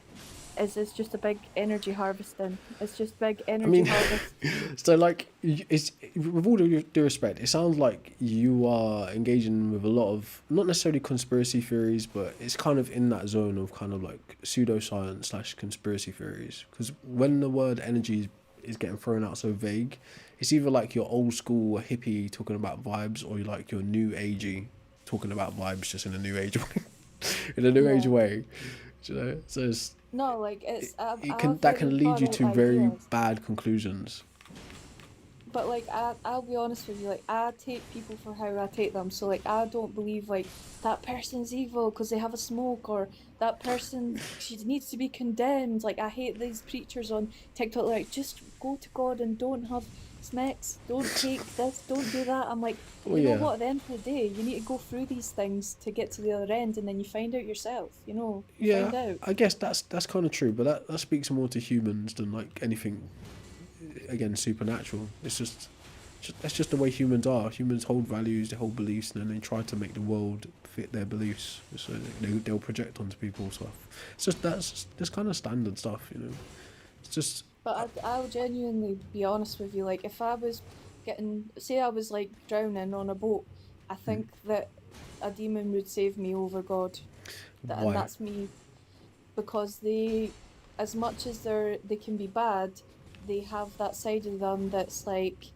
just a big energy harvesting. It's just big I energy mean, harvest. so like it's with all due respect, it sounds like you are engaging with a lot of not necessarily conspiracy theories, but it's kind of in that zone of kind of like pseudoscience slash conspiracy theories. Because when the word energy is getting thrown out so vague, it's either like your old school hippie talking about vibes, or you're like your new agey talking about vibes just in a new age way, in a new age Yeah. way. Do you know? So No, like it's it I can have that very can lead far you out to very ideas. bad conclusions. But like I'll be honest with you, like I take people for how I take them. So like I don't believe like that person's evil because they have a smoke, or that person she needs to be condemned. Like I hate these preachers on TikTok. Like just go to God and don't have snacks. Don't take this. Don't do that. I'm like, Well, you know yeah, what? At the end of the day, you need to go through these things to get to the other end, and then you find out yourself. You yeah. find out. I guess that's kind of true, but that speaks more to humans than like anything again supernatural. That's just the way humans are. Humans hold values, they hold beliefs, and then they try to make the world fit their beliefs. So they'll project onto people stuff. It's just that's kind of standard stuff. It's just But I'll genuinely be honest with you. Like, if I was say I was like drowning on a boat, I think that a demon would save me over God. And why. that's me because as much as they can be bad, they have that side of them that's like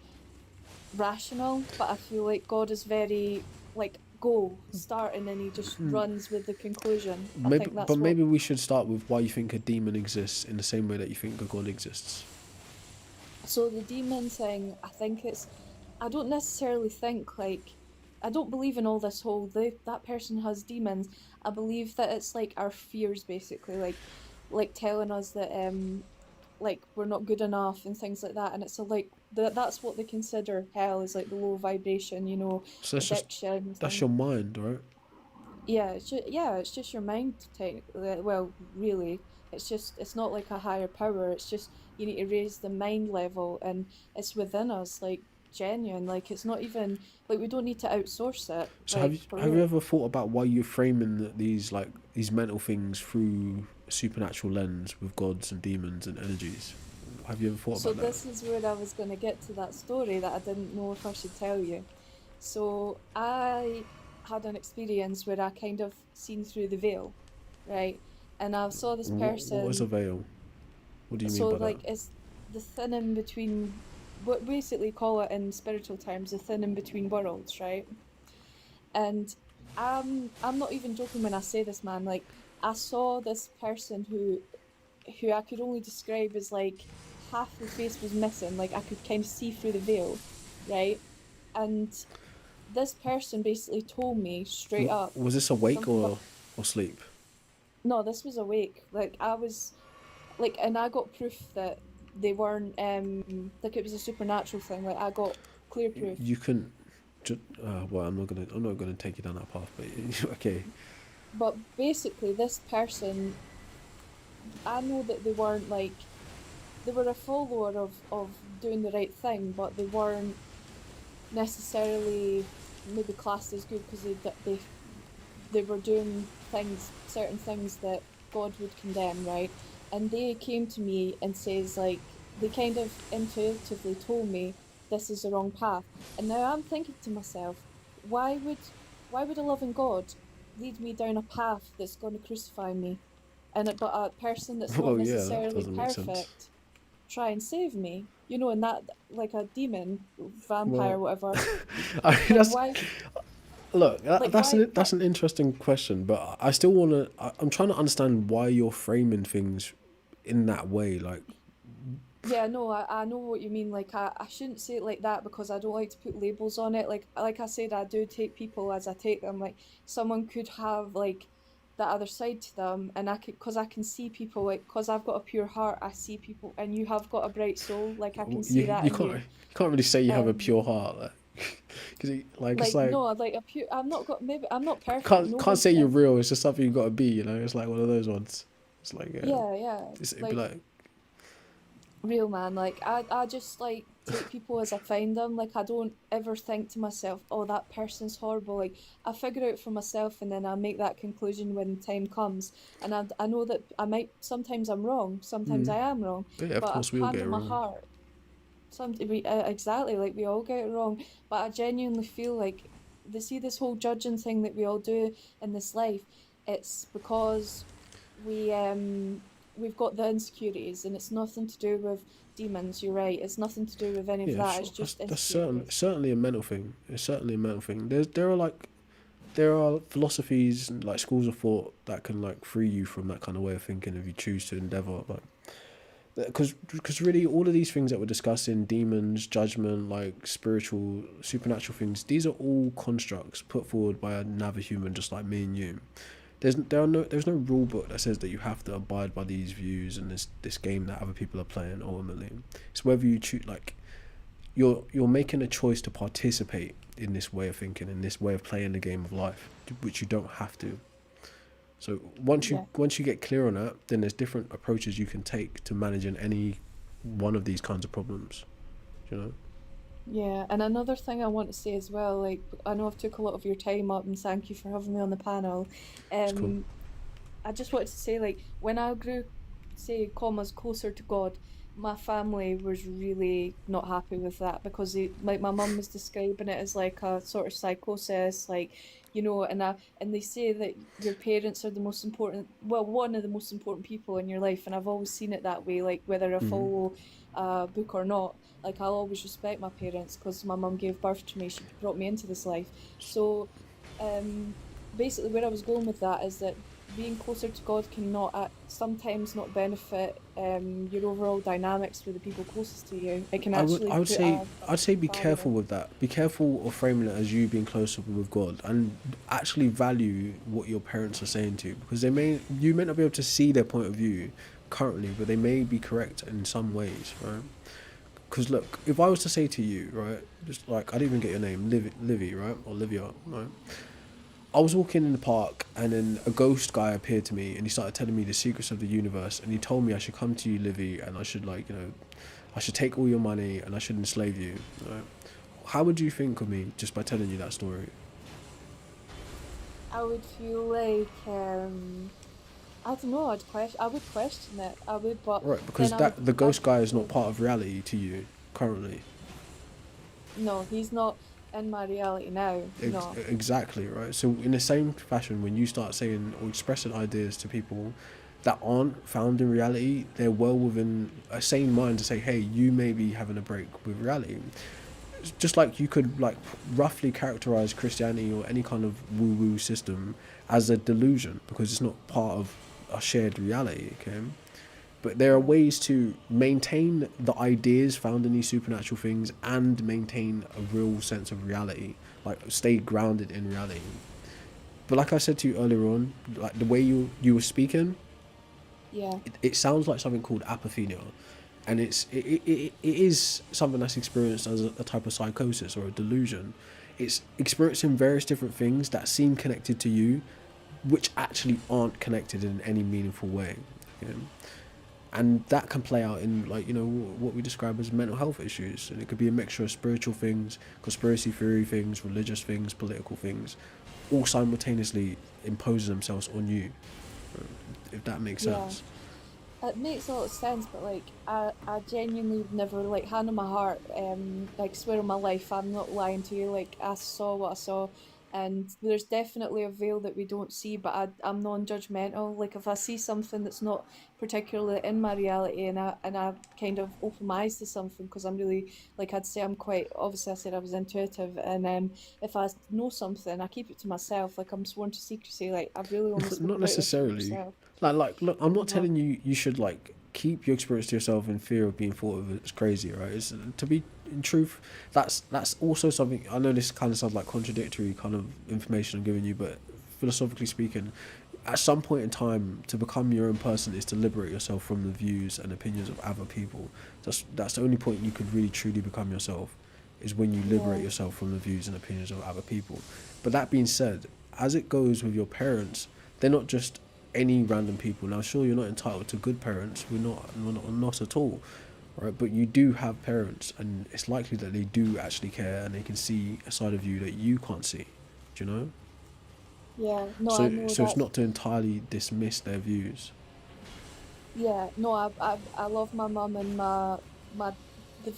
rational, but I feel like God is very like go, start, and then he just runs with the conclusion. I Maybe, think but that's what. maybe we should start with why you think a demon exists in the same way that you think a god exists. So the demon thing, I think it's. I don't necessarily think like. I don't believe in all this whole that person has demons. I believe that it's like our fears basically, like telling us that like we're not good enough and things like that, and it's a, like that's what they consider hell is like the low vibration, So that's just addiction that's thing. your mind, right? Yeah, it's just your mind technically. Well, really, it's not like a higher power. It's just you need to raise the mind level, and it's within us, like genuine. Like it's not even like we don't need to outsource it. So Like for have you real. ever thought about why you're framing these mental things through a supernatural lens with gods and demons and energies? Have you ever thought So about that? this is where I was gonna get to that story that I didn't know if I should tell you. So I had an experience where I kind of seen through the veil, right? And I saw this What is a person. veil? What do you mean So by that? like it's the thin in between, what basically call it in spiritual terms, the thin in between worlds, right? And I'm not even joking when I say this, man. Like I saw this person who I could only describe as like half the face was missing, like I could kind of see through the veil, right? And this person basically told me straight up Was this awake something about. or sleep? No, this was awake. Like I was like, and I got proof that they weren't like it was a supernatural thing. Like I got clear proof. You can. Well, I'm not gonna take you down that path, but okay. But basically, this person, I know that they weren't like they were a follower of doing the right thing, but they weren't necessarily maybe classed as good because they were doing things, certain things that God would condemn, right? And they came to me and says like they kind of intuitively told me this is the wrong path. And now I'm thinking to myself, why would why would a loving God lead me down a path that's going to crucify me? But a person that's not Well, yeah, that necessarily doesn't make sense. perfect try and save me. And that like a demon, vampire, Well, whatever. I mean, Like why look, like why that's an interesting question, but I still wanna. I'm trying to understand why you're framing things in that way. Like, Yeah, no, I know what you mean. Like, I shouldn't say it like that because I don't like to put labels on it. Like I said, I do take people as I take them. Like, someone could have like that other side to them, and because I can see people. Like, because I've got a pure heart, I see people, and you have got a bright soul. Like, I can see that in you. you can't really say you have a Um, pure heart, because like it's like like no, like a pure. I'm not got maybe I'm not perfect. No can't one's say you're real. It's just something you got to be. It's like one of those ones. It's like yeah, yeah. it'd be Like like real man, like I just like take people as I find them. Like I don't ever think to myself, oh, that person's horrible. Like I figure out for myself and then I make that conclusion when the time comes. And I know that I might sometimes I'm wrong, sometimes I am wrong, yeah, of but course we all hand get it on my wrong. heart, exactly like we all get it wrong. But I genuinely feel like they see this whole judging thing that we all do in this life. It's because we we've got the insecurities and it's nothing to do with demons. You're right, it's nothing to do with any of Yeah, that. It's sure. just That's insecurities. certainly a mental thing. It's certainly a mental thing. There are philosophies and like schools of thought that can like free you from that kind of way of thinking if you choose to endeavor. Like because really all of these things that we're discussing, demons, judgment, like spiritual, supernatural things, these are all constructs put forward by another human just like me and you. There's no rule book that says that you have to abide by these views and this game that other people are playing. Ultimately, it's whether you choose, like you're making a choice to participate in this way of thinking, in this way of playing the game of life, which you don't have to. So Yeah. once you get clear on that, then there's different approaches you can take to managing any one of these kinds of problems. You know, Yeah, and another thing I want to say as well, like I know I've took a lot of your time up and thank you for having me on the panel. it's cool. Um, I just wanted to say, like, when I grew, say, commas, closer to God, my family was really not happy with that because like my mum was describing it as like a sort of psychosis, like you know, and they say that your parents are the most important, well, one of the most important people in your life, and I've always seen it that way, like whether I follow a book or not. Like I'll always respect my parents because my mum gave birth to me, she brought me into this life. So um basically where I was going with that is that being closer to God can not sometimes not benefit your overall dynamics with the people closest to you. It can actually I would put say, a I'd say be barrier. careful with that. Be careful of framing it as you being closer with God, and actually value what your parents are saying to you, because you may not be able to see their point of view currently, but they may be correct in some ways, right? Because look, if I was to say to you, right, just like, I didn't even get your name, Livy, right, or Livia, right? I was walking in the park, and then a ghost guy appeared to me, and he started telling me the secrets of the universe, and he told me I should come to you, Livy, and I should, like, I should take all your money and I should enslave you. Right? How would you think of me just by telling you that story? I would feel like I don't know. I would question it. I would, but Right, then because that the I'd ghost guy is not go, part of reality to you currently. no, he's not in my reality now. No. Exactly, right. So in the same fashion, when you start saying or expressing ideas to people that aren't found in reality, they're well within a sane mind to say, hey, you may be having a break with reality. Just like you could, like, roughly characterize Christianity or any kind of woo-woo system as a delusion because it's not part of a shared reality, okay? But there are Yeah. ways to maintain the ideas found in these supernatural things and maintain a real sense of reality, like stay grounded in reality. But like I said to you earlier on, like the way you were speaking, Yeah. it sounds like something called apophenia, and it is something that's experienced as a type of psychosis or a delusion. It's experiencing various different things that seem connected to you, which actually aren't connected in any meaningful way. You know? And that can play out in, like, what we describe as mental health issues, and it could be a mixture of spiritual things, conspiracy theory things, religious things, political things, all simultaneously imposing themselves on you, if that makes Yeah. sense. It makes a lot of sense, but like I genuinely would never, like, hand on my heart, like swear on my life, I'm not lying to you. Like I saw what I saw, and there's definitely a veil that we don't see. But I'm non-judgmental. Like if I see something that's not particularly in my reality, and I kind of open my eyes to something, because I'm really, like, I'd say I'm quite, obviously I said I was intuitive, and if I know something, I keep it to myself. Like I'm sworn to secrecy. Like I've really only spoke Not about this with necessarily. yourself. Look, I'm not No. telling you you should, like, keep your experience to yourself in fear of being thought of as crazy, right? It's, to be in truth, that's also something. I know this kind of sounds like contradictory kind of information I'm giving you, but philosophically speaking, at some point in time, to become your own person is to liberate yourself from the views and opinions of other people. That's the only point you could really truly become yourself, is when you liberate Yeah. yourself from the views and opinions of other people. But that being said, as it goes with your parents, they're not just any random people. Now, sure, you're not entitled to good parents. We're not at all, right? But you do have parents, and it's likely that they do actually care, and they can see a side of you that you can't see. Do you know? Yeah. No, I So, know so it's that. not to entirely dismiss their views. Yeah, no, I love my mum, and my the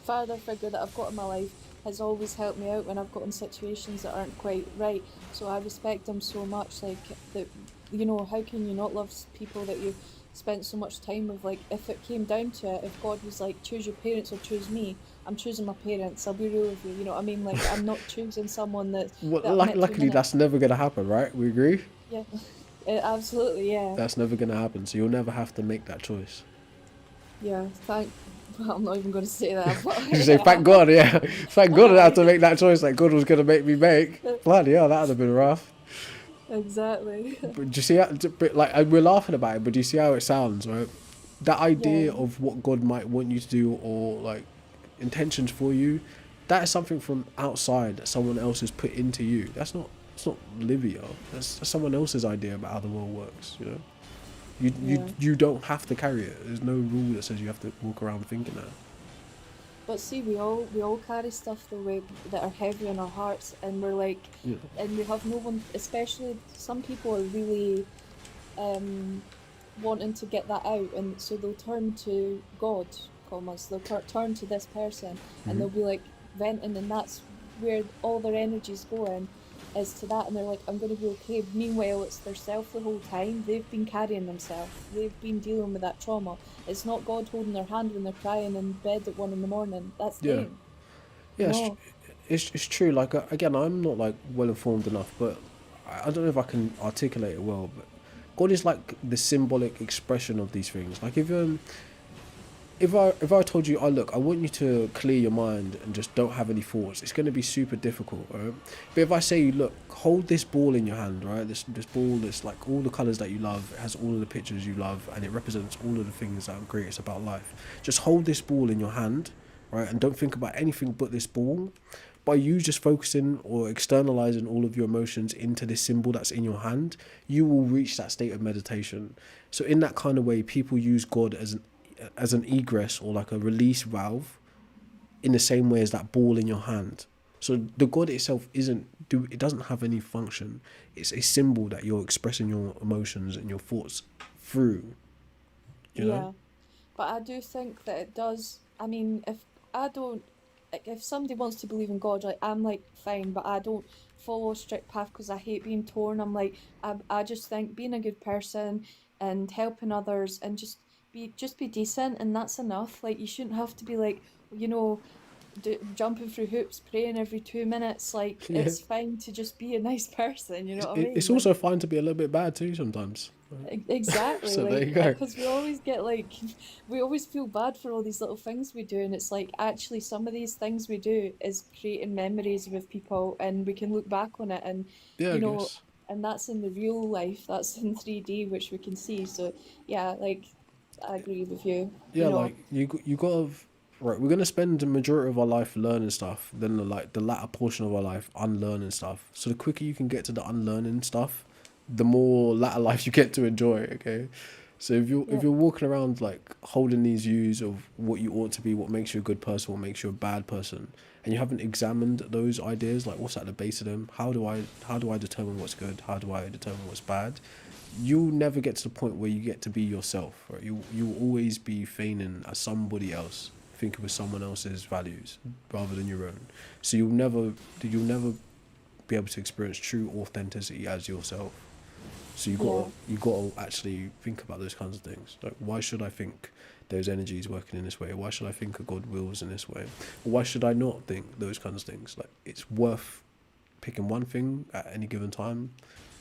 father figure that I've got in my life has always helped me out when I've got in situations that aren't quite right. So I respect him so much. Like that, you know, how can you not love people that you've spent so much time with? Like if it came down to it, if God was like, choose your parents or choose me, I'm choosing my parents. I'll be real with you. You know what I mean? Like I'm not choosing someone Well, that I've met 2 luckily, minutes. that's never gonna happen, right? We agree. Yeah, absolutely. Yeah. That's never gonna happen. So you'll never have to make that choice. Yeah, well, I'm not even going to say that, but You say, thank yeah. God, yeah, thank God I didn't have to Aye. make that choice that God was gonna make me make. Bloody hell, that would have been rough. Exactly. But do you see how, but, like, we're laughing about it, but do you see how it sounds, right? That Yeah, idea of what God might want you to do, or like intentions for you, that is something from outside that someone else has put into you. It's not Livia. That's someone else's idea about how the world works. You know, you you yeah. you don't have to carry it. There's no rule that says you have to walk around thinking that. But see, we all carry stuff the way that are heavy on our hearts, and we're like, You and we have no one. Especially some people are really um wanting to get that out, and so they'll turn to God, commas. They'll turn to this person, and they'll be like venting, and that's where all their energy's going. is to that, and they're like, I'm going to be okay. Meanwhile, it's their self the whole time. They've been carrying themselves. They've been dealing with that trauma. It's not God holding their hand when they're crying in bed at 1 in the morning. That's Yeah, them, you yeah, know. it's true. Like again, I'm not like well informed enough, but I don't know if I can articulate it well. But God is like the symbolic expression of these things. Like if I told you, oh look, I want you to clear your mind and just don't have any thoughts, it's going to be super difficult, right? But if I say, look, hold this ball in your hand, right? This ball, that's like all the colors that you love, it has all of the pictures you love, and it represents all of the things that are greatest about life. Just hold this ball in your hand, right? And don't think about anything but this ball. By you just focusing or externalizing all of your emotions into this symbol that's in your hand, you will reach that state of meditation. So in that kind of way, people use God as an egress or like a release valve in the same way as that ball in your hand. So the God itself it doesn't have any function. It's a symbol that you're expressing your emotions and your thoughts through, you know? Yeah. But I do think that it does. I mean, if I don't, like, if somebody wants to believe in God, like, I'm like, fine, but I don't follow a strict path because I hate being torn. I'm like, I just think being a good person and helping others and just be decent, and that's enough. Like, you shouldn't have to be like, you know, jumping through hoops, praying every 2 minutes. Like, Yeah. it's fine to just be a nice person. You know what I It's mean? Like, also fine to be a little bit bad too sometimes. exactly, So there like, you go. because we always get like, we always feel bad for all these little things we do, and it's like, actually, some of these things we do is creating memories with people, and we can look back on it, and Yeah, I you know, guess. and that's in the real life, that's in 3D, which we can see. So yeah, like, I agree with you. Yeah, You know, like you gotta right. We're gonna spend the majority of our life learning stuff, then the latter portion of our life unlearning stuff. So the quicker you can get to the unlearning stuff, the more latter life you get to enjoy. Okay, so if yeah, you're walking around like holding these views of what you ought to be, what makes you a good person, what makes you a bad person, and you haven't examined those ideas, like what's at the base of them, how do I determine what's good, how do I determine what's bad, you'll never get to the point where you get to be yourself, right? You'll always be feigning as somebody else, thinking with someone else's values rather than your own. So you'll never be able to experience true authenticity as yourself. So yeah, you gotta actually think about those kinds of things. Like, why should I think those energies working in this way? Why should I think a God wills in this way? Or why should I not think those kinds of things? Like, it's worth picking one thing at any given time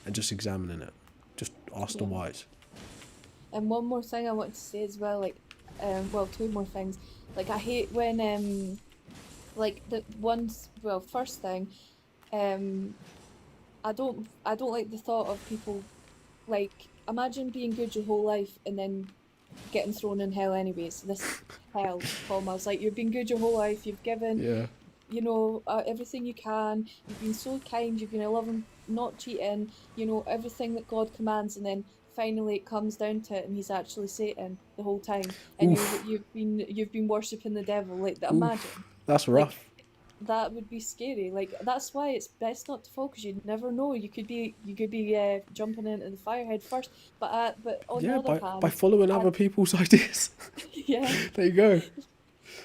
and just examining it. Just ask the yeah. whys. And one more thing I want to say as well, like, well, two more things. Like, I hate when like, the ones, well, first thing, um I don't like the thought of people, like, imagine being good your whole life and then getting thrown in hell anyways. This hell commas, like, you've been good your whole life, you've given, Yeah. you know, everything you can, you've been so kind, you've been a loving, not cheating, you know, everything that God commands, and then finally it comes down to it and he's actually Satan the whole time, and Oof. you've been worshipping the devil. Like, that, Oof. imagine, That's like, rough. that would be scary. Like, that's why it's best not to focus. You never know. You could be jumping into the fire head first. But on the Yeah, other by hand, following I other people's ideas. yeah, There you go.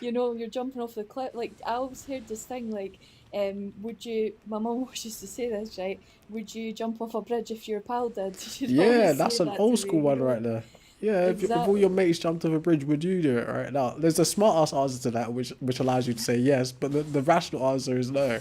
you know, you're jumping off the cliff. Like, I always heard this thing, like, would you? My mum always used to say this, right? Would you jump off a bridge if your pal did? She'd Yeah, always say that's an that to old school me. You one know, right there. Yeah, if all your exactly. mates jumped off a bridge, would you do it right now? There's a smart ass answer to that, which allows you to say yes, but the rational answer is no.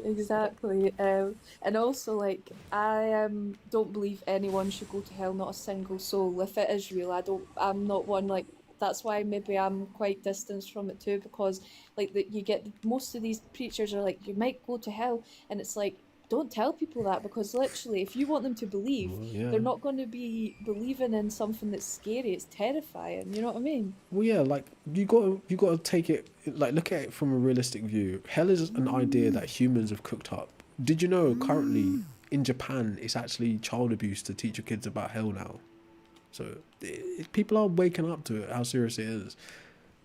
Exactly. And also, like, I don't believe anyone should go to hell, not a single soul. If it is real, I'm not one, like, that's why maybe I'm quite distanced from it too, because, like, that you get most of these preachers are like, you might go to hell, and it's like, don't tell people that, because literally, if you want them to believe, Well, yeah. they're not going to be believing in something that's scary. It's terrifying. You know what I mean? Well, yeah, like you gotta take it, like, look at it from a realistic view. Hell is an idea that humans have cooked up. Did you know currently in Japan it's actually child abuse to teach your kids about hell now? So people are waking up to it, how serious it is.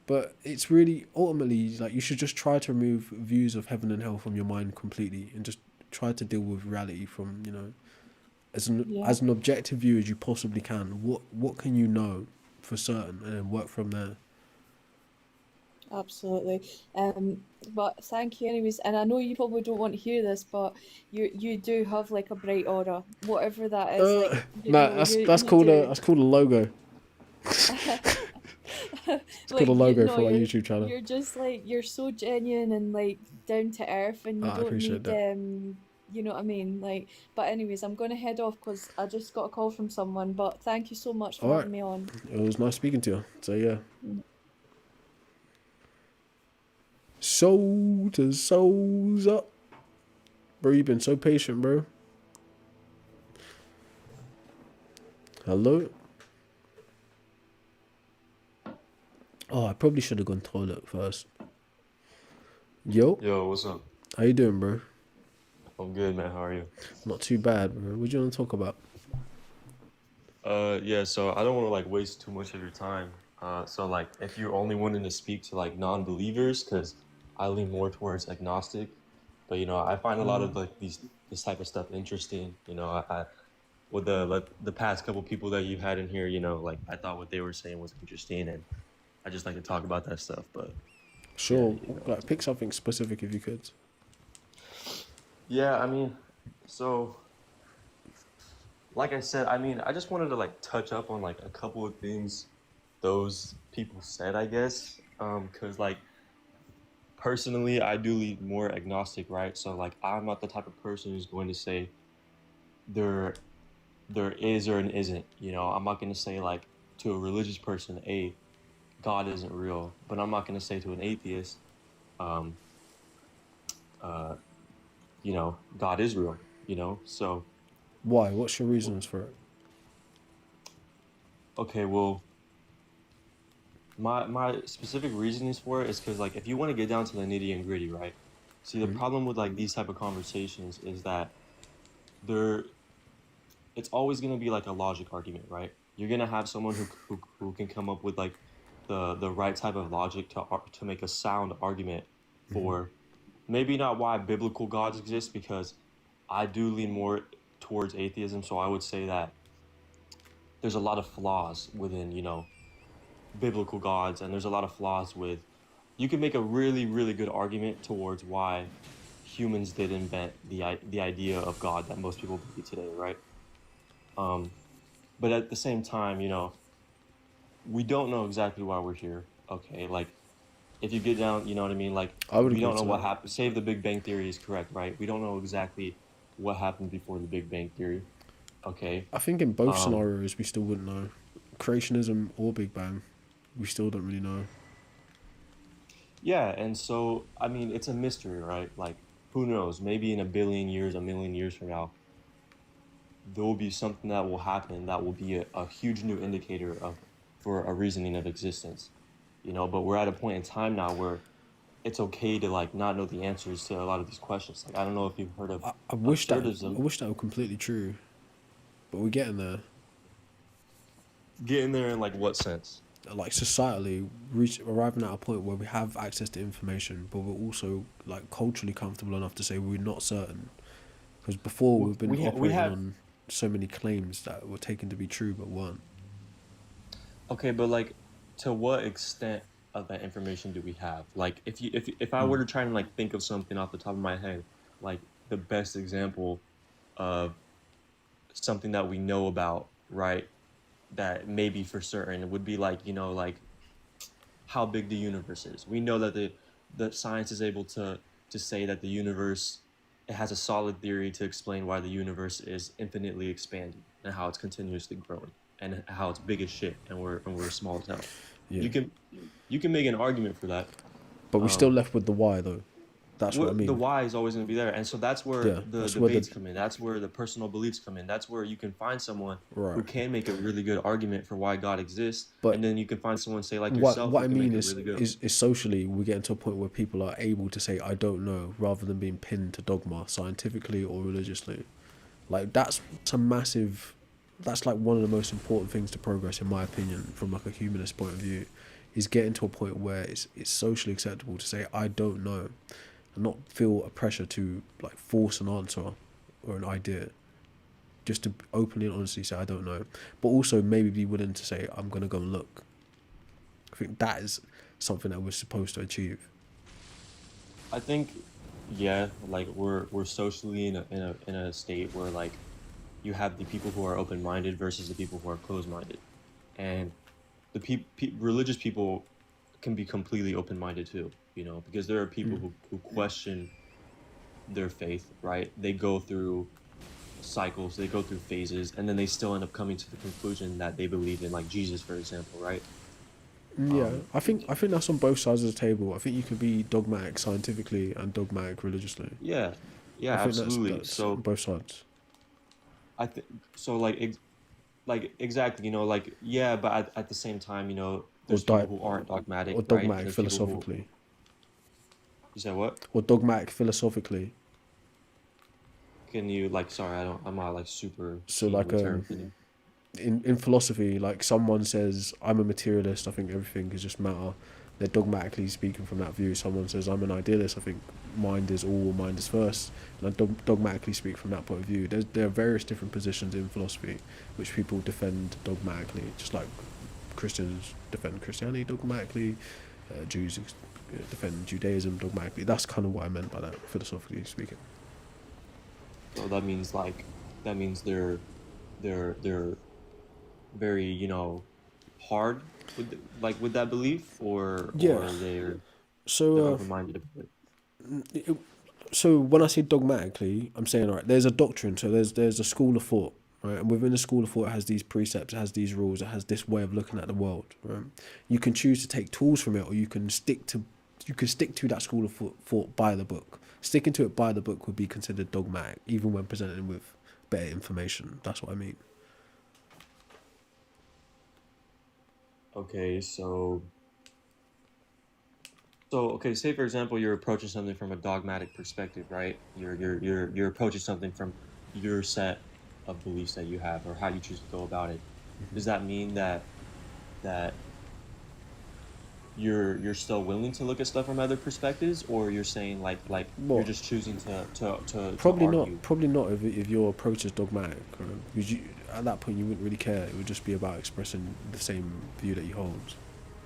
But it's really ultimately like you should just try to remove views of heaven and hell from your mind completely, and just try to deal with reality from, Yeah. as an objective view as you possibly can. What can you know for certain, and then work from there. Absolutely. But thank you anyways. And I know you probably don't want to hear this, but you do have like a bright aura, whatever that is. Like, you Nah, know, you do. that's called a logo. It's called a Like, you logo know, for my YouTube channel. you're just like, you're so genuine and like down to earth, and you I don't appreciate need that. you know what I mean? Like, but anyways, I'm gonna head off because I just got a call from someone. But thank you so much for All right, having me on. it was nice speaking to you. So yeah, soul to souls up, bro. You've been so patient, bro. Hello. Oh, I probably should have gone toilet first. Yo, Yo, what's up? how you doing, bro? I'm good, man. How are you? Not too bad, bro. What do you want to talk about? Yeah, so I don't want to like waste too much of your time. So like if you're only wanting to speak to like non-believers, because I lean more towards agnostic, but you know, I find a lot of like this type of stuff interesting. You know, I with the like the past couple people that you've had in here, you know, like I thought what they were saying was interesting, and I just like to talk about that stuff. But yeah, Sure, you know. like pick something specific if you could. Yeah, I mean, so like I said, I mean, I just wanted to like touch up on like a couple of things those people said, I guess. Cause like personally, I do lead more agnostic, right? So like I'm not the type of person who's going to say there there is or an isn't. You know, I'm not gonna say like to a religious person, hey, God isn't real, but I'm not gonna say to an atheist, um, uh, you know, God is real. You know, so Why? What's your reasons for it? okay, well, my specific reasonings for it is because like if you want to get down to the nitty and gritty, right? See, the problem with like these type of conversations is that they're it's always going to be like a logic argument, right? You're going to have someone who can come up with like the right type of logic to make a sound argument for maybe not why biblical gods exist, because I do lean more towards atheism, so I would say that there's a lot of flaws within, you know, biblical gods, and there's a lot of flaws with you can make a really good argument towards why humans did invent the idea of God that most people believe today, right? um but at the same time, you know, we don't know exactly why we're here. Okay, like if you get down, you know what I mean, like I would we agree don't know to what that. happened. Say if the Big Bang Theory is correct, right? We don't know exactly what happened before the Big Bang Theory. Okay. I think in both um scenarios we still wouldn't know. Creationism or Big Bang, we still don't really know. yeah, and so I mean it's a mystery, right? Like who knows, maybe in a billion years, a million years from now, there will be something that will happen that will be a huge new indicator of for a reasoning of existence, you know. But we're at a point in time now where it's okay to like not know the answers to a lot of these questions. Like I don't know if you've heard of I wish that I absurdism. wish that were completely true, but we're getting there. Get in there in like what sense? Like societally, arriving at a point where we have access to information, but we're also like culturally comfortable enough to say we're not certain. Because before we've been We operating have on so many claims that were taken to be true but weren't. okay, but like to what extent of that information do we have? Like if I were to try and like think of something off the top of my head, like the best example of something that we know about, right? That maybe for certain would be like, you know, like how big the universe is. We know that the science is able to say that the universe, it has a solid theory to explain why the universe is infinitely expanding and how it's continuously growing and how it's big as shit and we're small as hell. Yeah. You can you can make an argument for that. But we're still Um, left with the why though. That's what I the mean. why is always going to be there, and so that's where Yeah, the that's where the debates come in. That's where the personal beliefs come in. That's where you can find someone who right. can make a really good argument for why God exists, But and then you can find someone, say like what yourself, what who I can make mean a really good. is socially we're getting to a point where people are able to say I don't know rather than being pinned to dogma scientifically or religiously. Like that's a massive. That's like one of the most important things to progress, in my opinion, from like a humanist point of view, is getting to a point where it's socially acceptable to say I don't know, and not feel a pressure to like force an answer or an idea. Just to openly and honestly say I don't know, but also maybe be willing to say I'm gonna go and look. I think something that we're supposed to achieve. I think, yeah, like we're socially in a state where like you have the people who are open minded versus the people who are closed minded, and the religious people can be completely open minded too. You know, because there are people who question their faith, right? They go through cycles, they go through phases, and then they still end up coming to the conclusion that they believe in, like Jesus, for example, right? Yeah, Um, I think that's on both sides of the table. I think you could be dogmatic scientifically and dogmatic religiously. yeah, I yeah, think that's absolutely. that's on So both sides. I think so, like like exactly, you know, like yeah, but at the same time, you know, Or there's people di- who aren't dogmatic, or right? And dogmatic there's people who philosophically. you said what? Or dogmatic philosophically. Can you like? Sorry, I'm not like super So keen on like the term. Can you? in philosophy, like someone says, I'm a materialist, I think everything is just matter. They're dogmatically speaking from that view. Someone says, I'm an idealist, I think mind is all, mind is first. And I dogmatically speak from that point of view. There are various different positions in philosophy which people defend dogmatically, just like Christians defend Christianity dogmatically, Jews defend Judaism dogmatically. That's kind of what I meant by that, philosophically speaking. So that means like that means they're very, you know, hard with like with that belief, Yeah. or they're So, open minded about it, so when I say dogmatically, I'm saying, all right, there's a doctrine, so there's a school of thought, right, and within the school of thought it has these precepts, it has these rules, it has this way of looking at the world, right. You can choose to take tools from it, or you can stick to that school of thought by the book. Sticking to it by the book would be considered dogmatic, even when presented with better information. That's what I mean. Okay, so okay, say for example you're approaching something from a dogmatic perspective, right? You're approaching something from your set of beliefs that you have or how you choose to go about it. Does that mean that you're still willing to look at stuff from other perspectives, or you're saying like you're What? just choosing to Probably argue? not. Probably not if your approach is dogmatic. Because at that point you wouldn't really care. It would just be about expressing the same view that you hold,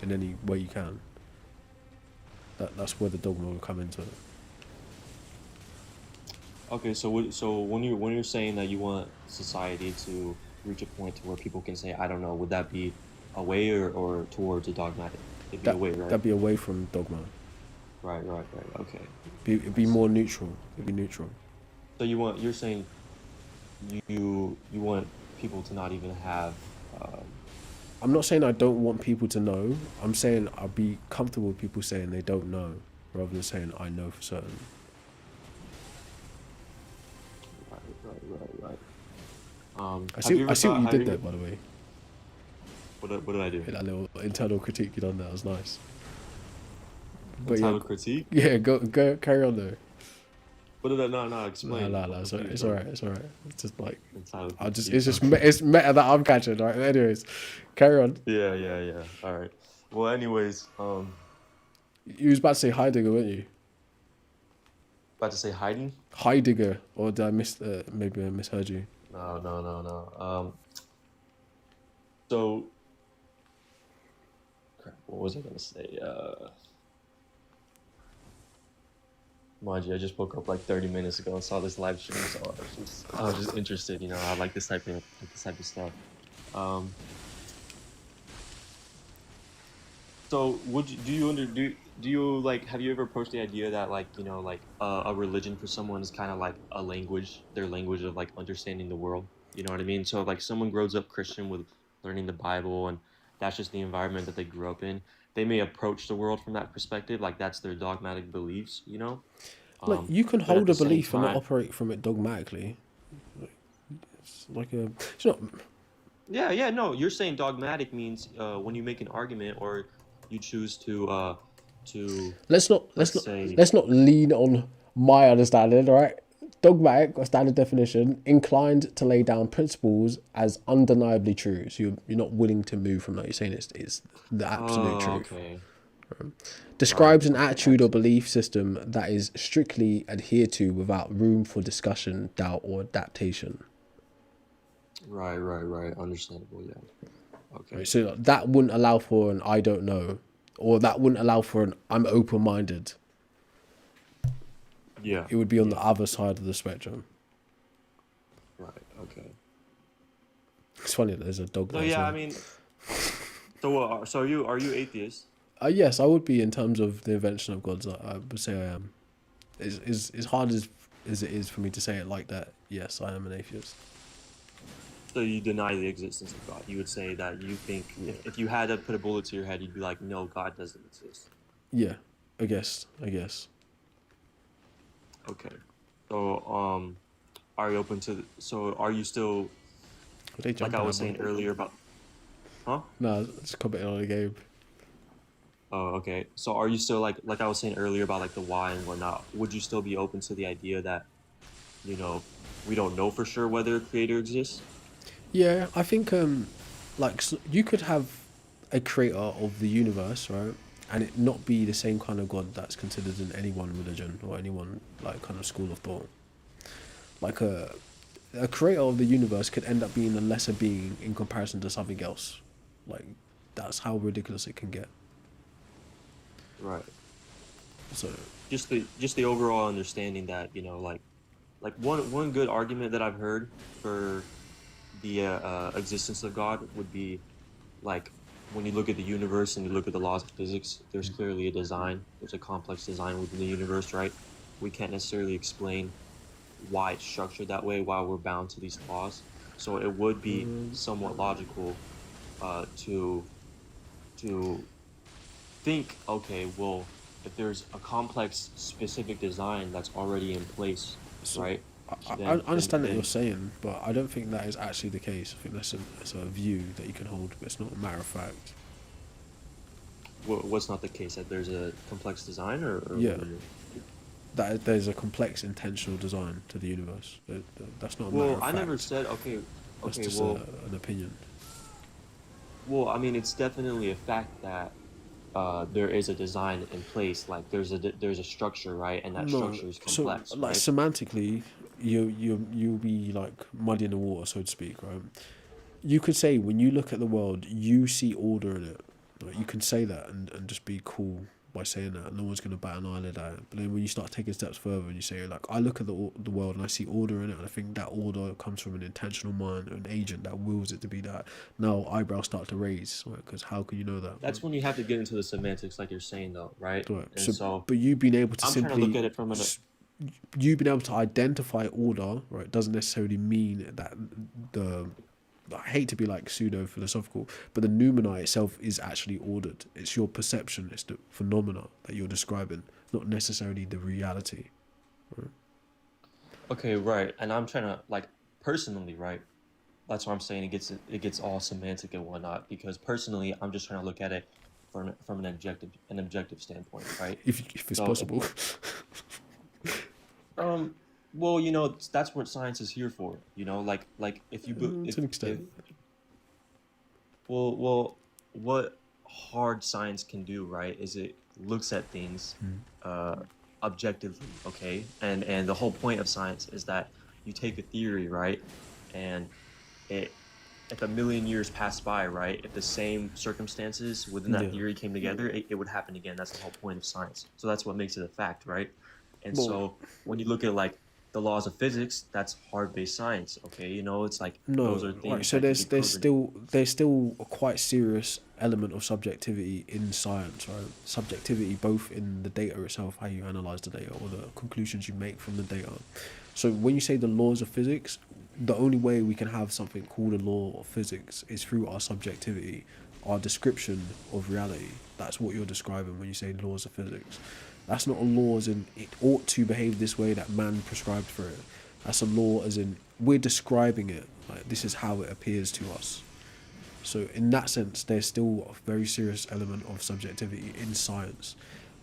in any way you can. That's where the dogma will come into it. Okay, so when you're saying that you want society to reach a point to where people can say, I don't know, would that be away or towards a dogmatic? It'd be away, right? That'd be away from dogma. Right. Okay. It'd I be see. more neutral. It'd be neutral. So you're saying you want people to not even have I'm not saying I don't want people to know. I'm saying I'd be comfortable with people saying they don't know, rather than saying I know for certain. right. I Have you ever see what thought? you Have you did there, ever, by the way. what did I do? That little internal critique you done there was nice. But yeah, Entitled critique? yeah, go carry on though. What did I no explain? No, I'm it's confused, alright. It's alright. It's just like Entitled it's critique. just it's meta that I'm catching. Right. Anyways, carry on. Yeah. All right. Well, anyways, You was about to say Heidegger, weren't you? about to say hiding. Heidegger, or did I maybe I misheard you? No. So, crap, what was I gonna say? Mind you, I just woke up like 30 minutes ago and saw this live stream, so I was just interested. You know, I like this type of stuff. Um, so would you do you like have you ever approached the idea that like you know like a religion for someone is kind of like a language, their language of like understanding the world. You know what I mean? So like someone grows up Christian with learning the Bible and that's just the environment that they grew up in. They may approach the world from that perspective, like that's their dogmatic beliefs, you know. Like you can But at hold the a same belief and not time, operate from it dogmatically. It's like a. It's not. yeah, no, you're saying dogmatic means when you make an argument or you choose to let's say Let's not lean on my understanding. Right. Dogmatic or standard definition, inclined to lay down principles as undeniably true. So you're not willing to move from that. You're saying it's the absolute oh truth. okay right Describes an okay attitude or belief system that is strictly adhered to without room for discussion, doubt, or adaptation. right understandable yeah okay Right, so that wouldn't allow for an I don't know, or that wouldn't allow for an I'm open-minded. Yeah. It would be on the Yeah. other side of the spectrum. Right. Okay. It's funny that there's a dog So there as yeah, I well. mean, so are you atheist? Yes, I would be in terms of the invention of gods. I would say I am. Is as hard as it is for me to say it like that. Yes, I am an atheist. So you deny the existence of God. You would say that you think if you had to put a bullet to your head, you'd be like, no, God doesn't exist. Yeah, I guess. Okay. So are you open to? So are you still Are they like I jumping was at me? saying earlier about? Huh? No, just commenting on the game. Oh, okay. So are you still like I was saying earlier about like the why and whatnot? Would you still be open to the idea that, you know, we don't know for sure whether a creator exists? Yeah, I think like you could have a creator of the universe, right, and it not be the same kind of god that's considered in any one religion or any one like kind of school of thought. Like a creator of the universe could end up being a lesser being in comparison to something else. Like that's how ridiculous it can get. Right. So Just the overall understanding that, like one good argument that I've heard for the existence of God would be like when you look at the universe and you look at the laws of physics, there's clearly a design. There's a complex design within the universe, right? We can't necessarily explain why it's structured that way, why we're bound to these laws. So it would be somewhat logical to think, okay, well, if there's a complex specific design that's already in place, so right? I understand that you're saying, but I don't think that is actually the case. I think that's a view that you can hold, but it's not a matter of fact. What's not the case, that there's a complex design, or Yeah. That there's a complex intentional design to the universe. That's not a matter Well, of I fact. never said That's okay. just Well, an opinion. I mean, it's definitely a fact that there is a design in place. Like there's a structure, right? And that No, structure is so complex, like right? semantically, you'll be like muddy in the water, so to speak, right? You could say when you look at the world, you see order in it. Like, you can say that and just be cool by saying that. No one's gonna bat an eyelid at it. But then when you start taking steps further and you say like, I look at the world and I see order in it, and I think that order comes from an intentional mind, an agent that wills it to be that. Now eyebrows start to raise, right? Because how can you know that? That's when you have to get into the semantics, like you're saying, though, right? Right. And so But you being able to I'm trying to look simply at it from you being able to identify order, right, doesn't necessarily mean that the I hate to be like pseudo philosophical, but the noumena itself is actually ordered. It's your perception, it's the phenomena that you're describing, not necessarily the reality. Right? Okay, right. And I'm trying to like personally, right? That's what I'm saying. It gets all semantic and whatnot because personally, I'm just trying to look at it from an objective standpoint, right? If it's So possible. um, well, that's what science is here for. Like if you To an if extent. well, what hard science can do, right, is it looks at things uh objectively, okay? And the whole point of science is that you take a theory, right, and it if a million years pass by, right, if the same circumstances within that Yeah. theory came together, it would happen again. That's the whole point of science. So that's what makes it a fact, right? And Well, so when you look at like the laws of physics, that's hard-based science, okay? It's like those no, are right. things So that can be proven. there's still a quite serious element of subjectivity in science, right? Subjectivity both in the data itself, how you analyze the data, or the conclusions you make from the data. So when you say the laws of physics, the only way we can have something called a law of physics is through our subjectivity, our description of reality. That's what you're describing when you say laws of physics. That's not a law as in it ought to behave this way that man prescribed for it. That's a law as in we're describing it. Like this is how it appears to us. So in that sense, there's still a very serious element of subjectivity in science.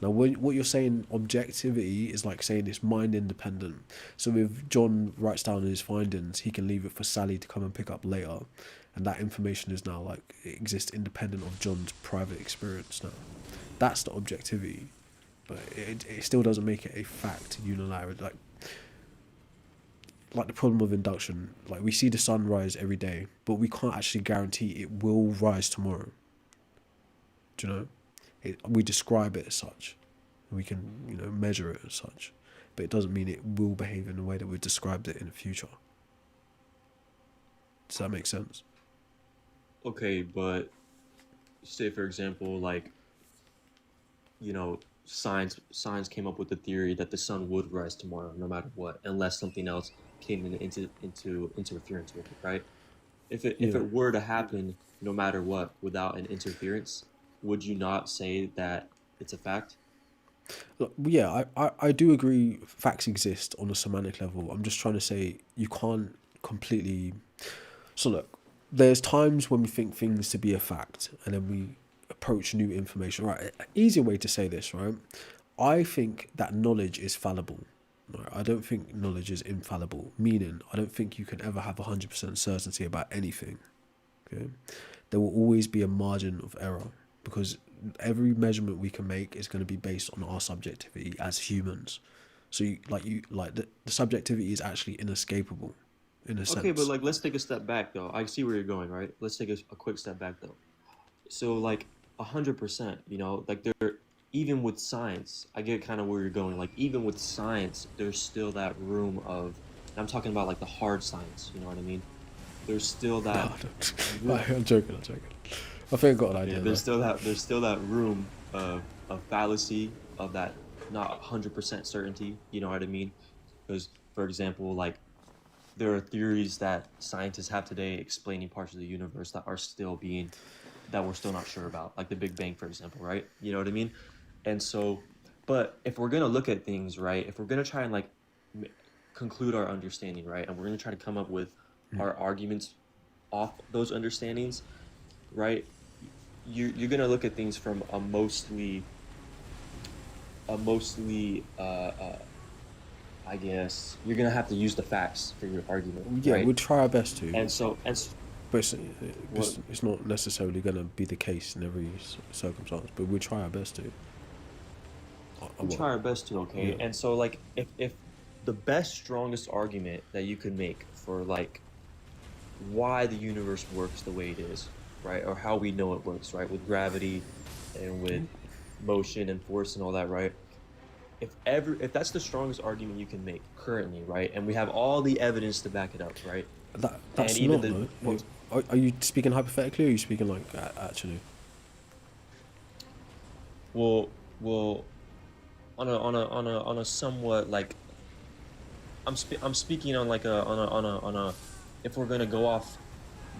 Now, what you're saying, objectivity, is like saying it's mind independent. So if John writes down his findings, he can leave it for Sally to come and pick up later, and that information is now like it exists independent of John's private experience. Now, that's the objectivity, but it still doesn't make it a fact unilaterally. Like the problem of induction, like we see the sun rise every day, but we can't actually guarantee it will rise tomorrow. Do you know? We describe it as such. We can, measure it as such, but it doesn't mean it will behave in the way that we described it in the future. Does that make sense? Okay, but say for example, like, science came up with the theory that the sun would rise tomorrow no matter what, unless something else came into interference with it, right? If Yeah. it were to happen no matter what without an interference, would you not say that it's a fact? Look, yeah, I do agree facts exist on a semantic level. I'm just trying to say you can't completely. So look, there's times when we think things to be a fact and then we approach new information. Right, an easier way to say this, right? I think that knowledge is fallible. Right? I don't think knowledge is infallible, meaning I don't think you can ever have 100% certainty about anything. Okay? There will always be a margin of error because every measurement we can make is going to be based on our subjectivity as humans. So the subjectivity is actually inescapable in a Okay, but sense. like let's take a step back though. I see where you're going, right? Let's take a quick step back though. So like 100%, like there, even with science, I get kind of where you're going. Like even with science, there's still that room of, and I'm talking about like the hard science. You know what I mean? There's still No, that room. I'm joking. I think I got an Yeah, idea though. there's still that room of fallacy, of that not 100% certainty. You know what I mean? Because for example, like there are theories that scientists have today explaining parts of the universe that we're still not sure about, like the Big Bang, for example, right? You know what I mean? And so, but if we're gonna look at things, right, if we're gonna try and like conclude our understanding, right, and we're gonna try to come up with our arguments off those understandings, right, you're gonna look at things from a mostly I guess you're gonna have to use the facts for your argument, Yeah, right? we'll try our best to, And so but what it's not necessarily going to be the case in every circumstance. But we'll try our best to. we Well, try our best to, yeah, okay? And so like if the best strongest argument that you could make for like why the universe works the way it is, right? Or how we know it works, right? With gravity and with motion and force and all that, right? If that's the strongest argument you can make currently, right? And we have all the evidence to back it up, right? And that's even not the though. most Are you speaking hypothetically, or are you speaking like actually? well well on a somewhat like I'm speaking on like a on a if we're gonna go off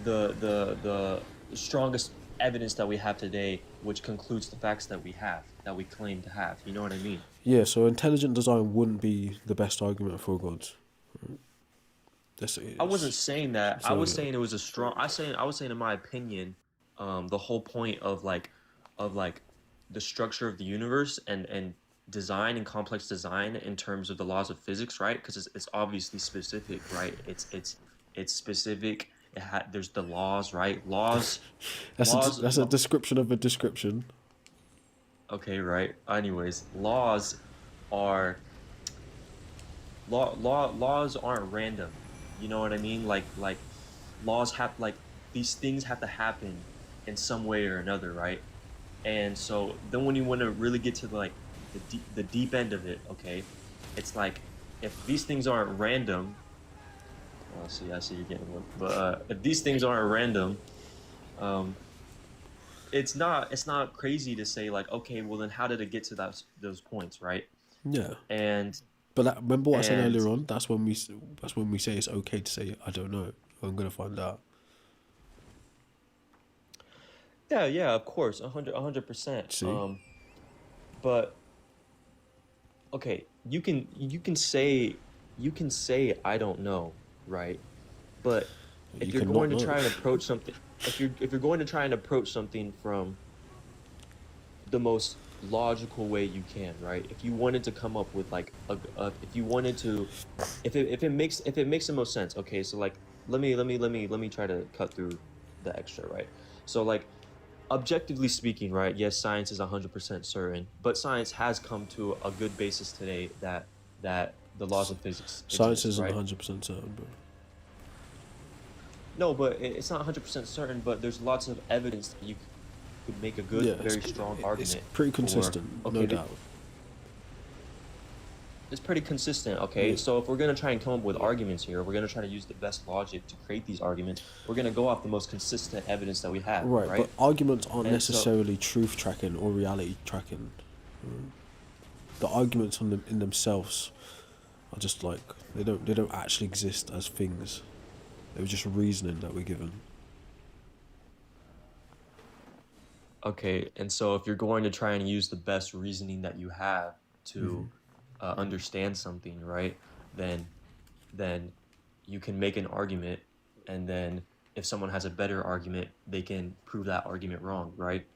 the strongest evidence that we have today, which concludes the facts that we claim to have. You know what I mean? Yeah. So intelligent design wouldn't be the best argument for God. Yes, it I wasn't is. saying that. I So was saying it was a strong. I was saying in my opinion, the whole point of like the structure of the universe and design and complex design in terms of the laws of physics, right? Because it's obviously specific, right? It's specific. There's the laws, right? Laws. that's a description of a description. Okay, right. Anyways, are laws aren't random. You know what I mean? Like laws have like these things have to happen in some way or another, right? And so then when you want to really get to like the deep end of it, okay, it's like if these things aren't random, I see you're getting one, but if these things aren't random, um, it's not crazy to say like, okay, well then how did it get to those points, right? Yeah. And But remember what I said and earlier on. That's when we say it's okay to say I don't know. I'm gonna find out. yeah, of course, 100%. See, But okay, you can say I don't know, right? But if you you're cannot going to know. try and approach something, if you're going to try and approach something from the most logical way you can, right? If you wanted to come up with like if you wanted to, if it makes the most sense, okay. So like, let me try to cut through the extra, right? So like, objectively speaking, right? Yes, science is 100% certain, but science has come to a good basis today that the laws of physics Science exist, isn't right? 100% certain, bro. No, but it's not 100% certain, but there's lots of evidence that you could make a good, Yeah, very strong it's argument pretty for, consistent, no okay, doubt. it's pretty consistent, okay? Yeah. So if we're gonna try and come up with arguments here, we're gonna try to use the best logic to create these arguments, we're gonna go off the most consistent evidence that we have, Right, right? but arguments aren't And so, necessarily truth tracking or reality tracking. The arguments on them in themselves are just like they don't actually exist as things. They're just reasoning that we're given. okay, and so if you're going to try and use the best reasoning that you have to understand something, right? Then then you can make an argument, and then if someone has a better argument, they can prove that argument wrong, right?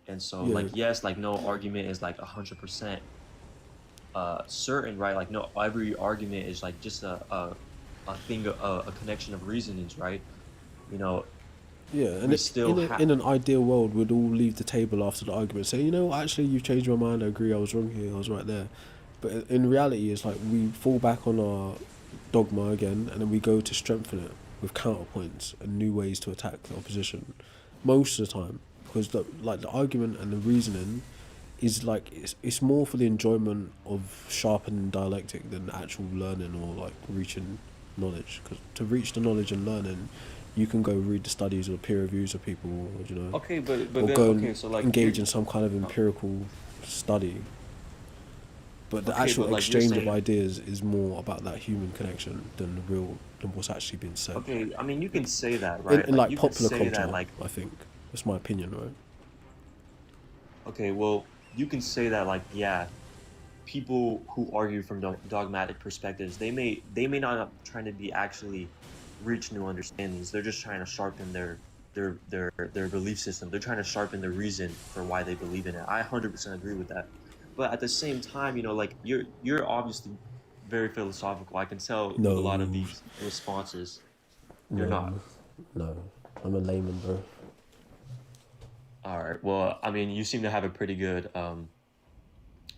And so Yeah, like yes, like no argument is like 100% certain, right? Like no every argument is like just a thing, a connection of reasonings, right? You know, yeah, and we still have. in an ideal world, we'd all leave the table after the argument, say, you know, actually, you've changed my mind. I agree, I was wrong here. I was right there. But in reality, it's like we fall back on our dogma again, and then we go to strengthen it with counterpoints and new ways to attack the opposition. Most of the time, because the argument and the reasoning is like it's more for the enjoyment of sharpening dialectic than actual learning or like reaching knowledge. Because to reach the knowledge and learning, you can go read the studies or peer reviews of people, or, you know, Okay, but or then go okay, and so like engage you're in some kind of empirical study. But the okay, actual but like you're exchange of saying. ideas is more about that human connection than what's actually being said. Okay, I mean you can say that, In, right? in Like like you can popular say that, culture, like I think that's my opinion, right? okay, well you can say that, like yeah, people who argue from dogmatic perspectives, they may not trying to be actually reach new understandings. They're just trying to sharpen their belief system. They're trying to sharpen the reason for why they believe in it. I 100% agree with that. But at the same time, you know, like you're obviously very philosophical. I can tell with a lot of No, these responses. You're no, not. no. I'm a layman, bro. All right. Well, I mean, you seem to have a pretty good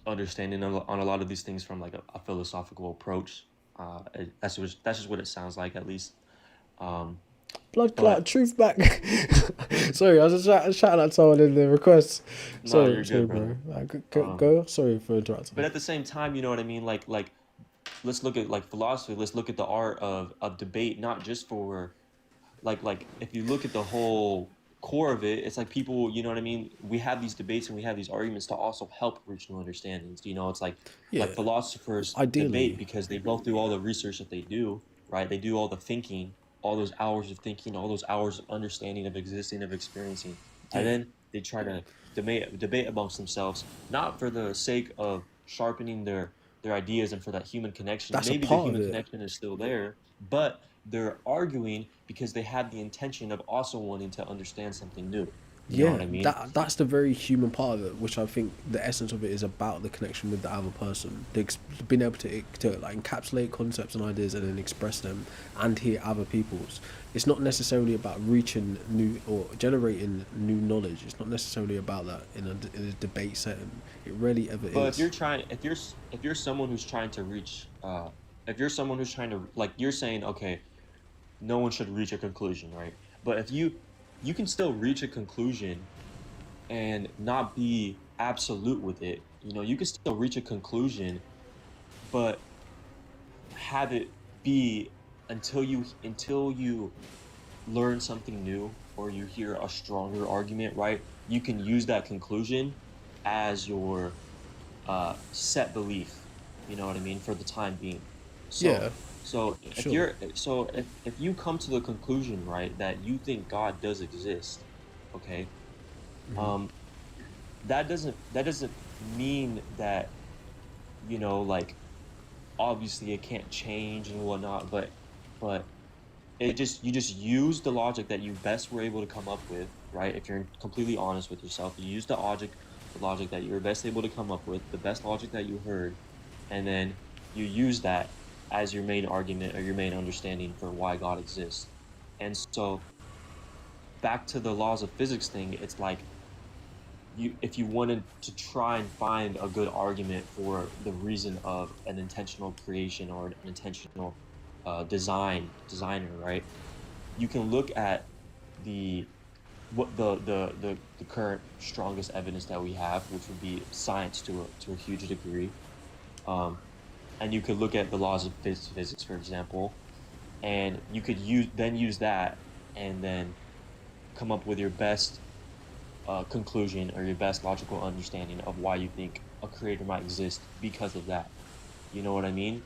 understanding on a lot of these things from like a philosophical approach. That's just what it sounds like, at least. Um, Blood clot, but truth back. Sorry, I was just shouting at someone in the request. no, Sorry, you're sorry, good, bro. brother. Um, Go. Sorry for interrupting. but at the same time, you know what I mean. Like let's look at like philosophy. Let's look at the art of debate, not just for like if you look at the whole core of it, it's like people, you know what I mean, we have these debates and we have these arguments to also help reach new understandings. You know, it's like Yeah, philosophers debate ideally, because they both do all the research that they do, right? They do all the thinking, all those hours of thinking, all those hours of understanding, of existing, of experiencing, and yeah. then they try to debate amongst themselves, not for the sake of sharpening their ideas and for that human connection. That's a Maybe the part of human it. connection is still there, but they're arguing because they have the intention of also wanting to understand something new. You know Yeah, what I mean? that's the very human part of it, which I think the essence of it is about the connection with the other person. Being able to like encapsulate concepts and ideas and then express them and hear other people's. It's not necessarily about reaching new or generating new knowledge. It's not necessarily about that in a debate setting. It rarely ever But if is. you're trying, if you're someone who's trying to reach, if you're someone who's trying to like, you're saying, okay, no one should reach a conclusion, right? But if you can still reach a conclusion and not be absolute with it. You know, you can still reach a conclusion, but have it be until you learn something new or you hear a stronger argument, right? You can use that conclusion as your set belief. You know what I mean, for the time being. So Yeah, so sure. if you come to the conclusion, right, that you think God does exist, okay, um, that doesn't mean that, you know, like obviously it can't change and whatnot, but it just you just use the logic that you best were able to come up with, right? If you're completely honest with yourself, you use the logic that you were best able to come up with, the best logic that you heard, and then you use that as your main argument or your main understanding for why God exists. And so back to the laws of physics thing, it's like you if you wanted to try and find a good argument for the reason of an intentional creation or an intentional designer, right? You can look at the what the current strongest evidence that we have, which would be science to a huge degree. Um, and you could look at the laws of physics, for example, and you could use that, and then come up with your best conclusion or your best logical understanding of why you think a creator might exist because of that. You know what I mean?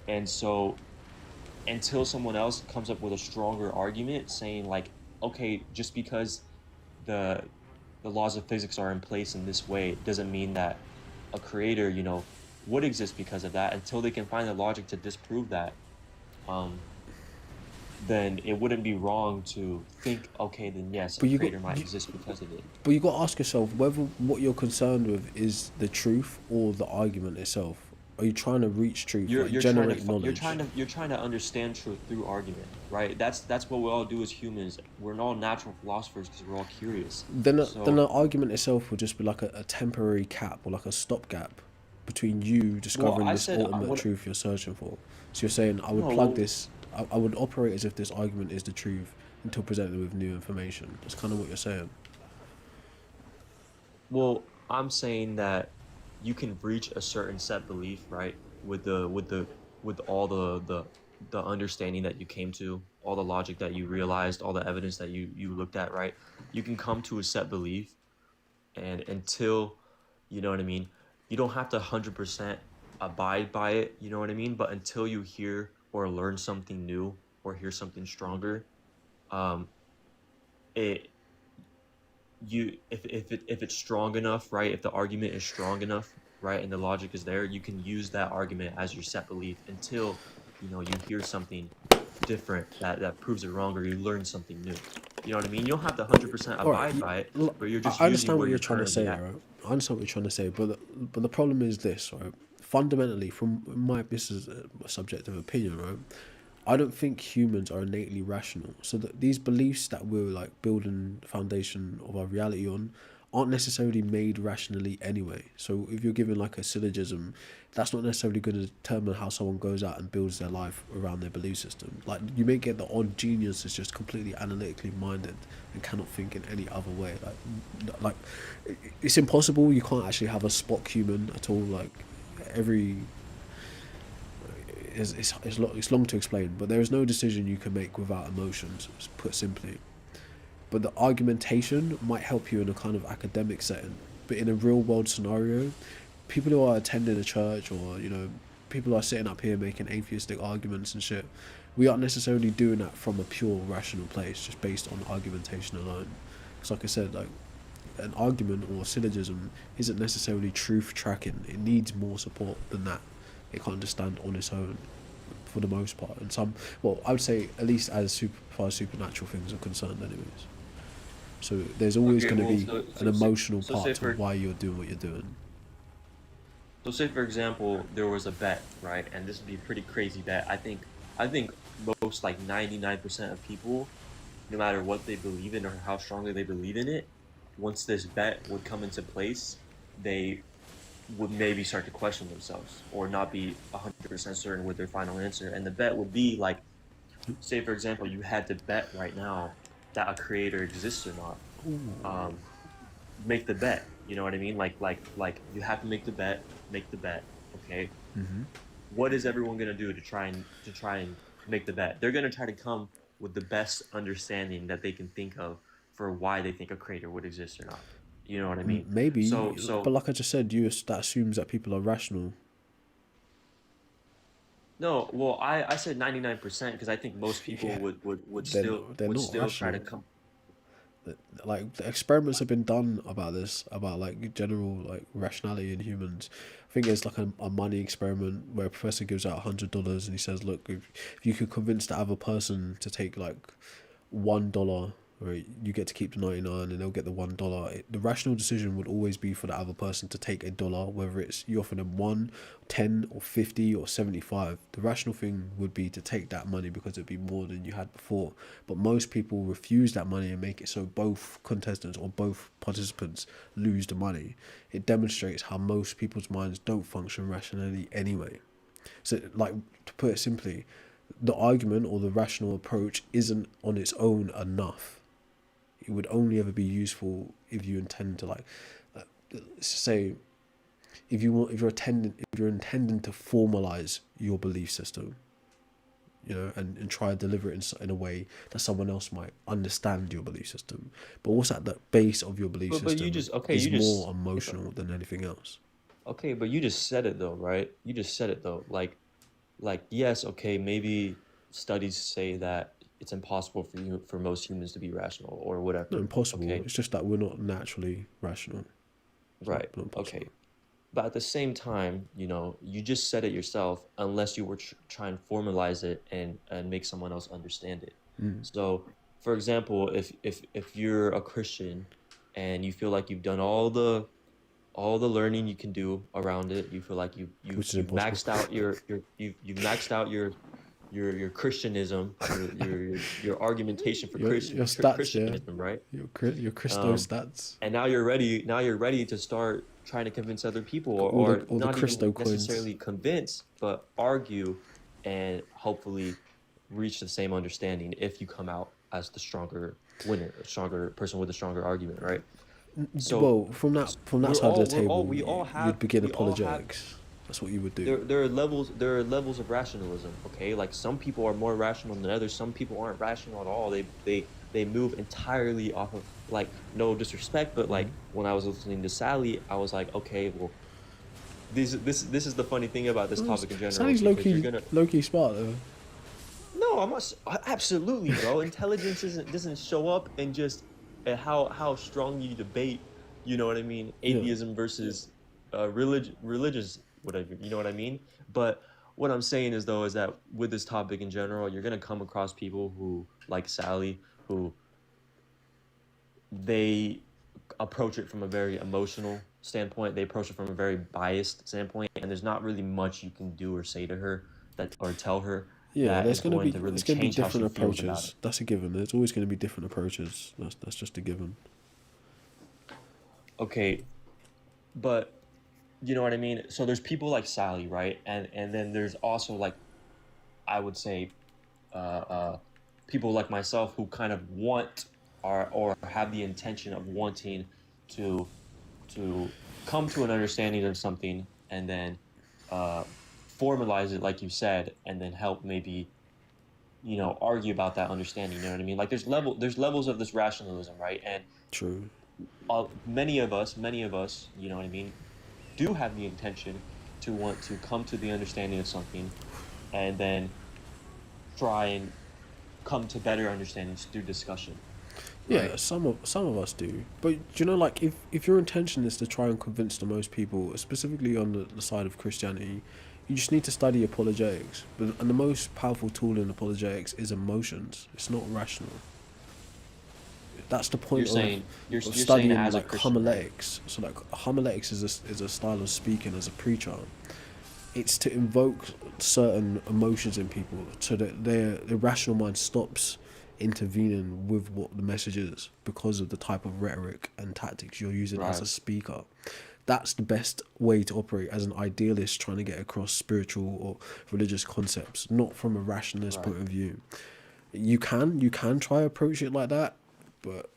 And so until someone else comes up with a stronger argument saying like, okay, just because the the laws of physics are in place in this way doesn't mean that a creator, would exist because of that. Until they can find the logic to disprove that, um, then it wouldn't be wrong to think, okay, then yes, a But creator might exist because of it. you got to ask yourself whether what you're concerned with is the truth or the argument itself. Are you trying to reach truth, You're like you're trying to generate knowledge? you're trying to understand truth through argument, right? That's what we all do as humans. We're all natural philosophers because we're all curious. Then So, the argument itself would just be like a temporary cap or like a stopgap between you well, discovering I this said ultimate what truth you're searching for. So you're saying I would no, plug well, this, I would operate as if this argument is the truth until presented with new information. That's kind of what you're saying. well, I'm saying that you can reach a certain set belief, right? With all the understanding that you came to, all the logic that you realized, all the evidence that you looked at, right? You can come to a set belief, and until, you know what I mean, you don't have to 100% abide by it, you know what I mean? But until you hear or learn something new or hear something stronger, um, it if it's strong enough, right? If the argument is strong enough, right, and the logic is there, you can use that argument as your set belief until you hear something different that proves it wrong, or you learn something new. You know what I mean? You don't have to 100% All right, abide by it, but you're just I using understand what where you're you're trying to currently say, at. right? I understand what you're trying to say, but the problem is this, right? Fundamentally, from this is a subjective opinion, right? I don't think humans are innately rational. So that these beliefs that we're like building the foundation of our reality on aren't necessarily made rationally anyway. So if you're given like a syllogism, that's not necessarily going to determine how someone goes out and builds their life around their belief system. Like you may get the odd genius that's just completely analytically minded and cannot think in any other way. Like it's impossible. You can't actually have a Spock human at all. Like every it's long to explain, but there is no decision you can make without emotions, put simply. But the argumentation might help you in a kind of academic setting. But in a real world scenario, people who are attending a church or, people who are sitting up here making atheistic arguments and shit, we aren't necessarily doing that from a pure rational place, just based on argumentation alone. Because like I said, like an argument or syllogism isn't necessarily truth tracking. It needs more support than that. It can't just stand on its own for the most part. And well, I would say at least as far as supernatural things are concerned, anyways. So there's always Okay, going to well, be an emotional so part to why you're doing what you're doing. say for example there was a bet, right? And this would be a pretty crazy bet. I think most, like 99% of people, no matter what they believe in or how strongly they believe in it, once this bet would come into place, they would maybe start to question themselves or not be 100% certain with their final answer. And the bet would be like, say for example, you had to bet right now that a creator exists or not. Um, Make the bet. You know what I mean? Like you have to make the bet. Make the bet. Okay. What is everyone gonna do to try and make the bet? They're gonna try to come with the best understanding that they can think of for why they think a creator would exist or not. You know what I mean? Maybe, but So like I just said, that assumes that people are rational. no, well, I said 99% because I think most people Yeah, would still they're would not still try to rational. come. Like the experiments have been done about this, about like general like rationality in humans. I think it's like a money experiment where a professor gives out $100 and he says, look, if you could convince the other person to take like $1, right, you get to keep the 99 and they'll get the $1. The rational decision would always be for the other person to take $1, whether it's you offer them 1, 10 or 50 or 75. The rational thing would be to take that money because it'd be more than you had before. But most people refuse that money and make it so both contestants or both participants lose the money. It demonstrates how most people's minds don't function rationally anyway. So, like, to put it simply, the argument or the rational approach isn't on its own enough. It would only ever be useful if you intend to let's say, if you're intending to formalize your belief system, and try to deliver it in a way that someone else might understand your belief system. But what's at the base of your belief But you system just okay, is you just more emotional than anything else. okay, but you just said it though, right? You just said it though. Like yes, okay, maybe studies say that it's impossible for most humans to be rational or Not whatever. impossible. Okay, It's just that we're not naturally rational. It's right. not impossible. Okay. But at the same time, you just said it yourself, unless you were try and formalize it and make someone else understand it. So, for example, if you're a Christian and you feel like you've done all the learning you can do around it, you feel like Which is you've impossible. maxed out you've maxed out your Christianism, your argumentation for Your stats, yeah. Christianism, right? Your Christo Um, stats. and now you're ready. Now you're ready to start trying to convince other people, or, All the or all the not even Christo coins. necessarily convince, but argue, and hopefully reach the same understanding if you come out as the stronger winner, a stronger person with a stronger argument, right? So Well, from that side of the table, we all you'd have begin we all have apologetics. That's what you would do. there are levels of rationalism. Okay, like some people are more rational than others. Some people aren't rational at all. They move entirely off of, like, no disrespect, but like when I was listening to Sally, I was like, okay, well, this is the funny thing about this topic in general, is Sally's because you're gonna low key smart though. no, I'm not absolutely, bro. Intelligence doesn't show up in just how strong you debate. You know what I mean? Yeah. Atheism versus religious, whatever. You know what I mean? But what I'm saying is though is that with this topic in general, you're gonna come across people who, like Sally, who they approach it from a very emotional standpoint. They approach it from a very biased standpoint, and there's not really much you can do or say to her or tell her Yeah, that is going to really there's gonna be change how she different feels about it. approaches. That's a given. There's always gonna be different approaches. That's just a given. Okay, but you know what I mean? So there's people like Sally, right? And then there's also, like, I would say, people like myself who kind of want or have the intention of wanting to come to an understanding of something, and then formalize it, like you said, and then help maybe argue about that understanding. You know what I mean? Like there's levels of this rationalism, right? And True. many of us, you know what I mean, do have the intention to want to come to the understanding of something, and then try and come to better understandings through discussion. Yeah, Right? some of us do. But do you know, like, if your intention is to try and convince the most people, specifically on the side of Christianity, you just need to study apologetics. And the most powerful tool in apologetics is emotions. It's not rational. That's the point You're of saying studying, as a like, Christian, right? homiletics. So like homiletics is a style of speaking as a preacher. It's to invoke certain emotions in people so that their rational mind stops intervening with what the message is because of the type of rhetoric and tactics you're using as a Right. speaker. That's the best way to operate as an idealist trying to get across spiritual or religious concepts, not from a rationalist Right. point of view. You can try approach it like that, but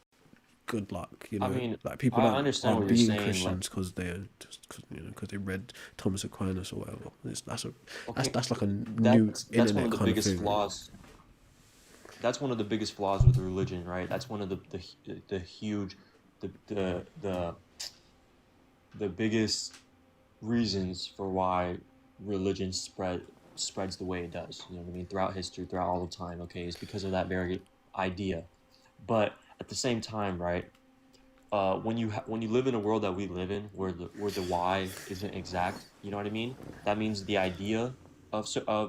good luck. I mean, Like, people I understand aren't what you're being saying. Like, Christians because they're just because they read Thomas Aquinas or whatever. okay, That's like a new that's one internet of the kind of biggest thing. flaws. That's one of the biggest flaws with religion, right? That's one of the huge, the the biggest reasons for why religion spreads the way it does. You know what I mean? Throughout history, throughout all the time. Okay, it's because of that very idea. But at the same time, right? When you live in a world that we live in, where the why isn't exact, you know what I mean? That means the idea of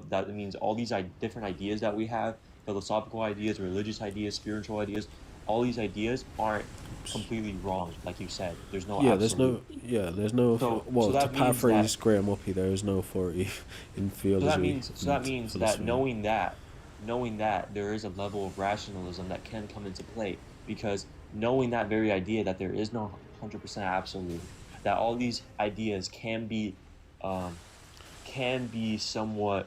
that means all these different ideas that we have, philosophical ideas, religious ideas, spiritual ideas, all these ideas aren't completely wrong, like you said. There's no Yeah, absolute. there's no. So Well, to that means paraphrase that Graham Oppie, there is no authority in theology that and means that philosophy. knowing that there is a level of rationalism that can come into play, because knowing that very idea that there is no 100% absolute, that all these ideas can be somewhat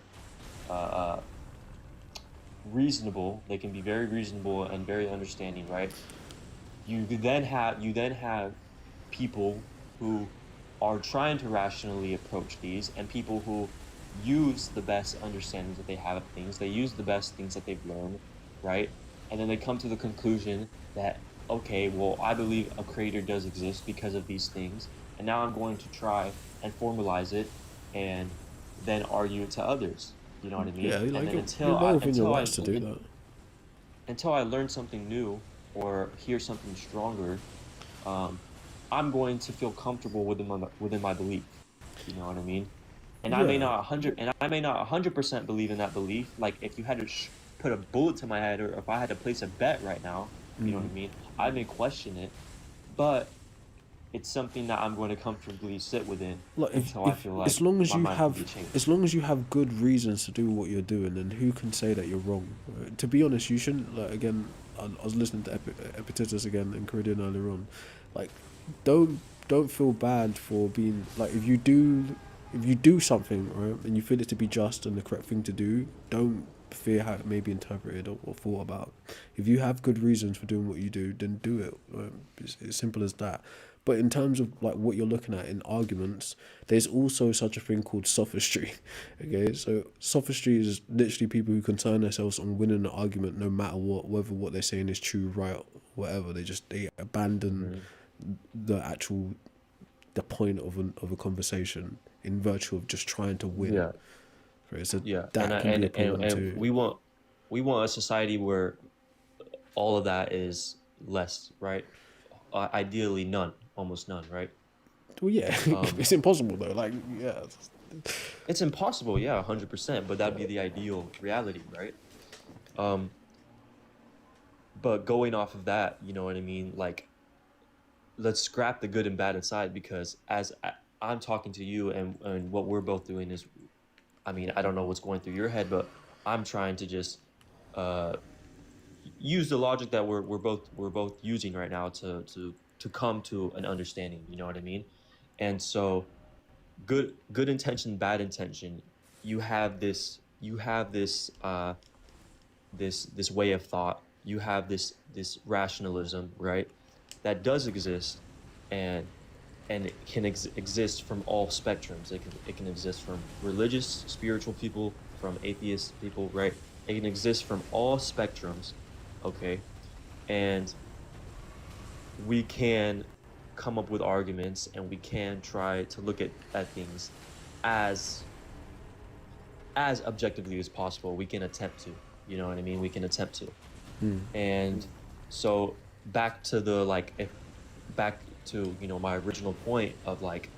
reasonable. They can be very reasonable and very understanding, right? you then have people who are trying to rationally approach these, and people who use the best understandings that they have of things. They use the best things that they've learned, right? And then they come to the conclusion that, okay, well, I believe a creator does exist because of these things, and now I'm going to try and formalize it and then argue it to others. You know what I Yeah, mean? And like then you're well within your rights to do that. until I learn something new or hear something stronger, um, I'm going to feel comfortable within my belief. You know what I mean? And I may Yeah, not 100% believe in that belief. Like if you had to put a bullet to my head, or if I had to place a bet right now, you know what I mean? I may question it, but it's something that I'm going to comfortably sit within like until I if feel as like long as my you mind can have be changed. as long as you have good reasons to do what you're doing, then who can say that you're wrong? To be honest, you shouldn't. Like again, I was listening to Epictetus again and Ceridian earlier on. Like, don't don't feel bad for being like if you do something right and you feel it to be just and the correct thing to do, don't fear how it may be interpreted or thought about. If you have good reasons for doing what you do, then do it. It's as simple as that. But in terms of like what you're looking at in arguments, there's also such a thing called sophistry. Okay, so sophistry is literally people who concern themselves on winning an argument no matter what, whether what they're saying is true, right, whatever. They abandon Hmm. the point of a conversation in virtue of just trying to win. Yeah, Right, so yeah, and that I, can be and a and problem and too. we want a society where all of that is less, right? Ideally, none, almost none, right? Well, yeah, Um, it's impossible though. Like, yeah, it's impossible, yeah, 100%, but that'd be the ideal reality, right? Um, but going off of that, you know what I mean? Like, let's scrap the good and bad aside, because I'm talking to you, and what we're both doing is, I mean, I don't know what's going through your head, but I'm trying to just uh, use the logic that we're both using right now to come to an understanding. You know what I mean? And so, good intention, bad intention. You have this way of thought. You have this rationalism, right? That does exist, and it can exist from all spectrums. It can exist from religious, spiritual people, from atheist people, right? It can exist from all spectrums, okay? And we can come up with arguments, and we can try to look at things as objectively as possible. We can attempt to, you know what I mean? We can attempt to. And so back to the like if back to my original point of like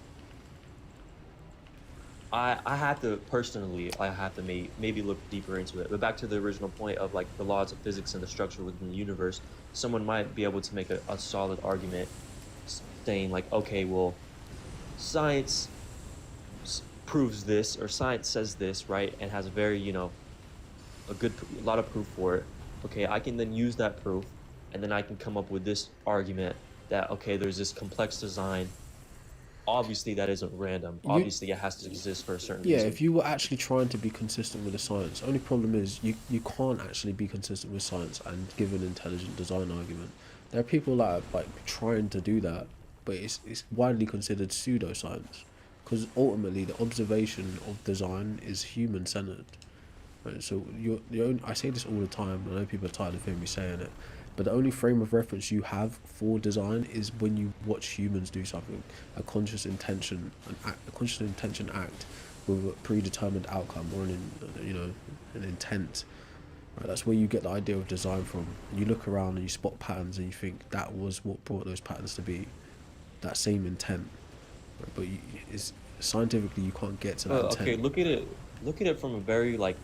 I have to personally, I have to maybe look deeper into it. But back to the original point of like the laws of physics and the structure within the universe, someone might be able to make a solid argument saying like, okay, well, science proves this, or science says this, right, and has a very a lot of proof for it. Okay, I can then use that proof, and then I can come up with this argument that, okay, there's this complex design. Obviously, that isn't random. you Obviously, it has to exist for a certain yeah, reason. if you were actually trying to be consistent with the science, only problem is you can't actually be consistent with science and give an intelligent design argument. There are people that are like trying to do that, but it's widely considered pseudoscience because ultimately the observation of design is human centered. Right? So I say this all the time. I know people are tired of hearing me saying it, but the only frame of reference you have for design is when you watch humans do something, a conscious intention act with a predetermined outcome or an intent. Right? That's where you get the idea of design from. And you look around and you spot patterns and you think that was what brought those patterns to be. That same intent, right? But it's scientifically you can't get to that Okay, intent. look at it from a very like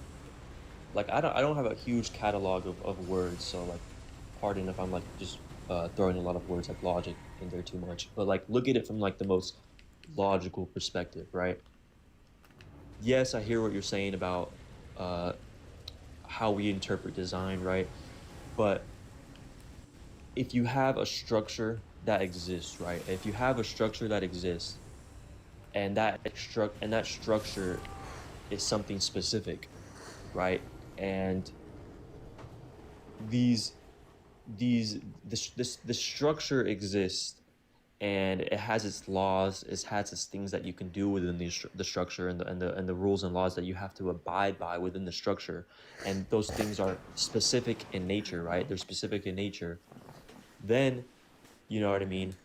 I don't have a huge catalog of words, so like pardon if I'm like just throwing a lot of words like logic in there too much, but like look at it from like the most logical perspective, right? Yes, I hear what you're saying about uh how we interpret design, right? But if you have a structure that exists, right? If you have a structure that exists, and that structure is something specific, right? And these the structure exists, and it has its laws, it has its things that you can do within the structure, and the rules and laws that you have to abide by within the structure, and those things are specific in nature, right? They're specific in nature. Then, you know what I mean,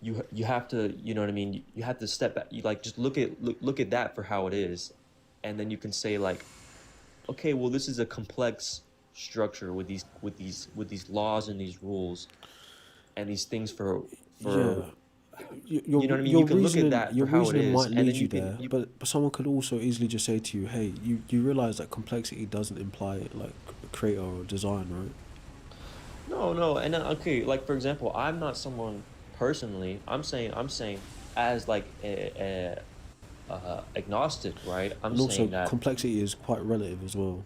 you have to, you know what I mean, you have to step back, you like just look at that for how it is, and then you can say like, okay, well, this is a complex structure with these laws and these rules and these things for Yeah, you know what I mean? You can look at that your for how it reasoning is, might and lead then you there, but someone could also easily just say to you, hey, you realize that complexity doesn't imply like creator or design, right? no, and then, okay, like for example, I'm not someone personally. I'm saying as like a agnostic, right? I'm And also saying that complexity is quite relative as well.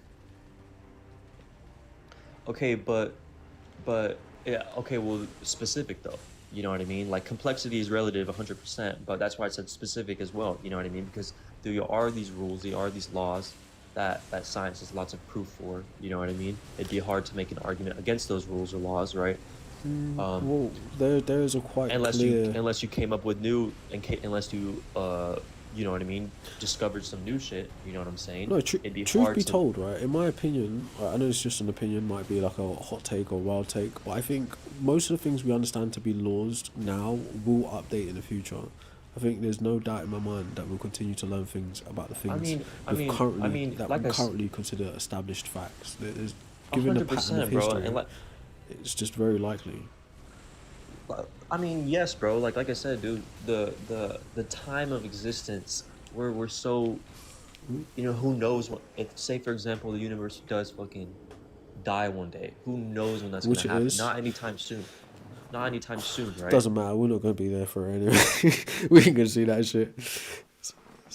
okay, but yeah, okay, well, specific though. You know what I mean? Like complexity is relative 100%, but that's why I said specific as well. You know what I mean? Because there are these rules, there are these laws that science has lots of proof for. You know what I mean? It'd be hard to make an argument against those rules or laws, right? Um, Well, there is a quite clear. unless you came up with new unless you you know what I mean, discovered some new shit. You know what I'm saying? No, It'd be truth hard be to. told, right? In my opinion, I know it's just an opinion, might be like a hot take or wild take, but I think most of the things we understand to be laws now will update in the future. I think there's no doubt in my mind that we'll continue to learn things about the I things mean, I mean, that like we currently consider established facts. Given the pattern of 100%, bro, and history, like. it's just very likely. I mean, yes, bro. Like I said, dude, the time of existence, we're so, you know, who knows what, if say for example the universe does fucking die one day, who knows when that's gonna Which it happen? is. Not anytime soon. Not anytime soon, right? Doesn't matter. We're not gonna be there for it anyway. We ain't gonna see that shit.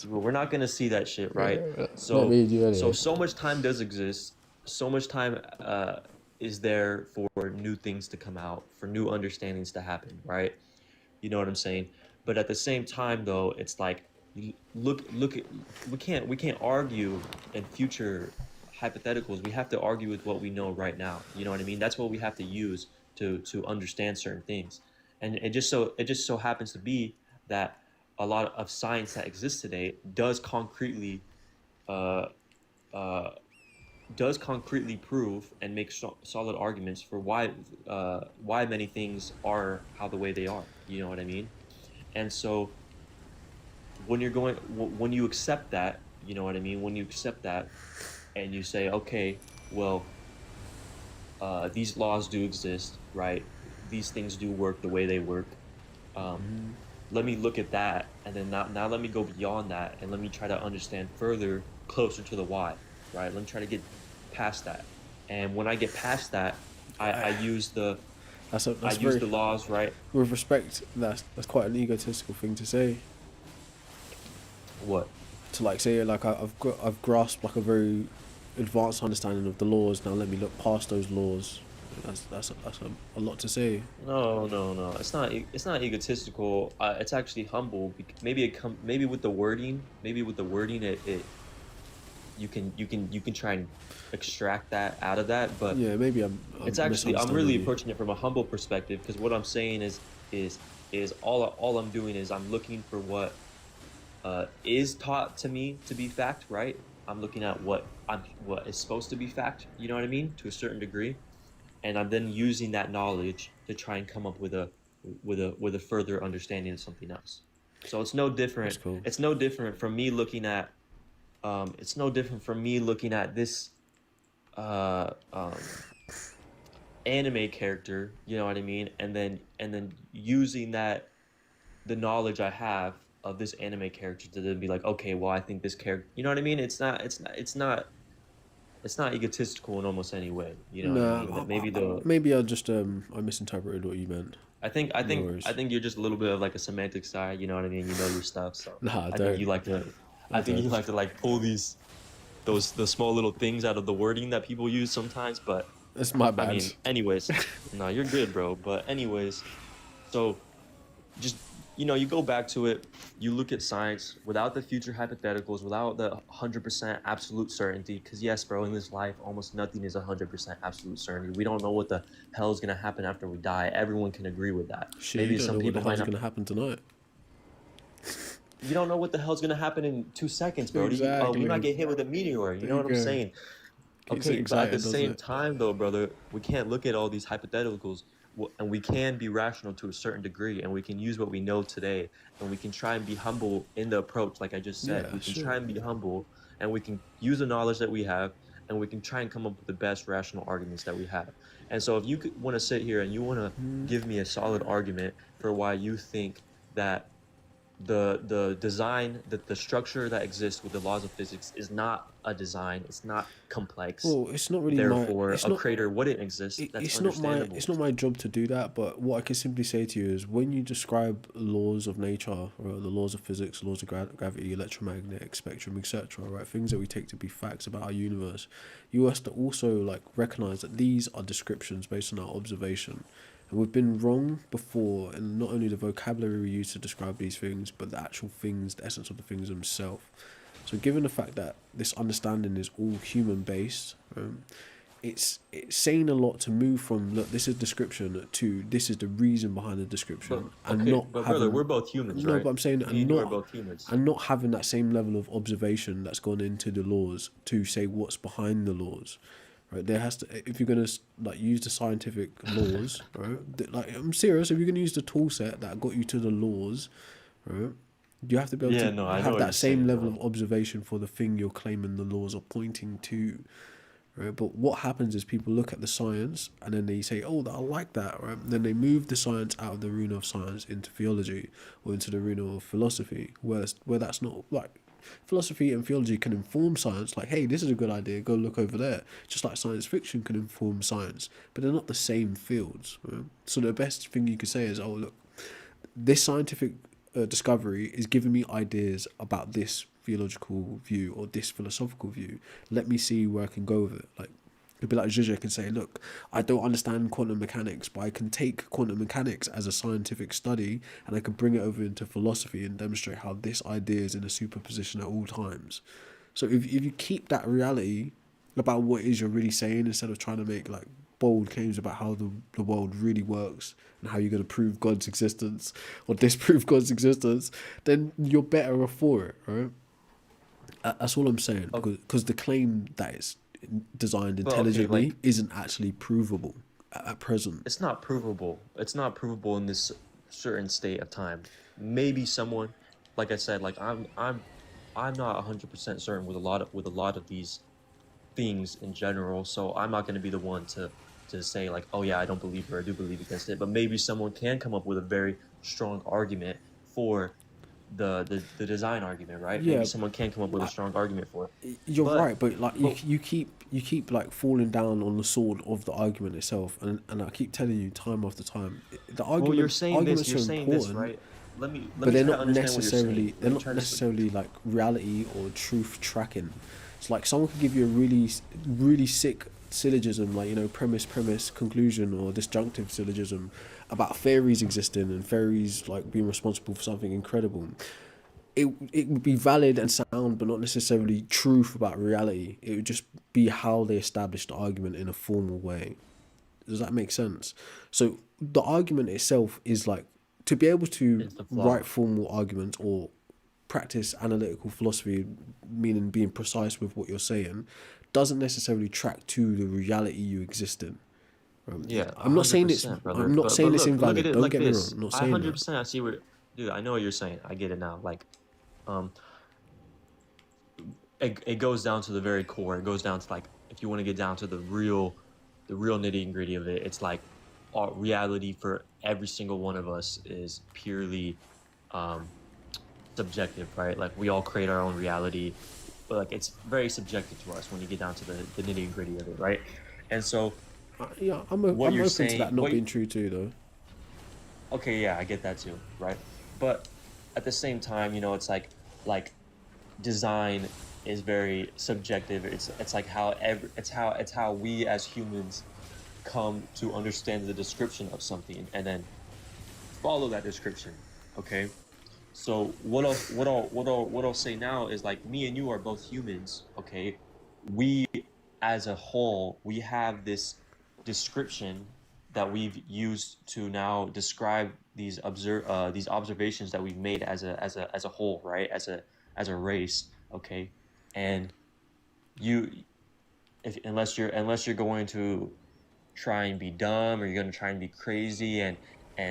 Well, we're not gonna see that shit, right? Not So me and you anyway. so much time does exist. So much time is there for new things to come out, for new understandings to happen, right? You know what I'm saying? But at the same time, though, it's like look at, we can't argue in future hypotheticals. We have to argue with what we know right now. You know what I mean? That's what we have to use to understand certain things. And it just so happens to be that a lot of science that exists today uh, uh, does concretely prove and make solid arguments for why many things are how the way they are. You know what I mean? And so when you accept that, you know what I mean? When you accept that and you say, okay, well, these laws do exist, right? These things do work the way they work. Um, let me look at that, and then now let me go beyond that, and let me try to understand further, closer to the why, right? Let me try to get past that. And when I get past that, I use the I That's use very, the laws, right? with respect. That's quite an egotistical thing to say. What? To like say like I've grasped like a very advanced understanding of the laws. Now let me look past those laws. That's a lot to say. No. It's not egotistical. It's actually humble. Maybe with the wording. Maybe with the wording, it you can try and extract that out of that. But Yeah, maybe I'm it's actually, I'm misunderstanding really you. approaching it from a humble perspective, because what I'm saying is is all I'm doing is I'm looking for what is taught to me to be fact, right? I'm looking at what is supposed to be fact. You know what I mean? To a certain degree, and I'm then using that knowledge to try and come up with a further understanding of something else. So it's no That's different. cool. It's no different from me looking at it's no different from me looking at this uh, um, anime character, you know what I mean, and then using that, the knowledge I have of this anime character, to then be like, okay, well, I think this character, you know what I mean? It's not egotistical in almost any way. You know what I mean? Nah, That maybe the maybe I misinterpreted what you meant. I think I No think I worries. think you're just a little bit of like a semantic side. You know what I mean? You know your stuff, so Nah, I I think don't. you like to. I I think you don't. like to like pull the small little things out of the wording that people use sometimes. But That's my I bad. mean, anyways, no, you're good, bro. But anyways, so just you know, you go back to it, you look at science without the future hypotheticals, without the 100% absolute certainty. Because yes, bro, in this life, almost nothing is 100% absolute certainty. We don't know what the hell is gonna happen after we die. Everyone can agree with that. Shit, you Maybe don't some know what the people might hell's not. gonna happen tonight. You don't know what the hell's gonna happen in 2 seconds, bro. We Exactly. might get hit with a meteor. You There know you what I'm go. saying? Keeps it Okay, but at the exciting, doesn't same it? time, though, brother, we can't look at all these hypotheticals, and we can be rational to a certain degree, and we can use what we know today, and we can try and be humble in the approach, like I just said. Yeah, We can sure. try and be humble, and we can use the knowledge that we have, and we can try and come up with the best rational arguments that we have. And so, if you want to sit here and you want to give me a solid argument for why you think that the design, that the structure that exists with the laws of physics is not a design, it's not complex, Well, it's not really my. therefore It's a not. crater wouldn't exist, that's It's not my. understandable. It's not my job to do that. But what I can simply say to you is, when you describe laws of nature or the laws of physics, laws of gravity, electromagnetic spectrum, etc., right, things that we take to be facts about our universe, you have to also like recognize that these are descriptions based on our observation. And we've been wrong before in not only the vocabulary we use to describe these things, but the actual things, the essence of the things themselves. So, given the fact that this understanding is all human based, it's saying a lot to move from look, this is description to this is the reason behind the But description, and okay, not but brother, having we're both humans, no, right? but I'm saying Me and you are both humans. and not having that same level of observation that's gone into the laws to say what's behind the laws. Right, there has to, if you're gonna like use the scientific laws, right? Like I'm serious, if you're gonna use the tool set that got you to the laws, right? You have to be able Yeah, to no, I know have what you're that same saying, level bro. of observation for the thing you're claiming the laws are pointing to, right? But what happens is people look at the science and then they say, "Oh, I like that," right? And then they move the science out of the arena of science into theology or into the arena of philosophy, where that's not like philosophy and theology can inform science. Like, hey, this is a good idea. Go look over there. Just like science fiction can inform science, but they're not the same fields. Right? So the best thing you could say is, "Oh, look, this scientific discovery is giving me ideas about this theological view or this philosophical view. Let me see where I can go with it." Like, it'd be like Zizek can say, "Look, I don't understand quantum mechanics, but I can take quantum mechanics as a scientific study and I can bring it over into philosophy and demonstrate how this idea is in a superposition at all times." So if you keep that reality about what it is you're really saying instead of trying to make like bold claims about how the world really works and how you're going to prove God's existence or disprove God's existence, then you're better off for it, right? That's all I'm saying, Oh, because the claim that it's designed but okay, intelligently like isn't actually provable at present. it's not provable. It's not provable in this certain state of time. Maybe someone, like I said, like I'm not 100% certain with a lot of these things in general. So I'm not going to be the one to say like, oh yeah, I don't believe or I do believe against it. But maybe someone can come up with a very strong argument for the design argument, right? Maybe Yeah, someone can come up with a strong argument for it. you're But right, but like but you keep like falling down on the sword of the argument itself, and I keep telling you time after time, the well, arguments you're are saying this, important, right? Let but me try to understand what you're saying. Let they're me not try to. necessarily like reality or truth tracking. It's like someone could give you a really sick syllogism, like, you know, premise conclusion, or disjunctive syllogism about fairies existing and fairies like being responsible for something incredible. It would be valid and sound, but not necessarily truth about reality. It would just be how they established the argument in a formal way. Does that make sense? So the argument itself is like, to be able to Is the flaw. write formal arguments or practice analytical philosophy, meaning being precise with what you're saying, doesn't necessarily track to the reality you exist in. Yeah, a I'm not hundred saying it's percent, brother. I'm not But saying it's look at invalid. it Don't like get me wrong. this. I'm not I saying hundred that. percent I see what, dude. I know what you're saying. I get it now. Like, um, it goes down to the very core. It goes down to like, if you want to get down to the real nitty and gritty of it, it's like our reality for every single one of us is purely um subjective, right? Like we all create our own reality, but like it's very subjective to us when you get down to the nitty and gritty of it, right? And so Yeah, what I'm you're open to saying, that not being true too, though. okay, yeah, I get that too, right? But at the same time, you know, it's like design is very subjective. It's like how it's how we as humans come to understand the description of something and then follow that description. Okay. So what I'll say now is like me and you are both humans, okay? We as a whole, we have this description that we've used to now describe these observations that we've made as a whole, right? As a race, okay? And you if unless you're going to try and be dumb, or you're going to try and be crazy and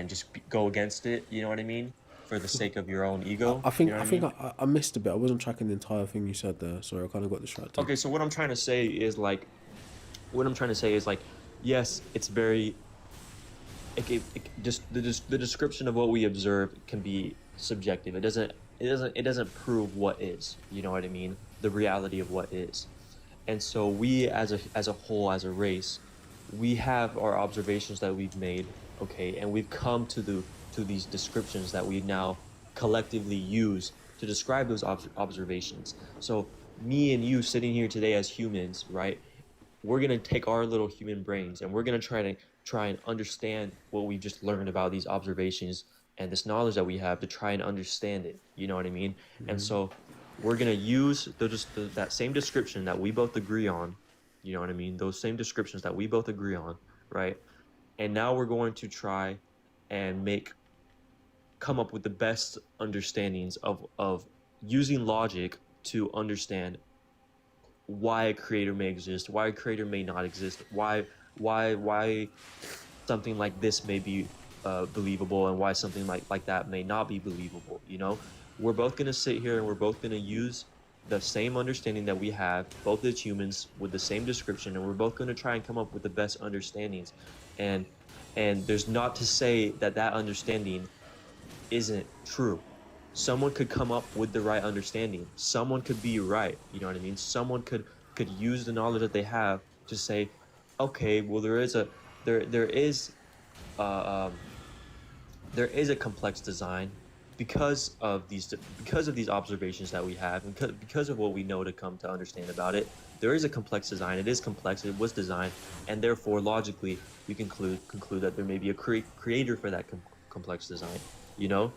just go against it, you know what I mean, for the sake of your own ego, I you think know what I I think mean. I missed a bit. I wasn't tracking the entire thing you said there. Sorry, I kind of got distracted. Okay, so what I'm trying to say is like what I'm trying to say is like yes, it's very just the description of what we observe can be subjective. It doesn't prove what is, you know what I mean, the reality of what is. And so we as a whole, as a race, we have our observations that we've made, okay, and we've come to these descriptions that we now collectively use to describe those observations. So me and you sitting here today as humans, right, we're going to take our little human brains and we're going to try and understand what we've just learned about these observations and this knowledge that we have to try and understand it, you know what I mean. And so we're going to use that same description that we both agree on, you know what I mean, those same descriptions that we both agree on, right? And now we're going to try and come up with the best understandings of using logic to understand why a creator may exist, why a creator may not exist, why something like this may be believable, and why something like that may not be believable. You know, we're both gonna sit here and we're both gonna use the same understanding that we have, both as humans, with the same description, and we're both gonna try and come up with the best understandings. And there's not to say that that understanding isn't true. Someone could come up with the right understanding. Someone could be right. You know what I mean? Someone could use the knowledge that they have to say, okay, well uh, um, there is a complex design because of these observations that we have, and because of what we know to come to understand about it. There is a complex design. It is complex. It was designed, and therefore logically we conclude that there may be a creator for that complex design. You know,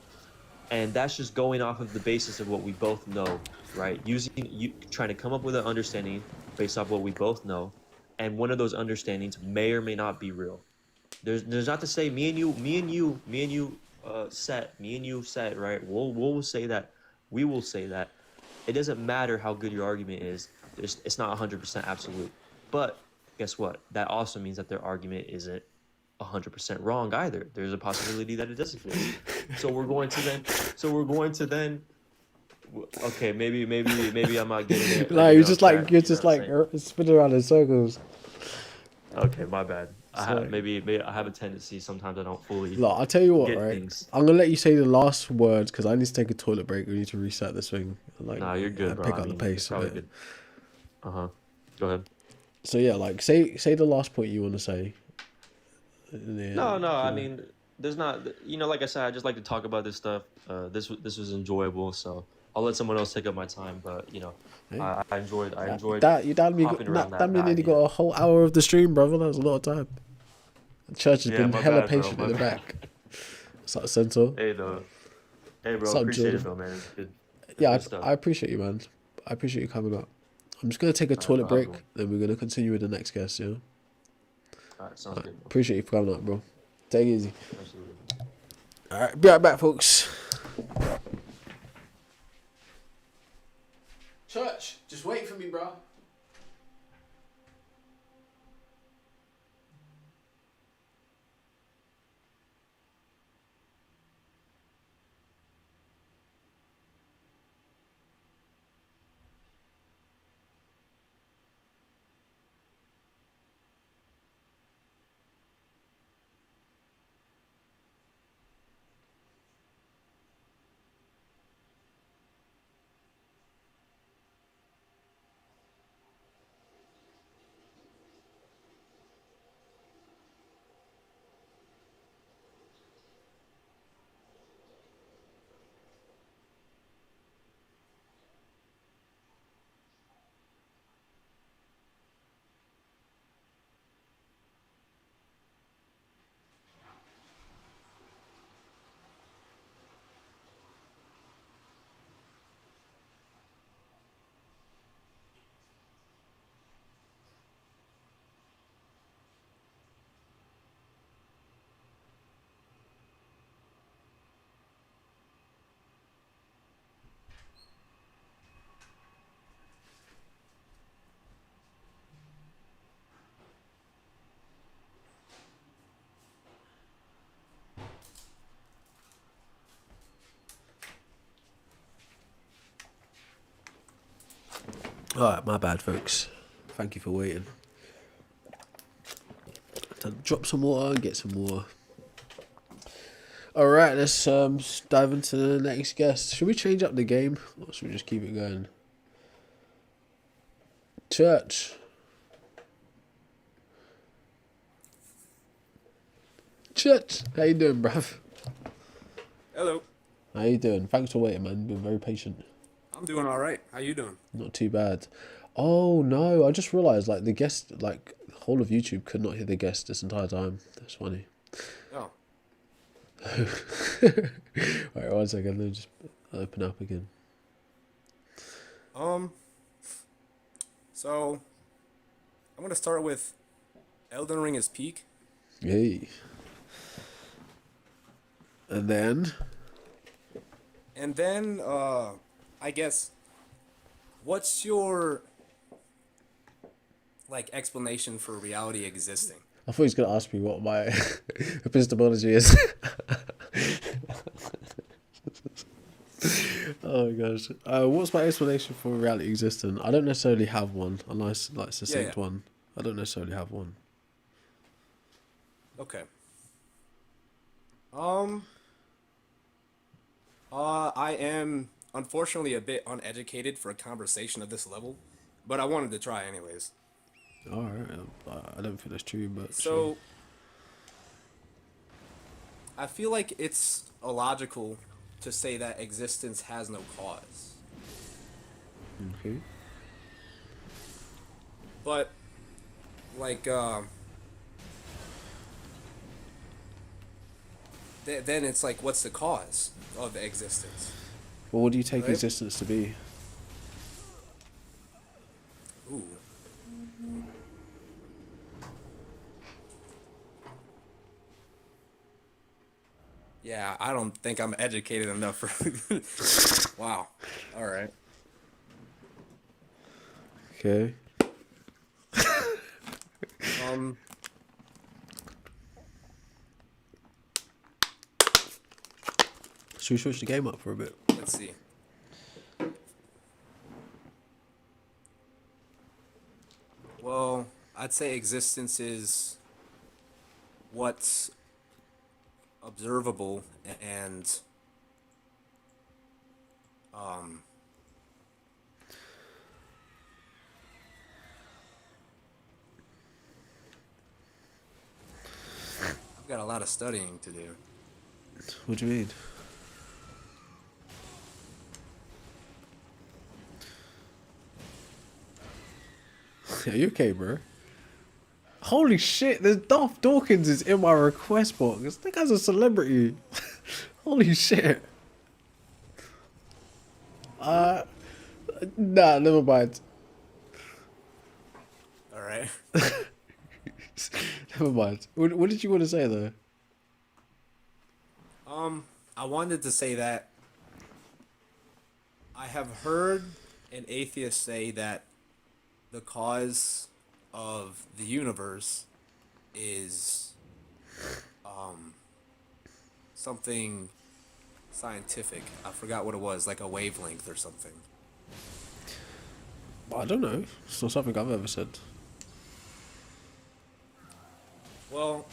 and that's just going off of the basis of what we both know, right? Trying to come up with an understanding based off what we both know, and one of those understandings may or may not be real. There's not to say me and you set, right? We'll say that, we will say that it doesn't matter how good your argument is. It's not 100% absolute. But guess what? That also means that their argument isn't 100% wrong either. There's a possibility that it does exist. So we're going to then. Okay, maybe I'm not getting it. No, Getting on track. you're You know just what I'm like saying? spinning around in circles. Okay, my bad. So, Maybe I have a tendency sometimes I don't fully look, I'll tell you what, get right? things. I'm gonna let you say the last words because I need to take a toilet break. We need to reset this thing, like, Nah, you're good, and bro. pick I up the mean, it's pace a probably bit. good. Uh-huh. Go ahead. So yeah, like say the last point you want to say. In the No, end, no. I you know. mean, there's not. Like I said, I just like to talk about this stuff. This was enjoyable, so I'll let someone else take up my time. But Hey, I enjoyed you damn me, hopping around damn me that nearly got idea. a whole hour of the stream, brother. That was a lot of time. The church has Yeah, been my hella bad, bro. patient in My the bad. back. What's up, Centaur? Hey, though. Hey, bro. What's up, Appreciate it, Jordan? though, man. It's good. It's Yeah, good stuff. I appreciate you, man. I appreciate you coming up. I'm just gonna take a All right, toilet bro. Have a good break, one. then we're gonna continue with the next guest. Yeah. All right, sounds good, bro. Appreciate you for coming up, bro. Take it easy. Absolutely. All right, be right back, folks. Church, just wait for me, bro. Alright, my bad, folks. Thank you for waiting. To drop some water and get some water. Alright, let's dive into the next guest. Should we change up the game? Or should we just keep it going? Church. Church. How you doing, bruv? Hello. How you doing? Thanks for waiting, man. You've been very patient. I'm doing all right. How you doing? Not too bad. Oh no, I just realised like the guest, like the whole of YouTube could not hear the guest this entire time. That's funny. Oh. Alright, 1 second, let me just open up again. So I'm gonna start with Elden Ring is peak. Hey. And then And then I guess what's your like explanation for reality existing? I thought he was gonna ask me what my epistemology is. Oh my gosh. What's my explanation for reality existing? I don't necessarily have one, a nice like succinct Yeah. one. I don't necessarily have one. Okay. I am unfortunately a bit uneducated for a conversation of this level, but I wanted to try anyways. Alright, I don't think that's true, but So, I feel like it's illogical to say that existence has no cause. sure. Okay. But, like, then it's like, what's the cause of existence? Well, what do you take Right. existence to be? Ooh. Yeah, I don't think I'm educated enough for. Wow. All right. Okay. Um. Should we switch the game up for a bit? Let's see. Well, I'd say existence is what's observable and I've got a lot of studying to do. What do you mean? Are you okay, bro? Holy shit, there's Darth Dawkins is in my request box. This guy's a celebrity. Holy shit. Nah, never mind. All right. Never mind. What did you want to say though? I wanted to say that I have heard an atheist say that the cause of the universe is something scientific. I forgot what it was, like a wavelength or something. I don't know. It's not something I've ever said. Well,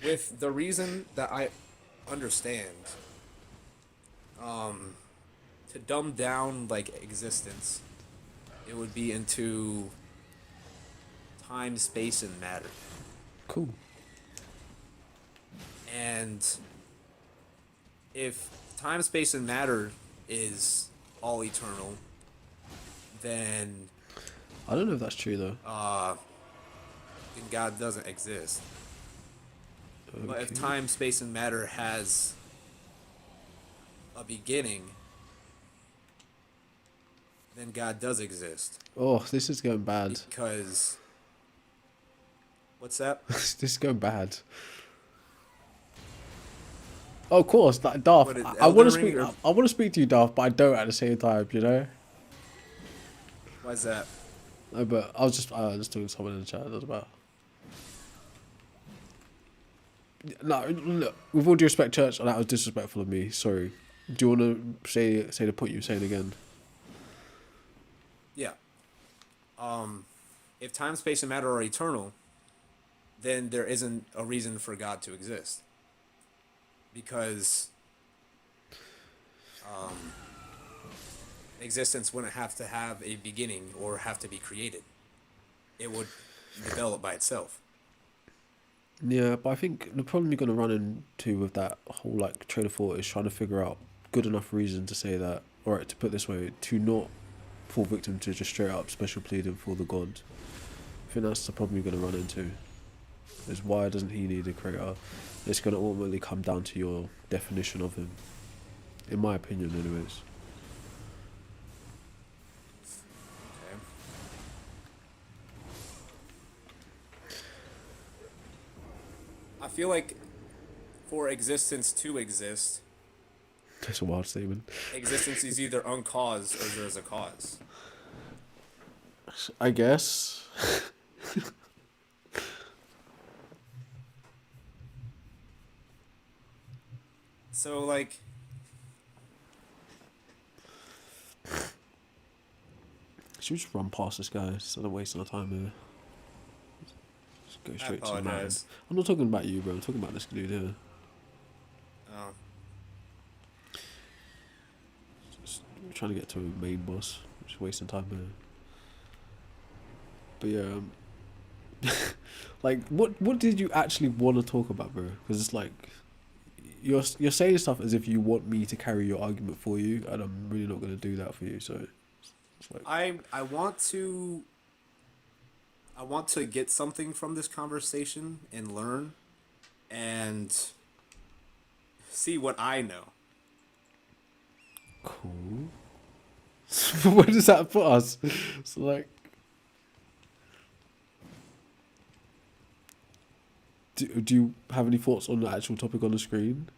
with the reason that I understand, to dumb down like existence, it would be into time, space, and matter. Cool. And if time, space, and matter is all eternal, then I don't know if that's true though. then God doesn't exist. But if Okay. time, space, and matter has a beginning, then God does exist. Oh, this is going bad. Because what's that? This is going bad. Oh, of course, that Darth. What, I want to Elden Ring speak. or- I want to speak to you, Darth, but I don't at the same time. You know. Why's that? No, but I was just talking to someone in the chat. That was about. No, look. With all due respect, Church, that was disrespectful of me. Sorry. Do you want to say the point you were saying again? Yeah. If time, space, and matter are eternal, then there isn't a reason for God to exist. Because existence wouldn't have to have a beginning or have to be created. It would develop by itself. Yeah, but I think the problem you're gonna run into with that whole like train of thought is trying to figure out good enough reason to say that, or to put it this way, to not fall victim to just straight up special pleading for the god. I think that's the problem you're gonna run into. Is why doesn't he need a creator? It's gonna ultimately come down to your definition of him, in my opinion, anyways. Okay. I feel like for existence to exist, That's a wild statement. existence is either uncaused or there is a cause. I guess. So like, Should we just run past this guy instead of wasting our time here? Just go I straight to the man. apologize. I'm not talking about you, bro. I'm talking about this dude here. Oh, Just trying to get to a main boss. Just wasting time here. But yeah, like, what did you actually want to talk about, bro? Because it's like, you're saying stuff as if you want me to carry your argument for you, and I'm really not going to do that for you. So, it's like, I want to get something from this conversation and learn and see what I know. cool. Where does that put us? It's like, do you have any thoughts on the actual topic on the screen?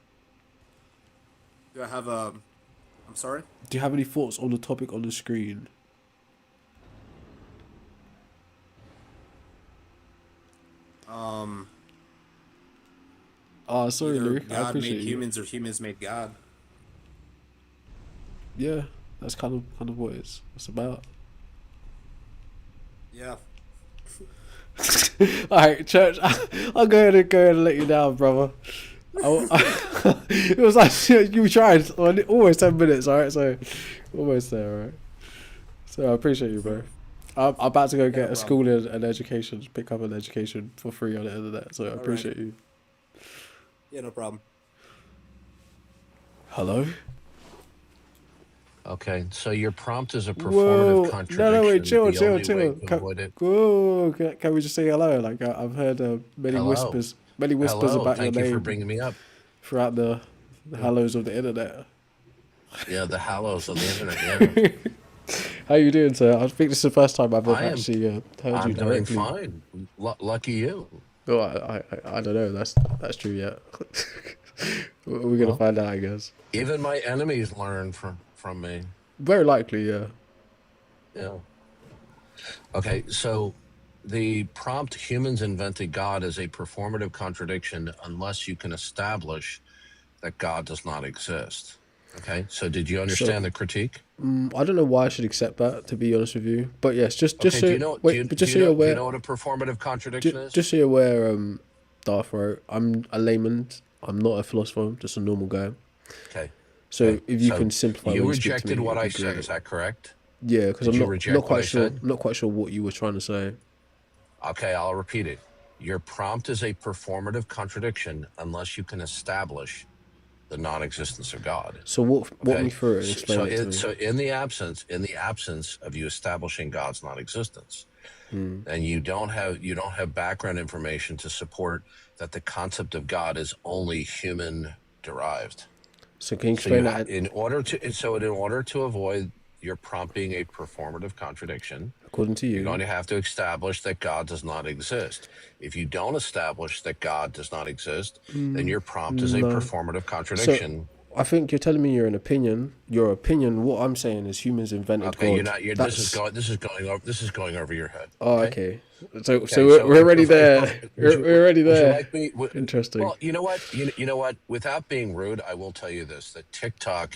Do I have a? I'm sorry. Do you have any thoughts on the topic on the screen? Sorry, Either Luke. I God appreciate made you. humans or humans made God. Yeah, that's kind of what it's about. Yeah. All right, church. I'll go ahead and let you down, brother. It was like you tried almost 10 minutes. All right, so almost there. All right. So I appreciate you, bro. I'm about to go get a school and an education, pick up an education for free on the internet. So I appreciate you. Yeah, no problem. Hello. Okay, so your prompt is a Whoa! performative contradiction. No, wait, chill. The only way to avoid it. Whoa, can we just say hello? Like I've heard many Hello. whispers Hello, about thank your you for name bringing me up. throughout the hallows of the internet. Yeah, the hallows of the internet. Yeah, How you doing, sir? I think this is the first time I've ever I am. actually heard I'm you doing directly. fine. Lucky you. Oh, I don't know. That's true. Yeah, we're gonna Well, find out, I guess. even my enemies learn from me. Very likely, yeah. Yeah. Okay, so the prompt "humans invented God" is a performative contradiction unless you can establish that God does not exist. Okay, so did you understand the critique? I don't know why I should accept that, to be honest with you. But yes, just Okay, so do you know? wait, but Do just you so you're know? Do you aware, know what a performative contradiction is? just so you're aware, Darthro, I'm a layman. I'm not a philosopher. I'm just a normal guy. Okay. So Okay, if you so can simplify you when you speak to rejected me, what it'd I be said. great. Is that correct? Yeah, because Did I'm you not reject what I quite sure. said? I'm not quite sure what you were trying to say. Okay, I'll repeat it. Your prompt is a performative contradiction unless you can establish the non-existence of God. So walk Okay. me through it and explain it to me. So in the absence of you establishing God's non-existence, and you don't have background information to support that the concept of God is only human derived. So can you So you explain ha- that in order to avoid your prompt being a performative contradiction, according to you're you? going to have to establish that God does not exist. If you don't establish that God does not exist, then your prompt is a No. performative contradiction. I think you're telling me your opinion. Your opinion. What I'm saying is humans invented Okay, God. you're not. You're, That's this is going over your head. oh, Okay. okay. So Okay, we're already if- there. would you- We're already would you there. like me? Interesting. Well, you know what? You know what? Without being rude, I will tell you this: that TikTok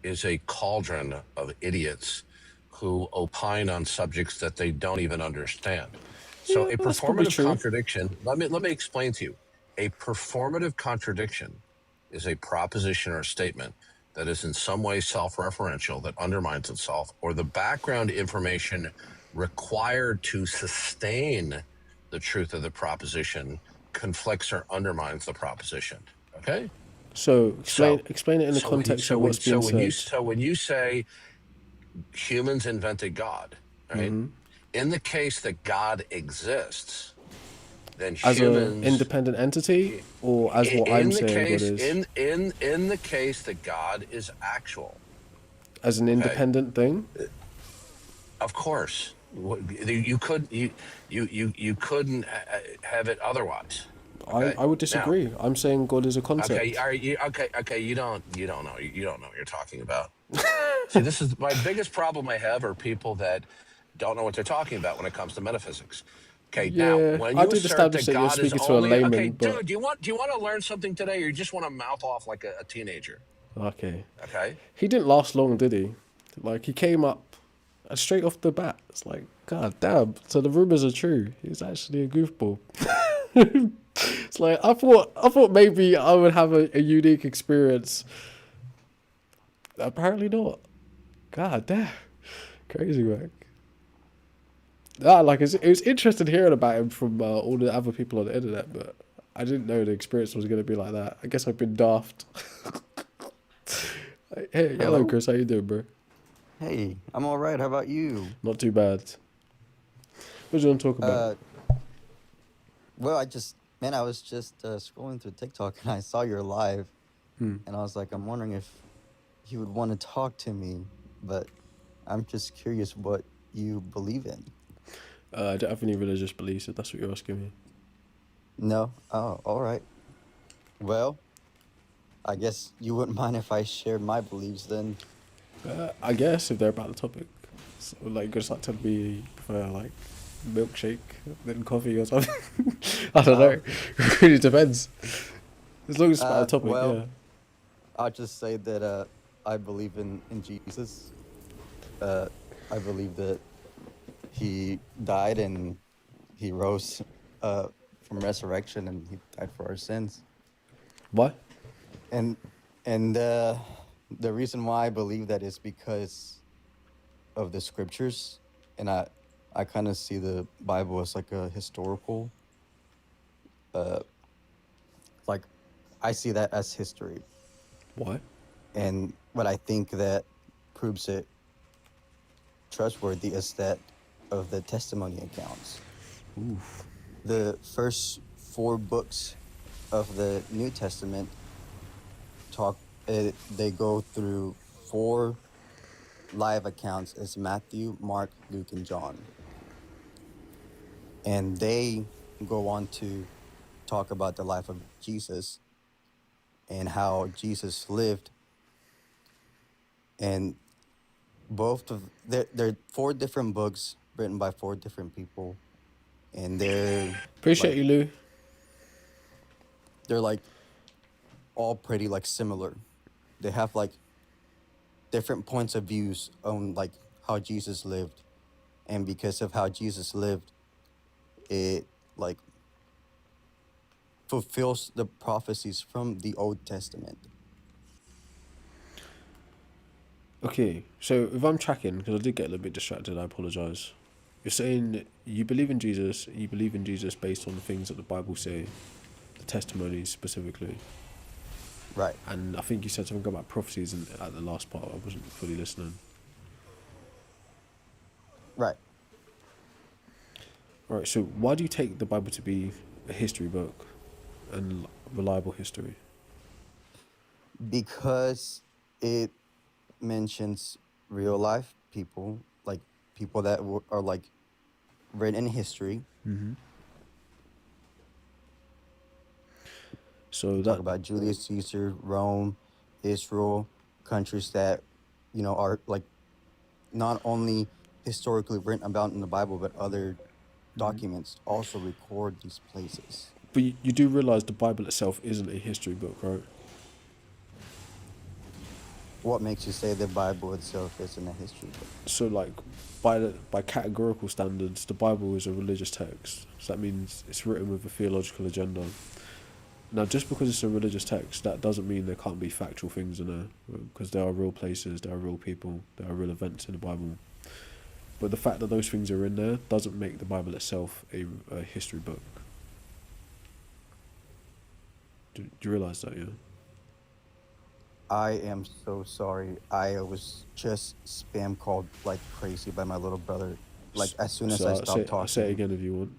is a cauldron of idiots who opine on subjects that they don't even understand. So Yeah, a that's probably performative true. contradiction, let me explain to you. A performative contradiction is a proposition or statement that is in some way self-referential, that undermines itself, or the background information required to sustain the truth of the proposition conflicts or undermines the proposition. Okay? So So explain it in the so he, context so of when what's being said. so when you say humans invented God, right? In the case that God exists, then As a humans independent entity, or as what I'm in the saying God case is, in the case that God is actual, as an okay? independent thing. Of course, you couldn't have it otherwise. Okay, I would now, disagree. I'm saying God is a okay, concept. are you okay? You don't know what you're talking about. See, this is my biggest problem I have are people that don't know what they're talking about when it comes to metaphysics. Okay, now Yeah, when I you did assert establish that that you're God is speaking to a only okay, layman, but dude, do you want to learn something today, or you just want to mouth off like a teenager? okay. Okay, He didn't last long, did he? Like, he came up straight off the bat. It's like, god damn. So the rumors are true. He's actually a goofball. It's like I thought maybe I would have a unique experience. Apparently not. God damn. Crazy man. Like it was interesting hearing about him from all the other people on the internet, but I didn't know the experience was gonna be like that. I guess I've been daft. Hey, hello, Hello. Chris. How you doing, bro? Hey, I'm all right. How about you? Not too bad. What do you want to talk about? Uh, well, I was just scrolling through TikTok and I saw you're live, and I was like, I'm wondering if you would want to talk to me, but I'm just curious what you believe in. I don't have any religious beliefs, if that's what you're asking me. No? Oh, all right. Well, I guess you wouldn't mind if I shared my beliefs then. I guess if they're about the topic. So, like, just like telling me you prefer like milkshake than coffee or something. I don't know. It really depends. As long as it's about the topic, Well, yeah. I'll just say that I believe in Jesus. I believe that he died and he rose from resurrection and he died for our sins. Why? And the reason why I believe that is because of the scriptures, and I kind of see the Bible as like a historical, like I see that as history. Why? And what I think that proves it trustworthy is that of the testimony accounts. Oof. The first 4 books of the New Testament they go through 4 live accounts as Matthew, Mark, Luke, and John. And they go on to talk about the life of Jesus and how Jesus lived. And they're 4 different books written by 4 different people, and Appreciate you, Lou. they're like all pretty like similar. They have like different points of views on like how Jesus lived, and because of how Jesus lived, it like fulfills the prophecies from the Old Testament. Okay, so if I'm tracking, because I did get a little bit distracted, I apologise. You're saying you believe in Jesus based on the things that the Bible say, the testimonies specifically. Right. And I think you said something about prophecies at the last part. I wasn't fully listening. Right. Alright, so why do you take the Bible to be a history book and reliable history? Because it mentions real life people, like people that are like written in history. So Talk that about Julius Caesar, Rome, Israel, countries that, are like not only historically written about in the Bible, but other documents also record these places. but you do realise the Bible itself isn't a history book, right? What makes you say the Bible itself isn't a history book? So like by categorical standards, the Bible is a religious text. So that means it's written with a theological agenda. Now, just because it's a religious text, that doesn't mean there can't be factual things in there, because there are real places, there are real people, there are real events in the Bible. But the fact that those things are in there doesn't make the Bible itself a history book. Do you realise that, yeah? I am so sorry. I was just spam called like crazy by my little brother. Like as soon as I stopped I'll say it talking. again if you want.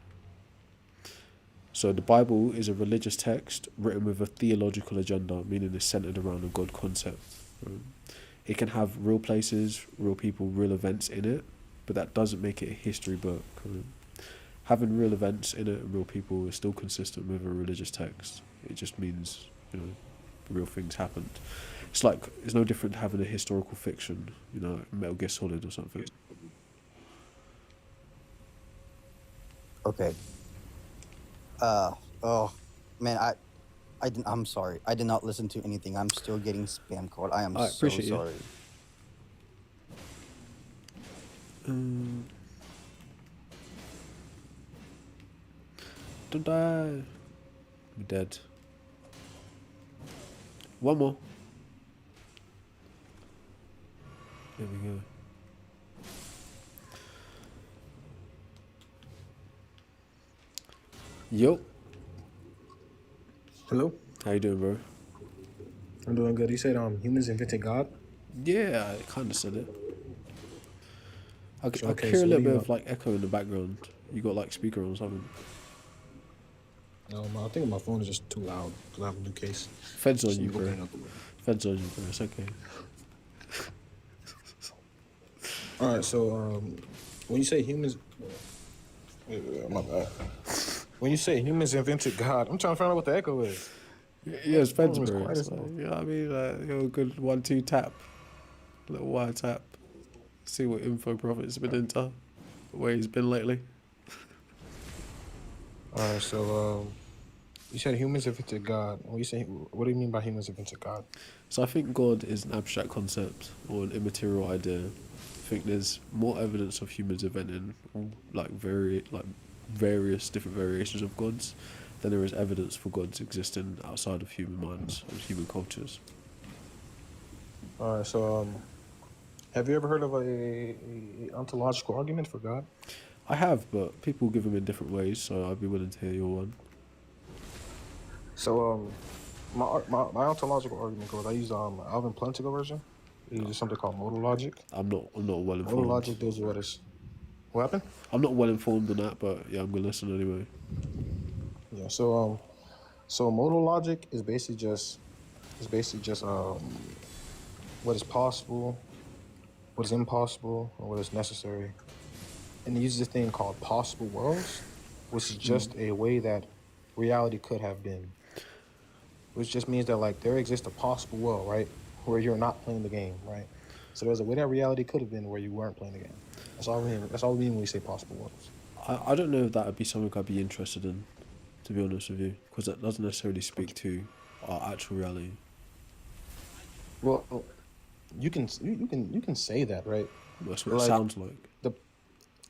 So the Bible is a religious text written with a theological agenda, meaning it's centered around a God concept. Right? It can have real places, real people, real events in it, but that doesn't make it a history book. Right? Having real events in it and real people is still consistent with a religious text. It just means, real things happened. It's no different to having a historical fiction, Metal Gear Solid or something. Okay. Oh man, I'm sorry. I did not listen to anything. I'm still getting spam called. I am I so appreciate you. sorry. Don't die. I'm dead. One more. There we go. Yo. Hello? How you doing, bro? I'm doing good. You said humans invented God? Yeah, I kind of said it. I Okay, hear a so little what do bit you of like echo in the background. You got like speaker on or something. I think my phone is just too loud because I have a new case. Feds on Just you, bro. looking out the window. Feds on you, bro. It's okay. All right, so when you say humans, my bad. When you say humans invented God, I'm trying to find out what the echo is. Yeah, it's feds, Phone is bro. quiet It's as like, hell. you know what I mean? Like, a good 1-2 tap. Little wire tap. See what info prophet's been into. Where he's been lately. All right, so you said humans invented God. When you say, what do you mean by humans invented God? So I think God is an abstract concept or an immaterial idea. I think there's more evidence of humans inventing various different variations of gods than there is evidence for gods existing outside of human minds and human cultures. All right, so have you ever heard of a ontological argument for God? I have, but people give them in different ways, so I'd be willing to hear your one. So my ontological argument goes. I use Alvin Plantinga version. He uses something called modal logic. I'm not well Modal informed. logic deals with what is. What happened? I'm not well informed on that, but yeah, I'm gonna listen anyway. Yeah. So modal logic is basically just what is possible, what is impossible, and what is necessary. And it uses a thing called possible worlds, which is just a way that reality could have been. Which just means that like there exists a possible world, right, where you're not playing the game, right? So there's a way that reality could have been where you weren't playing the game. That's all we mean. That's all we mean when we say possible worlds. I don't know if that would be something I'd be interested in, to be honest with you, because that doesn't necessarily speak to our actual reality. Well, you can say that, right? That's what it Like, sounds like.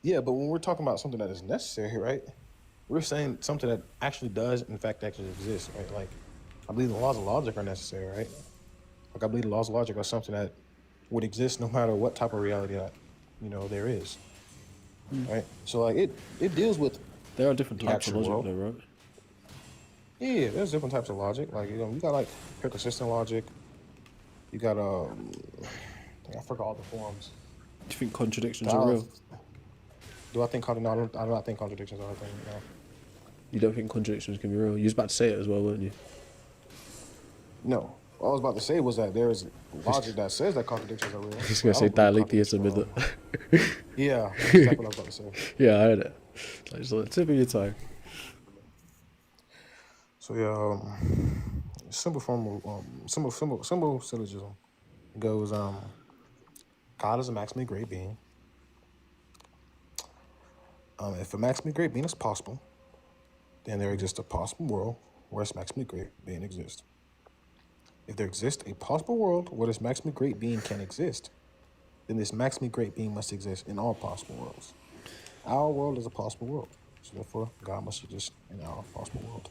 Yeah, but when we're talking about something that is necessary, right? We're saying something that actually does, in fact, actually exist, right? Like, I believe the laws of logic are necessary, right? Like, I believe the laws of logic are something that would exist no matter what type of reality that, there is, right? So, like, it deals with There are different the types of actual logic, world. though, right? Yeah, there's different types of logic. Like, you got, like, consistent logic. You got, I forgot all the forms. Do you think contradictions are real? Do I think I do not think contradictions are a thing, no. You don't think contradictions can be real? You was about to say it as well, weren't you? No. What I was about to say was that there is logic that says that contradictions are real. He's gonna say dialecticism, is it? Yeah, that's exactly what I was about to say. Yeah, I heard it. Like, it's on the tip of your tongue. So yeah, simple form of simple syllogism goes God is a maximally great being. If a maximally great being is possible, then there exists a possible world where this maximally great being exists. if there exists a possible world where this maximally great being can exist, then this maximally great being must exist in all possible worlds. Our world is a possible world, so therefore God must exist in our possible world.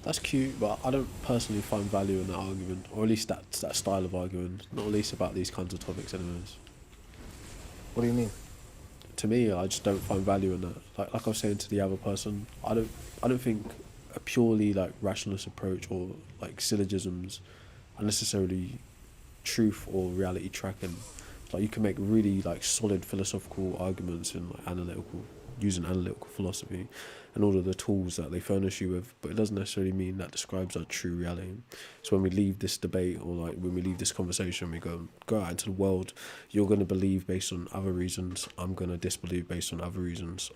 That's cute, but I don't personally find value in that argument, or at least that style of argument. Not at least about these kinds of topics, anyways. What do you mean? To me, I just don't find value in that. Like I was saying to the other person, I don't think a purely like rationalist approach or like syllogisms are necessarily truth or reality tracking. Like you can make really like solid philosophical arguments in like using analytical philosophy and all of the tools that they furnish you with, but it doesn't necessarily mean that describes our true reality. So when we leave this debate or like when we leave this conversation, we go out into the world, you're going to believe based on other reasons, I'm going to disbelieve based on other reasons,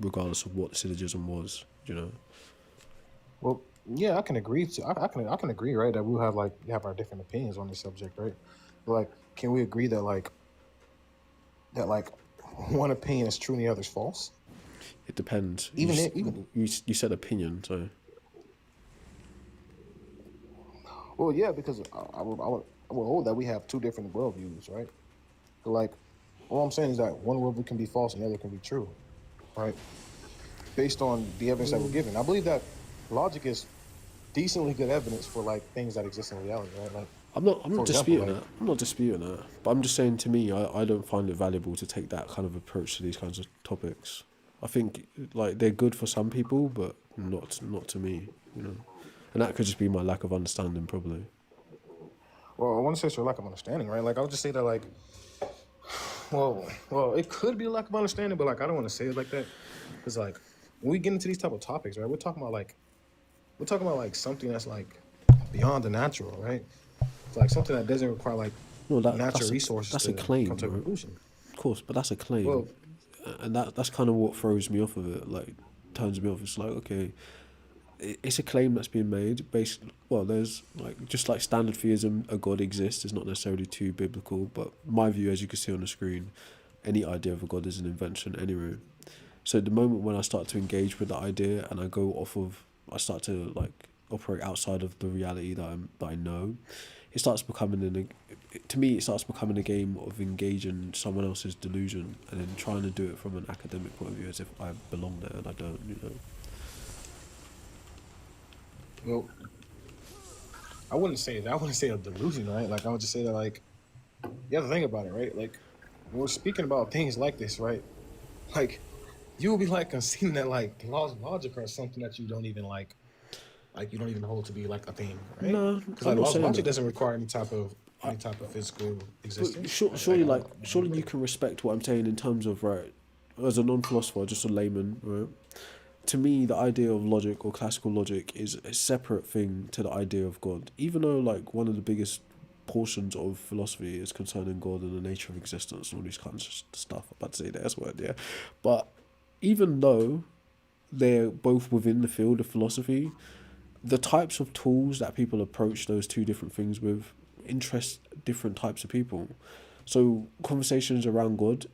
regardless of what the syllogism was, you know. Well, yeah, I can agree I can agree, right, that we'll have our different opinions on this subject, right? But like, can we agree that one opinion is true and the other's false? It depends. Even you said opinion, so. Well, yeah, because I would hold that we have two different worldviews, right? So like, all I'm saying is that one worldview can be false and the other can be true, right? Based on the evidence that we're given. I believe that logic is decently good evidence for like things that exist in reality, right? Like, I'm not disputing example, that. I'm not disputing that. But I'm just saying, to me, I don't find it valuable to take that kind of approach to these kinds of topics. I think like they're good for some people, but not to me, you know. And that could just be my lack of understanding, probably. Well, I want to say it's your lack of understanding, right? Like, I would just say that, like, well, it could be a lack of understanding, but like, I don't want to say it like that, because like, when we get into these type of topics, right, we're talking about like something that's like beyond the natural, right? It's like something that doesn't require like natural resources. That's to a claim, come to a bro. conclusion. Of course, but that's a claim. Well, And that's kind of what throws me off of it, like turns me off. It's like, okay, it's a claim that's been made based. Well, there's like just like standard theism, a god exists is not necessarily too biblical, but my view, as you can see on the screen, any idea of a god is an invention anyway. So the moment when I start to engage with the idea and I start to like operate outside of the reality that I know, it starts becoming to me it starts becoming a game of engaging someone else's delusion and then trying to do it from an academic point of view as if I belong there and I don't, you know. Well, I wouldn't say that. I wouldn't say a delusion, right? Like, I would just say that, like, you have to think about it, right? Like, when we're speaking about things like this, right? Like, you will be like conceding that like laws of logic are something that you don't even like you don't even hold to be like a thing, right? No, Because I'm like not laws of saying logic that. doesn't require any type of physical existence. But surely you can respect what I'm saying in terms of, right, as a non-philosopher, just a layman, right? To me, the idea of logic or classical logic is a separate thing to the idea of God. Even though, like, one of the biggest portions of philosophy is concerning God and the nature of existence and all these kinds of stuff. I'm about to say the S word, yeah. But even though they're both within the field of philosophy, the types of tools that people approach those two different things with interest different types of people. So conversations around God,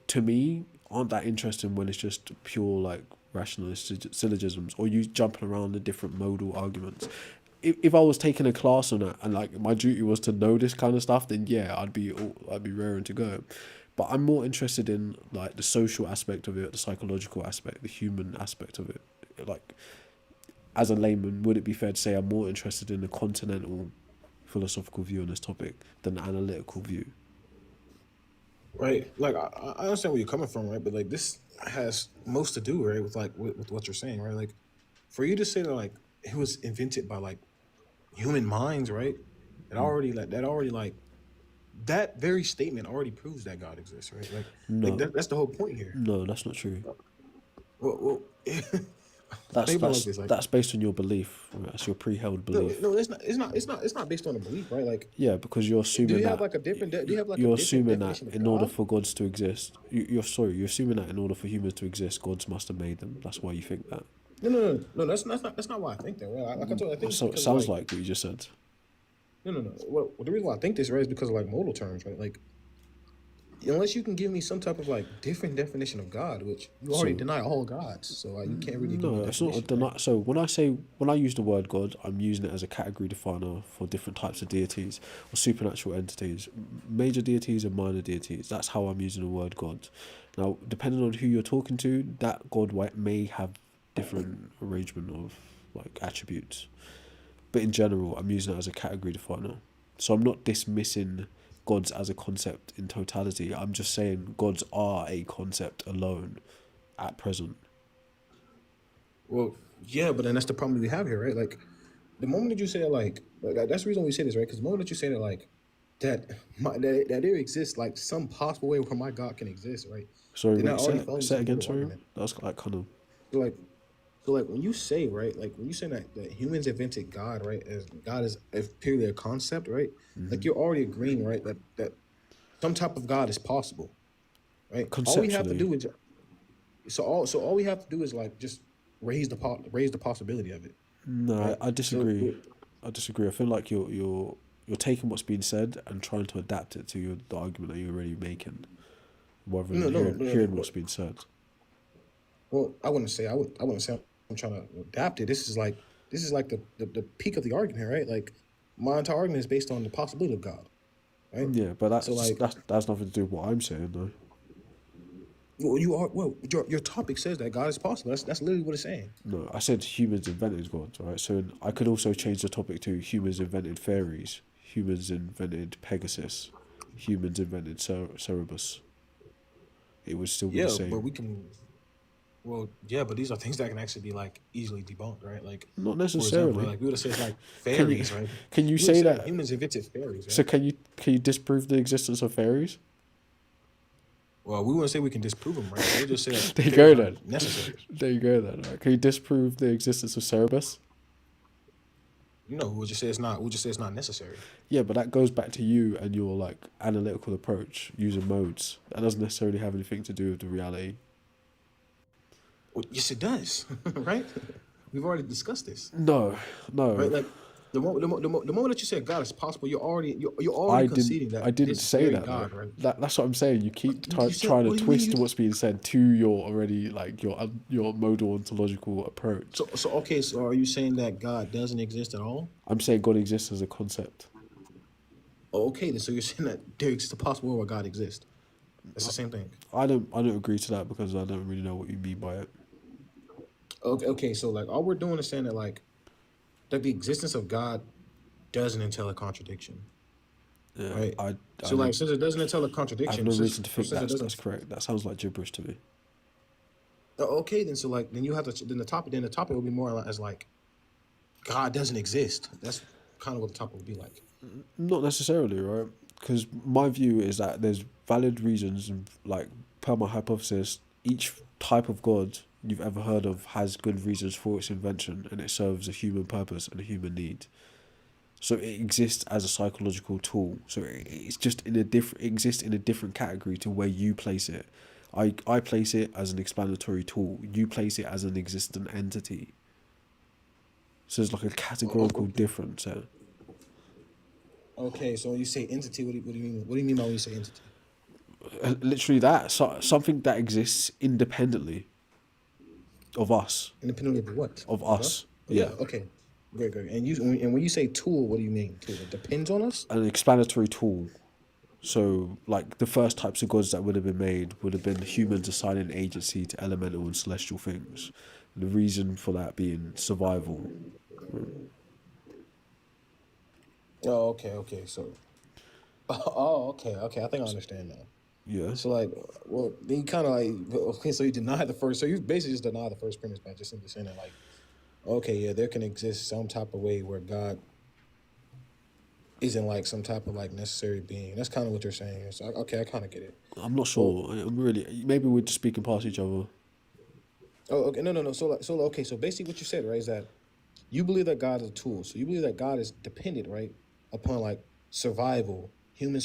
to me, aren't that interesting when it's just pure like rationalist syllogisms or you jumping around the different modal arguments. If I was taking a class on that and like my duty was to know this kind of stuff, then yeah, I'd be raring to go. But I'm more interested in like the social aspect of it, the psychological aspect, the human aspect of it. Like, as a layman, would it be fair to say I'm more interested in the continental philosophical view on this topic than the analytical view? Right. Like, I understand where you're coming from, right? But like, this has most to do, right, with like with what you're saying, right? Like, for you to say that like it was invented by like human minds, right? That very statement already proves that God exists, right? No. That's the whole point here. No, that's not true. Well, That's based on your belief. Right? That's your pre-held belief. No, it's not based on a belief, right? Like, yeah, because you're assuming you're assuming that in order for gods to exist, you're assuming that in order for humans to exist, gods must have made them. That's why you think that. No. That's not why I think that. Right? Like I told you, I think so. It sounds like what you just said. No. Well, the reason why I think this, right, is because of like modal terms, right? Like, unless you can give me some type of like different definition of God, which you already So deny all gods, so you can't really give me a no, it's not a definition, right? deny. So when I use the word God, I'm using it as a category definer for different types of deities or supernatural entities, major deities and minor deities. That's how I'm using the word God. Now, depending on who you're talking to, that God may have different arrangement of like attributes. But in general, I'm using it as a category definer. So I'm not dismissing gods as a concept in totality. I'm just saying gods are a concept alone at present. Well, yeah, but then that's the problem we have here, right? Like, the moment that you say like that's the reason we say this, right? Because the moment that you say that, like, that there exists like some possible way where my God can exist, right? Sorry, Then that wait, already say, falls into say it the again, middle sorry. argument. That was like kind of. So like, so like when you say, right, like when you say that humans invented God, right, as God is purely a concept, right? Like you're already agreeing, right, that some type of God is possible, right? All we have to Conceptually. do is all we have to do is like just raise the possibility of it, No, right? I So disagree. I disagree. I feel like you're taking what's being said and trying to adapt it to the argument that you're already making, rather than hearing no. what's being said. Well, I wouldn't say I'm trying to adapt it. This is like the peak of the argument, right? Like my entire argument is based on the possibility of God, right? Yeah, but So that's like, that's that's nothing to do with what I'm saying, though. your topic says that God is possible. That's literally what it's saying. No, I said humans invented gods, right? So I could also change the topic to humans invented fairies, humans invented Pegasus, humans invented Cerberus. It would still be the Yeah, but same. we can. Well, yeah, but these are things that can actually be like easily debunked, right? Like, Not for example, right? necessarily. Like we would have said like Can you fairies, right? can you We would have say said like that? humans invented fairies, So right? can you disprove the existence of fairies? Well, we wouldn't say we can disprove them, right? We'll just say that There you fairies go aren't then. necessary. There you go then. Right. Can you disprove the existence of Cerberus? We'll just say it's not. We'll just say it's not necessary. Yeah, but that goes back to you and your like analytical approach using modes. That doesn't necessarily have anything to do with the reality. Well, yes, it does, right? We've already discussed this, No, right? no. Like the moment that you said God is possible, you're already I didn't. conceding that I didn't this say very that though. God, right? That's what I'm saying. You keep You said, trying to what do you mean? twist what's being said to your already like your modal ontological approach. So okay, so are you saying that God doesn't exist at all? I'm saying God exists as a concept. Oh, okay, then so you're saying that there exists a possible world where God exists. That's the same thing. I don't agree to that because I don't really know what you mean by it. Okay, so like all we're doing is saying that the existence of God doesn't entail a contradiction, Yeah, right? I So like don't. since it doesn't entail a I have contradiction, no reason to think since it that's doesn't. correct. That sounds like gibberish to me. Okay, then so like then you have to then the topic will be more as like God doesn't exist. That's kind of what the topic would be like. Not necessarily, right? Because my view is that there's valid reasons, and like per my hypothesis, each type of god you've ever heard of has good reasons for its invention, and it serves a human purpose and a human need. So it exists as a psychological tool. So it's just in a different exists in a different category to where you place it. I place it as an explanatory tool. You place it as an existent entity. So there's like a categorical Okay. difference there. Okay, so when you say entity, what do you mean? What do you mean by when you say entity? Literally that. So, something that exists independently of us. Independently of what? Of Of us. us? Yeah. Yeah. Okay. Great, great. And when you say tool, what do you mean? Tool? It depends on us. An explanatory tool. So, like, the first types of gods that would have been made would have been humans assigning agency to elemental and celestial things. The reason for that being survival. Oh, okay, okay. So, oh, okay. I think I understand now. Yeah. So, like, well, then you kind of like, okay, so you deny the first. So you basically just deny the first premise by just simply saying that, like, okay, yeah, there can exist some type of way where God isn't like some type of like necessary being. That's kind of what you're saying. So, okay, I kind of get it. I'm not Well, sure. I'm really. Maybe we're just speaking past each other. oh, okay, no. So okay, so basically what you said, right, is that you believe that God is a tool. So you believe that God is dependent, right, upon like survival, human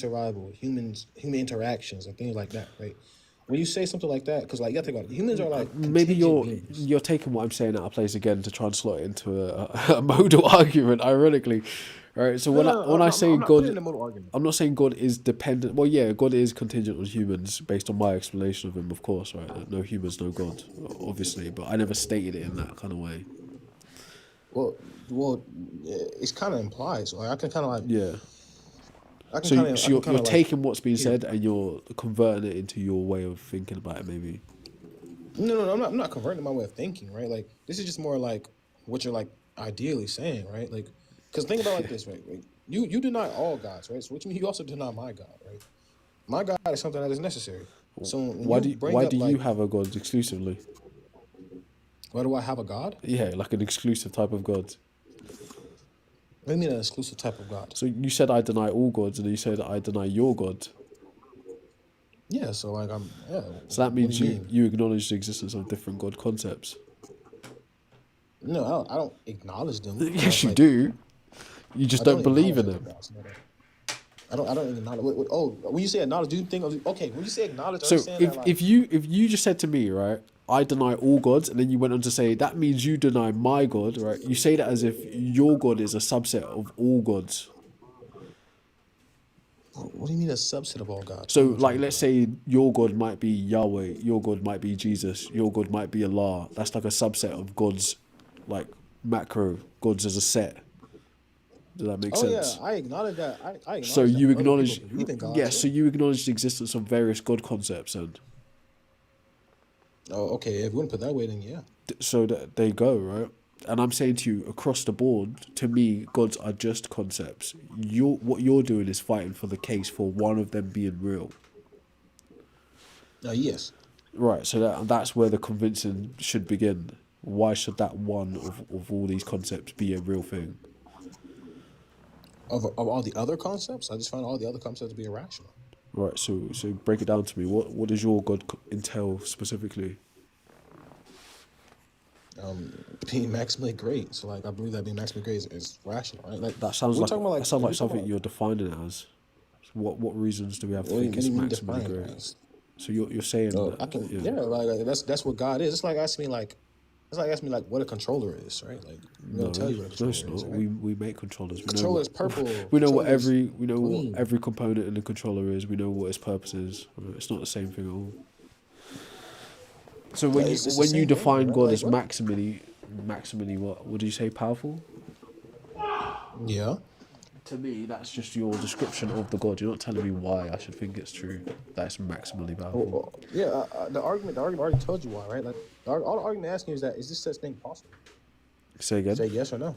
interactions and things like that, right? When you say something like that, because like you gotta think about it, humans are like Maybe contingent beings. you're taking what I'm saying out of place again to try and slot it into a modal argument. Ironically, Right. So No, when no, no, when I say I'm not putting it in God, a modal argument. I'm not saying God is dependent. Well, yeah, God is contingent on humans based on my explanation of him, of course, right? That no humans, no God, obviously. But I never stated it in that kind of way. Well, it's kind of implied. So like, Yeah. I can So, kind of, I can you're kind of like, taking what's being yeah. said and you're converting it into your way of thinking about it, maybe. No, I'm not converting my way of thinking, right? Like this is just more like what you're like ideally saying, right? Like, because think about it like this, right? Like, you deny all gods, right? So which means you also deny my God, right? My God is something that is necessary. So when you bring Why up do you like, have a God exclusively? why do I have a God? Yeah, like an exclusive type of God. What do you mean an exclusive type of God? So you said I deny all gods, and you said I deny your God. Yeah, so like yeah. So that What do means you mean? you acknowledge the existence of different God concepts. No, I don't acknowledge them. Yes, you Like do. You just I don't don't believe acknowledge in other them. gods. No, no. I don't acknowledge. Oh, when you say acknowledge, do you think of okay? When you say acknowledge, are you So saying that like? if you just said to me, right, I deny all gods, and then you went on to say that means you deny my God, right? You say that as if your God is a subset of all gods. What do you mean a subset of all gods? What So, are you like, talking let's about? say your God might be Yahweh, your God might be Jesus, your God might be Allah. That's like a subset of gods, like macro gods as a set. Does that make Oh yeah, sense? I acknowledge that. I So acknowledge that you other people acknowledge, believe in yeah. gods. So Yeah. you acknowledge the existence of various God concepts, and Oh, okay. If you want to put it that way, then yeah. so that they go right. And I'm saying to you, across the board, to me, gods are just concepts. What you're doing is fighting for the case for one of them being real. Yes. Right, so that's where the convincing should begin. Why should that one of all these concepts be a real thing? Of all the other concepts, I just find all the other concepts to be irrational. Right, so break it down to me. What does your God entail specifically? Being maximally great. So like, I believe that being maximally great is rational, right? Like That sounds we're like talking about that sounds like we're talking something about. you're defining it as. So what reasons do we have to What think do it's you mean maximally defined great? as? So you're saying So that I can yeah. like that's what God is. It's like asking me like it's like asking me like what a controller is, right? Like I'm gonna tell No, you what a no, it's controller is, not. right? We make controllers. We know Controller what is purple. we know what Controller is what green. every component in the controller is. We know what its purpose is. It's not the same thing at all. So It's the when you same thing, define right? God Like as what? maximally what? What do you say? Powerful? Yeah. To me, that's just your description of the God. You're not telling me why I should think it's true. That's maximally powerful. Yeah. The argument already told you why, right? Like all the argument asking is that is this such thing possible? Say again. Say yes or no.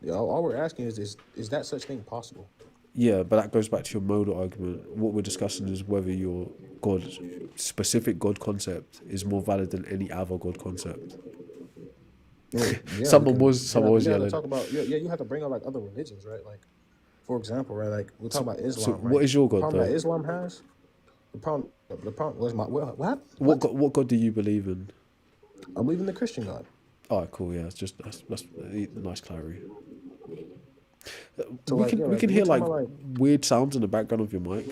Yeah. All we're asking is that such thing possible? Yeah, but that goes back to your modal argument. What we're discussing is whether your God, specific God concept, is more valid than any other God concept. Well, yeah, Someone because was someone was you have to yelling. talk about you have to bring up like other religions, right? Like for example, right? Like we're talking about So Islam, right? what is your The God problem that though? Islam has, the problem was what happened? What God do you believe in? I believe in the Christian God. Oh, cool. Yeah, it's just that's nice clarity. So like yeah, We like can when we're hear talking like about like weird sounds in the background of your mic.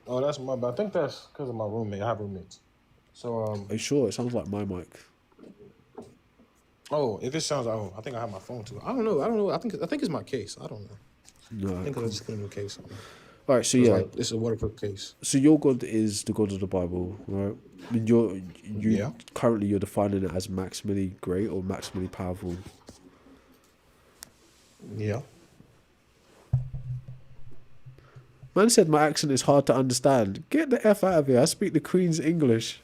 oh that's my but I think that's because of my roommate. I have roommates. So Are you sure? It sounds like my mic. oh if it sounds I think I have my phone too. I don't know. I think it's my case. I don't know. I No, think I cool. just put a new case on. All right, so So it's yeah, like this is a waterproof case. so your God is the God of the Bible, right? I mean, Yeah. currently you're defining it as maximally great or maximally powerful. Yeah. Man said my accent is hard to understand. Get the F out of here. I speak the Queen's English.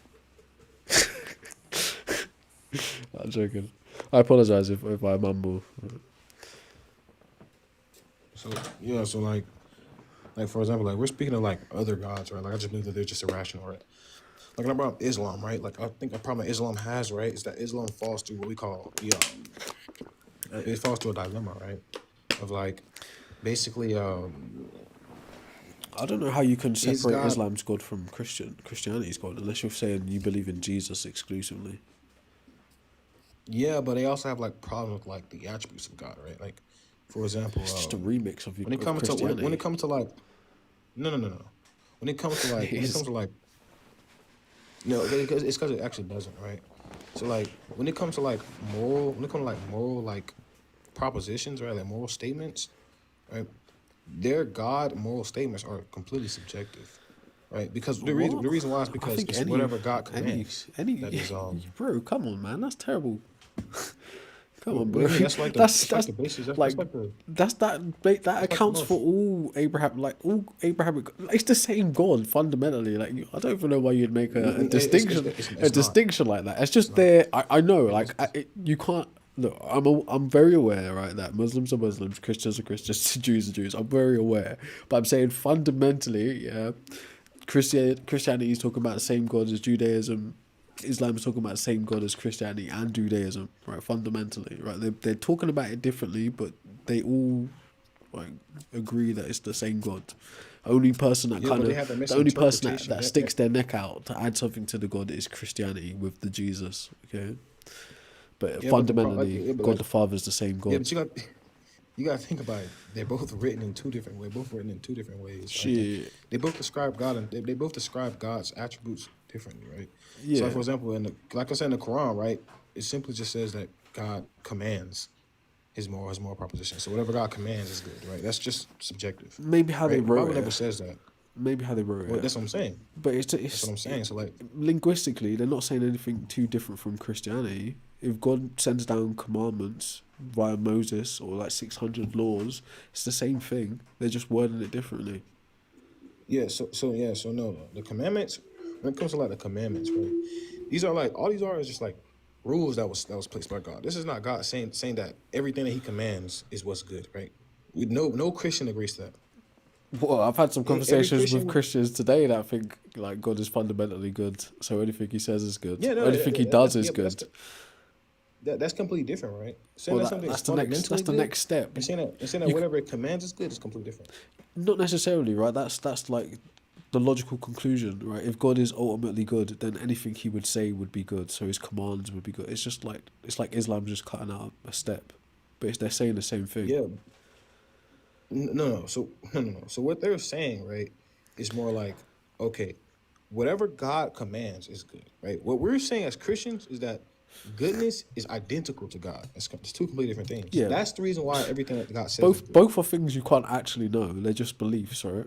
I'm joking. I apologize if I mumble. So yeah, so like for example, like we're speaking of like other gods, right? Like I just believe that they're just irrational, right? Like when I brought up Islam, right? Like I think a problem that Islam has, right, is that Islam falls to what we call it falls to a dilemma, right? Of like basically I don't know how you can is separate God Islam's God from Christianity's God unless you're saying you believe in Jesus exclusively. yeah, but they also have like problems with like the attributes of God, right? Like for example, It's just a remix of when it of comes to Christianity. when it comes to like no. When it comes to like It when it is. comes to like no, it's because it actually doesn't, right? So like when it comes to like moral propositions, right? Like moral statements, right? Their God moral statements are completely subjective, right? Because What? the reason why is I because think it's whatever God commands that any, is bro. Come on, man. That's terrible. Come on, what do bro. you mean? That's like That's the basis. That's like like the that that's like the accounts for most. all Abraham, like all Abrahamic. It's the same God fundamentally. Like I don't even know why you'd make a distinction, It's not. like that. It's just Not. there. I know. It's, Like you can't. Look, I'm very aware, right, that Muslims are Muslims, Christians are Christians, Jews are Jews. I'm very aware, but I'm saying fundamentally, yeah, Christianity is talking about the same God as Judaism. Islam is talking about the same God as Christianity and Judaism, right? Fundamentally, right? They're talking about it differently, but they all like agree that it's the same God. yeah, but they have a The only person misinterpretation. that sticks their neck out to add something to the God is Christianity with the Jesus. Okay, but Yeah, but the pro, like, fundamentally, yeah, but God like, the Father is the same yeah, God. but you got to think about it. They're both written in two different ways. Both written in two different ways. Right? Shit. They both describe God and they both describe God's attributes differently, right? So, Yeah. like, for example, like I said in the Quran, right, it simply just says that God commands his moral proposition. So whatever God commands is good, right? That's just subjective, Maybe how they right? The wrote Bible never it. says that. Maybe how they wrote Well, it. that's what I'm saying. But That's what I'm saying. So like, linguistically, they're not saying anything too different from Christianity. If God sends down commandments via Moses or like 600 laws, it's the same thing. They're just wording it differently. yeah. So no, the commandments. When it comes to like the commandments, right? These are like all these are is just like rules that was placed by God. This is not God saying that everything that He commands is what's good, right? No Christian agrees to that. Well, I've had some Every conversations with Christian, Christians today that think like God is fundamentally good, so anything He says is good. yeah, no, Anything He does is yeah, but good. that's completely different, right? Saying Well, that something is that's fundamentally the good next step. and saying that You whatever it commands is good is completely different. Not necessarily, right? That's like the logical conclusion, right? If God is ultimately good, then anything He would say would be good. So His commands would be good. It's like Islam just cutting out a step, but they're saying the same thing. Yeah, no. So what they're saying, right, is more like, okay, whatever God commands is good, right? What we're saying as Christians is that goodness is identical to God. It's two completely different things. Yeah, That's the reason why everything that God says is good. both are things you can't actually know. They're just beliefs, right?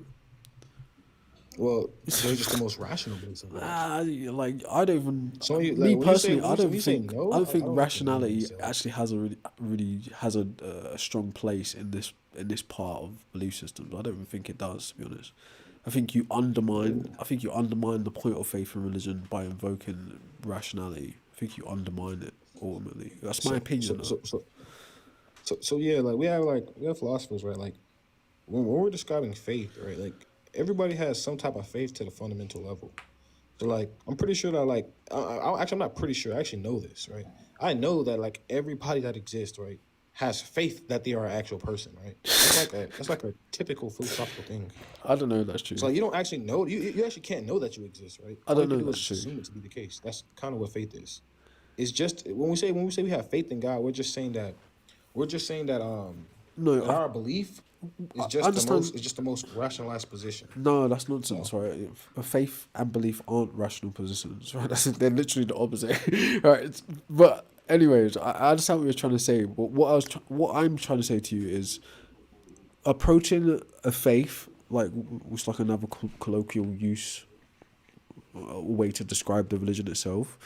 Well, they're just the most rational beliefs of God. Like I don't even So me when you say personally, when you say no, I don't think I don't understand when you rationality say that. actually has really has a strong place in this part of belief systems. I don't even think it does, to be honest. I think you undermine the point of faith and religion by invoking rationality. I think you undermine it ultimately. That's my So opinion so though. so so so yeah, we have philosophers, right? Like when we're describing faith, right? Like everybody has some type of faith to the fundamental level. So like I'm pretty sure that like I'm not pretty sure. I actually know this, right? I know that like everybody that exists, right, has faith that they are an actual person, right? That's like a typical philosophical thing. I don't know if that's true. So like you don't actually know you actually can't know that you exist, right? I All you don't can know if do that's is just true. assume it to be the case. That's kind of what faith is. It's just when we say we have faith in God, we're just saying that No, that our belief is I just understand. the most rationalized position. No, that's That's nonsense, all. right? Faith and belief aren't rational positions, right? They're literally the opposite, right? But anyways, I understand what you're trying to say. But what I'm trying to say to you is approaching a faith like it's like another colloquial use way to describe the religion itself.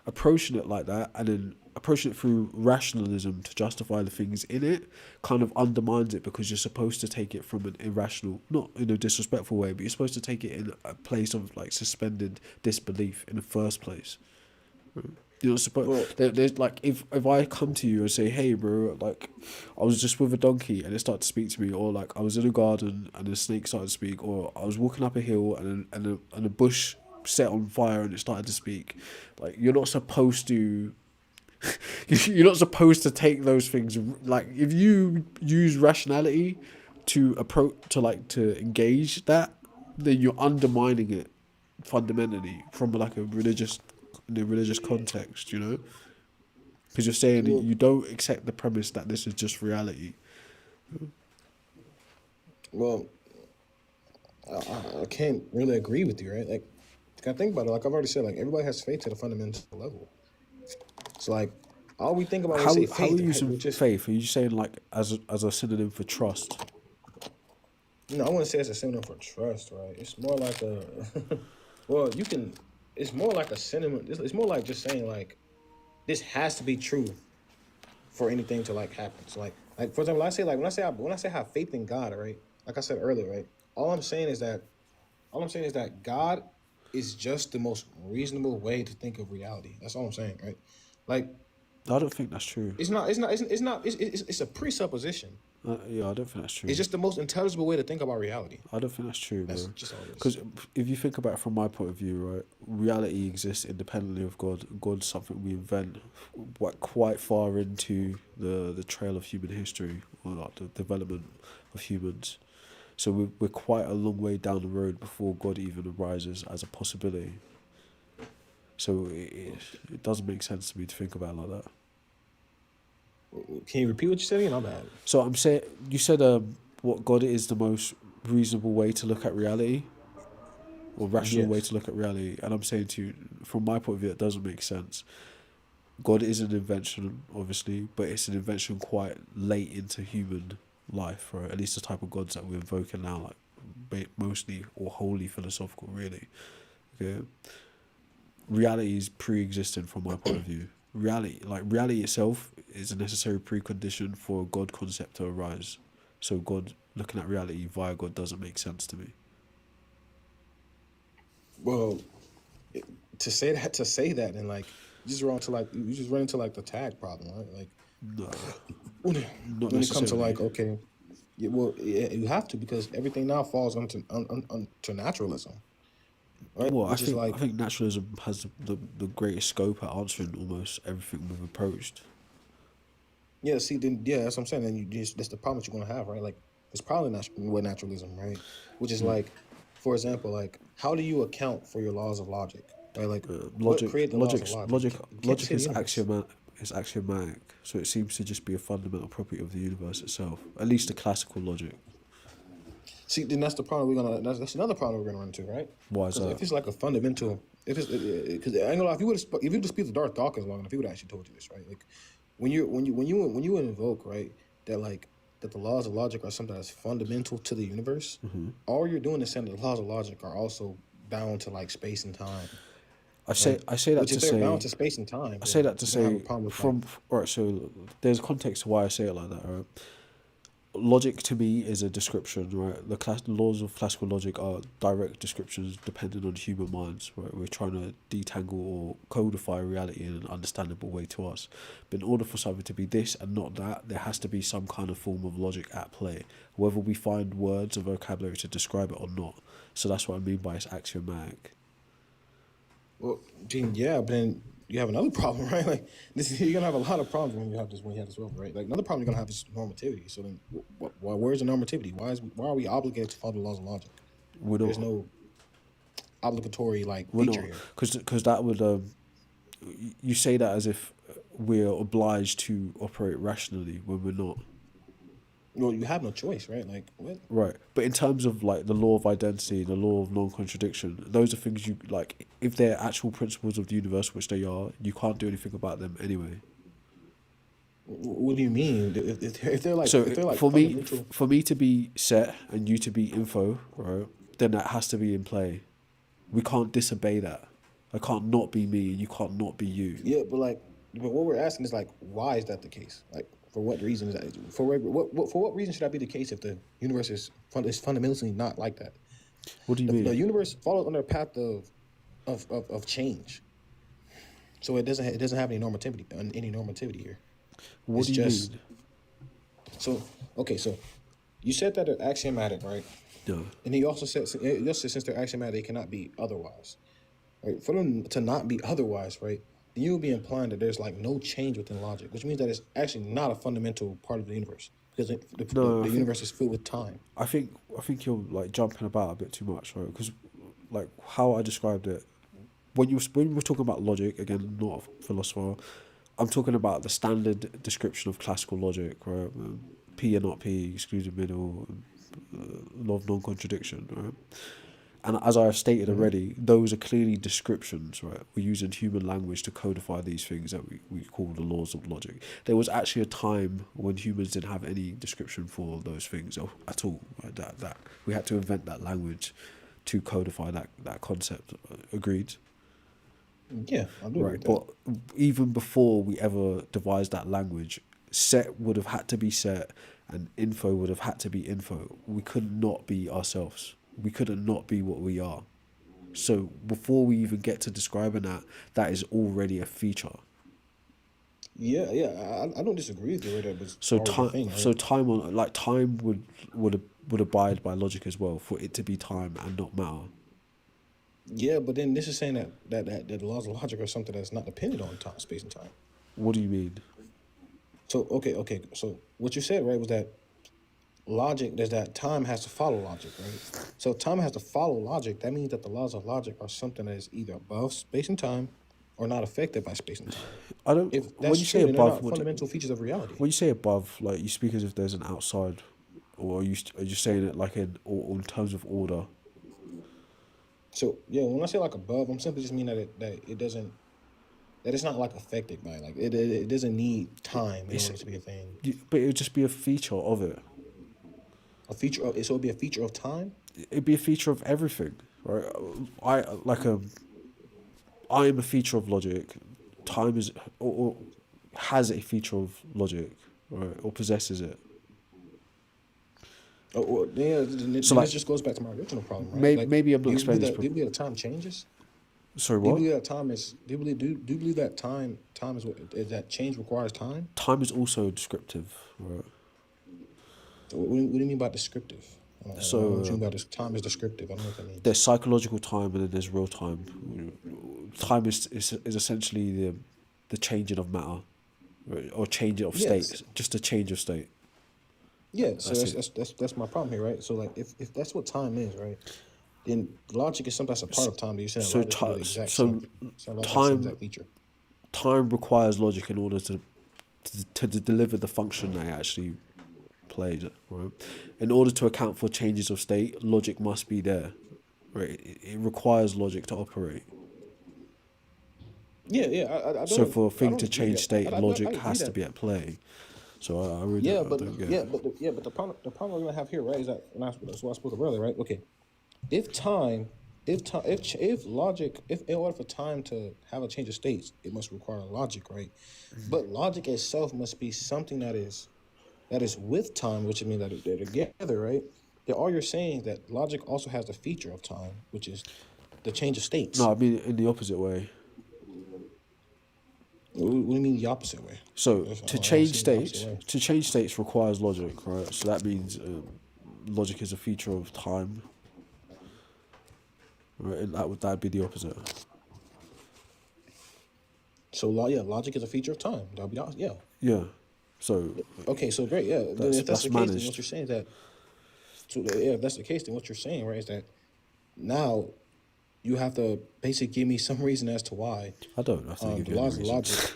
Approaching it like that and then approaching it through rationalism to justify the things in it kind of undermines it because you're supposed to take it from an irrational, not in a disrespectful way, but you're supposed to take it in a place of like suspended disbelief in the first place. You're not Well, supposed. There's like if I come to you and say, "Hey, bro, like I was just with a donkey and it started to speak to me," or like I was in a garden and a snake started to speak, or I was walking up a hill and a bush set on fire and it started to speak, like you're not supposed to. You're not supposed to take those things like if you use rationality to approach to engage that, then you're undermining it fundamentally from like a religious in a religious context, you know, because you're saying that well, you don't accept the premise that this is just reality. well. I can't really agree with you, right? Like, you gotta think about it. Like I've already said, like everybody has faith to the fundamental level. So like, all we think about when we say how are faith, you right? using We're just faith? Are you saying like as a synonym for trust? no, I wouldn't say it's a synonym for trust, right? It's more like a well, you can. It's more like a sentiment. It's more like just saying like this has to be true for anything to like happen. So like for example, I say like when I say I have faith in God, right? Like I said earlier, right? All I'm saying is that God is just the most reasonable way to think of reality. That's all I'm saying, right? Like I don't think that's true. it's a presupposition. Yeah, I don't think that's It's true. just the most intelligible way to think about reality. I don't think that's true, That's bro. just all it is. Because if you think about it from my point of view, right, reality exists independently of God. God's something we invent, quite far into the trail of human history, or like the development of humans. So we're quite a long way down the road before God even arises as a possibility. So it doesn't make sense to me to think about it like that. Can you repeat what you said again? I'm bad. So I'm saying, you said what God is the most reasonable way to look at reality, or rational way Yes. to look at reality, and I'm saying to you, from my point of view, it doesn't make sense. God is an invention, obviously, but it's an invention quite late into human life, right? At least the type of gods that we're invoking now, like mostly or wholly philosophical, really. Okay, reality is pre-existent from my point of view. Reality itself is a necessary precondition for a God concept to arise. So God looking at reality via God doesn't make sense to me. Well, to say that and like you just run into like the tag problem, right? Like No, not when it comes to necessarily. like okay, you have to because everything now falls onto naturalism, right? Well, I Which is think like I think naturalism has the greatest scope at answering almost everything we've approached. yeah. See, then yeah, that's what I'm saying. And that's the problem that you're gonna have, right? Like it's probably not with naturalism, right? Which is like, for example, like how do you account for your laws of logic, right? Like what Logic, created the laws of logic? logic, You can't logic see the is universe. axiomatic. So it seems to just be a fundamental property of the universe itself. At least the classical logic. See, then that's the problem that's another problem we're gonna run into, right? Why is Because that? if it's like a fundamental, if it's because I ain't gonna lie, if you would speak to Darth Dawkins long enough, he would have actually told you this, right? Like when you invoke right that like that the laws of logic are something that's fundamental to the universe, all you're doing is saying that the laws of logic are also bound to like space and time, right? I say that Which to if they're bound say to space and time, I say then that to you're gonna have a say problem with like from right. So there's context to why I say it like that. Right. Logic to me is a description, right? The laws of classical logic are direct descriptions dependent on human minds, right? We're trying to detangle or codify reality in an understandable way to us. But in order for something to be this and not that, there has to be some kind of form of logic at play, whether we find words or vocabulary to describe it or not. So that's what I mean by it's axiomatic. well, Gene, yeah, but then you have another problem, right? Like you're gonna have a lot of problems when you have this wealth, right? Like another problem you're gonna have is normativity. So then, where's the normativity? Why are we obligated to follow the laws of logic? We're There's not. no obligatory like We're feature not. here. Because that would you say that as if we're obliged to operate rationally when we're not. Well, you have no choice, right? Like what? Right, but in terms of like the law of identity, the law of non-contradiction, those are things you like. If they're actual principles of the universe, which they are, you can't do anything about them anyway. What do you mean? So If they're like for me, fundamental, for me to be set and you to be info, right? Then that has to be in play. We can't disobey that. I can't not be me. You can't not be you. yeah, but what we're asking is like, why is that the case? Like, for what reason is that? For what reason should that be the case if the universe is fundamentally not like that? What do you The mean? universe follows under a path of change, so it doesn't have any normativity here. What It's do you just mean? so okay. So you said that they're axiomatic, right? No. And then you also said since they're axiomatic, they cannot be otherwise. Right? For them to not be otherwise, right? Then you would be implying that there's like no change within logic, which means that it's actually not a fundamental part of the universe because No, the universe is filled with time. I think you're like jumping about a bit too much, right? Because like how I described it, when we're talking about logic again, not a philosopher, I'm talking about the standard description of classical logic, right? P and not P, excluded middle, law of non-contradiction, right? And as I have stated already, those are clearly descriptions, right? We're using human language to codify these things that we call the laws of logic. There was actually a time when humans didn't have any description for those things at all. Right? That we had to invent that language to codify that concept. Agreed? Yeah, I do agree Right, with but that. even before we ever devised that language, set would have had to be set and info would have had to be info. We could not be ourselves. We couldn't not be what we are. So before we even get to describing that, that is already a feature. Yeah, yeah, I don't disagree with you right there, but it's So already a time, thing, so right? time, like time would abide by logic as well for it to be time and not matter. Yeah, but then this is saying that the laws of logic are something that's not dependent on time, space, and time. What do you mean? So okay. So what you said, right, was that logic is that time has to follow logic, right? So if time has to follow logic, that means that the laws of logic are something that is either above space and time or not affected by space and time. I don't. If When that's you say true, then they're above, not fundamental features of reality. when you say above, like you speak as if there's an outside, or are you saying it like in terms of order? So yeah, when I say like above, I'm simply just mean that it doesn't that it's not like affected by like it doesn't need time in It's, order to be a thing. but it would just be a feature of it. A feature of so it'd be a feature of time. It'd be a feature of everything, right? I am a feature of logic. Time is or has a feature of logic, right? Or possesses it. Oh, well, yeah, So then like, this just goes back to my original problem, right? Like, maybe I'm do not you believe explaining this. that? Do you believe that time changes? Sorry, Do you what? believe that time is? Do you believe that time is what is that change requires time? Time is also descriptive, right? So what do you mean by descriptive? I don't know what you So mean by this. Time is descriptive. I don't know what that means. there's psychological time and then there's real time. Time is essentially the changing of matter, right? Or changing of Yes. state, just a change of state. Yeah. So That's it. that's my problem here, right? So like if that's what time is, right? Then logic is something that's a part of time. But you're saying So logic should do the exact so same. So logic has the same time exact feature. time requires logic in order to deliver the function they actually played, right? In order to account for changes of state, logic must be there, right? It requires logic to operate. Yeah, yeah. So for a I thing don't to disagree. change state, I logic agree has to that. be at play. So I really Yeah, I but don't get yeah, it. but the problem we're gonna have here, right, is that and that's what I spoke of earlier, right? Okay, if time, if logic, if in order for time to have a change of states, it must require logic, right? But logic itself must be something that is with time, which means that they're together, right? Then all you're saying is that logic also has the feature of time, which is the change of states. No, I mean in the opposite way. What do you mean the opposite way? So I don't see the opposite way. to change states requires logic, right? So that means logic is a feature of time, right? And that'd be the opposite. So yeah, logic is a feature of time. That'll be yeah. Yeah. So Okay, so great, yeah. Then that's if that's that's the case, then what managed. you're saying is that, so yeah, if that's the case, then what you're saying, right, is that now you have to basically give me some reason as to why I don't have to give the you any laws of reason. logic.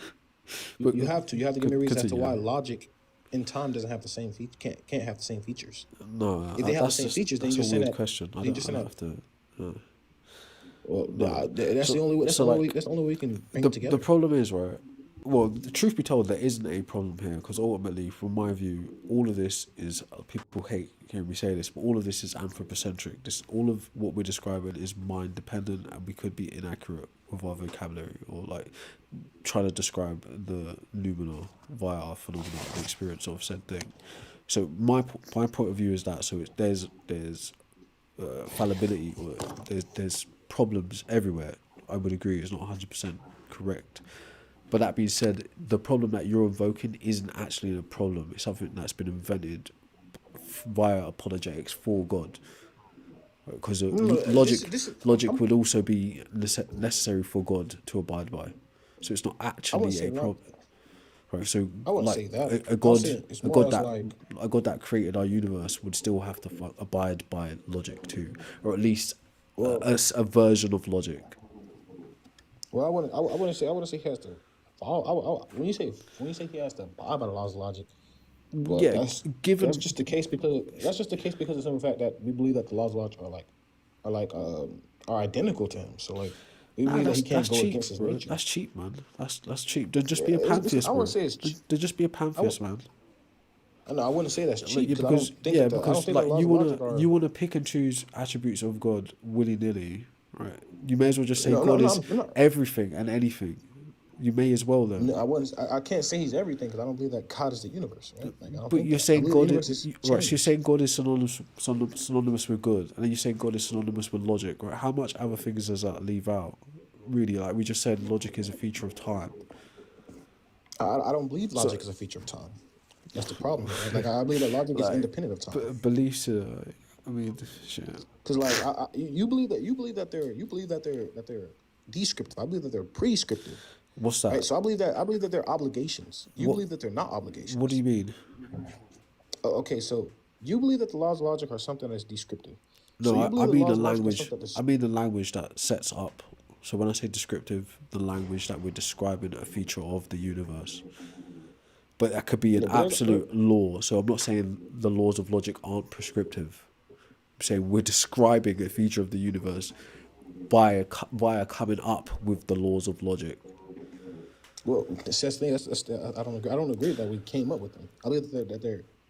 But You have to give me a reason as to continue. why logic in time doesn't have the same can't have the same features. No, If they have the that's same just features, then that's you're a saying weird that question. then you're I saying don't that have to. No. well, No. that's the So only way so like that's the only way we can bring the it together. problem is, right. Well, the truth be told, there isn't a problem here because ultimately, from my view, all of this is people hate hearing me say this, but all of this is anthropocentric. This all of what we're describing is mind dependent, and we could be inaccurate with our vocabulary or like trying to describe the noumena via our phenomena, the experience of said thing. So my point of view is that there's fallibility or there's problems everywhere. I would agree it's not 100% correct. But that being said, the problem that you're invoking isn't actually a problem. It's something that's been invented via apologetics for God. Because No, logic I'm, would also be necessary for God to abide by. So it's not I wouldn't actually say a not. problem. Right, so I wouldn't like say that. a I'll god, say it's a more god as that like a god that created our universe would still have to abide by logic too, or at least well, a version of logic. well, I wouldn't say he has to follow. When you say he has to abide by the laws of logic, well, Yeah, that's given just the case because of the simple fact that we believe that the laws of logic are like are identical to him. So like we Nah, believe that he that's can't go cheap, against his bro. nature. That's cheap, man. That's cheap. Then just be a I pantheist, wouldn't bro. say it's. Then just be a I would. pantheist, man. No, I wouldn't say that's Like, cheap yeah, because I don't think yeah, that I don't because think the like laws of logic are. you wanna pick and choose attributes of God willy nilly, right? You may as well just say No, no, God no, is no. everything and anything. You may as well then. No, I wouldn't. I can't say he's everything because I don't believe that God is the universe. Right? Like I don't But think you're that. I saying believe the God universe is is right. So you're change. saying God is synonymous with good, and then you're saying God is synonymous with logic, right? How much other things does that leave out? Really, like we just said, logic is a feature of time. I don't believe So, logic is a feature of time. That's the problem here. Right? Like I believe that logic is like, independent of time. beliefs. I mean, shit. Because like you believe that they're descriptive. I believe that they're prescriptive. What's Right. that? So I believe that they're obligations. You What believe that they're not What do obligations. you mean? Okay. So you believe that the laws of logic are something that's descriptive. So No, you believe I the mean the laws of logic are language. something that's I mean the language that sets up. So when I say descriptive, the language that we're describing a feature of the universe. But that could be an yeah, absolute law. So I'm not saying the laws of logic aren't prescriptive. I'm saying we're describing a feature of the universe via coming up with the laws of logic. well, I don't agree. I don't agree that we came up with them. I believe that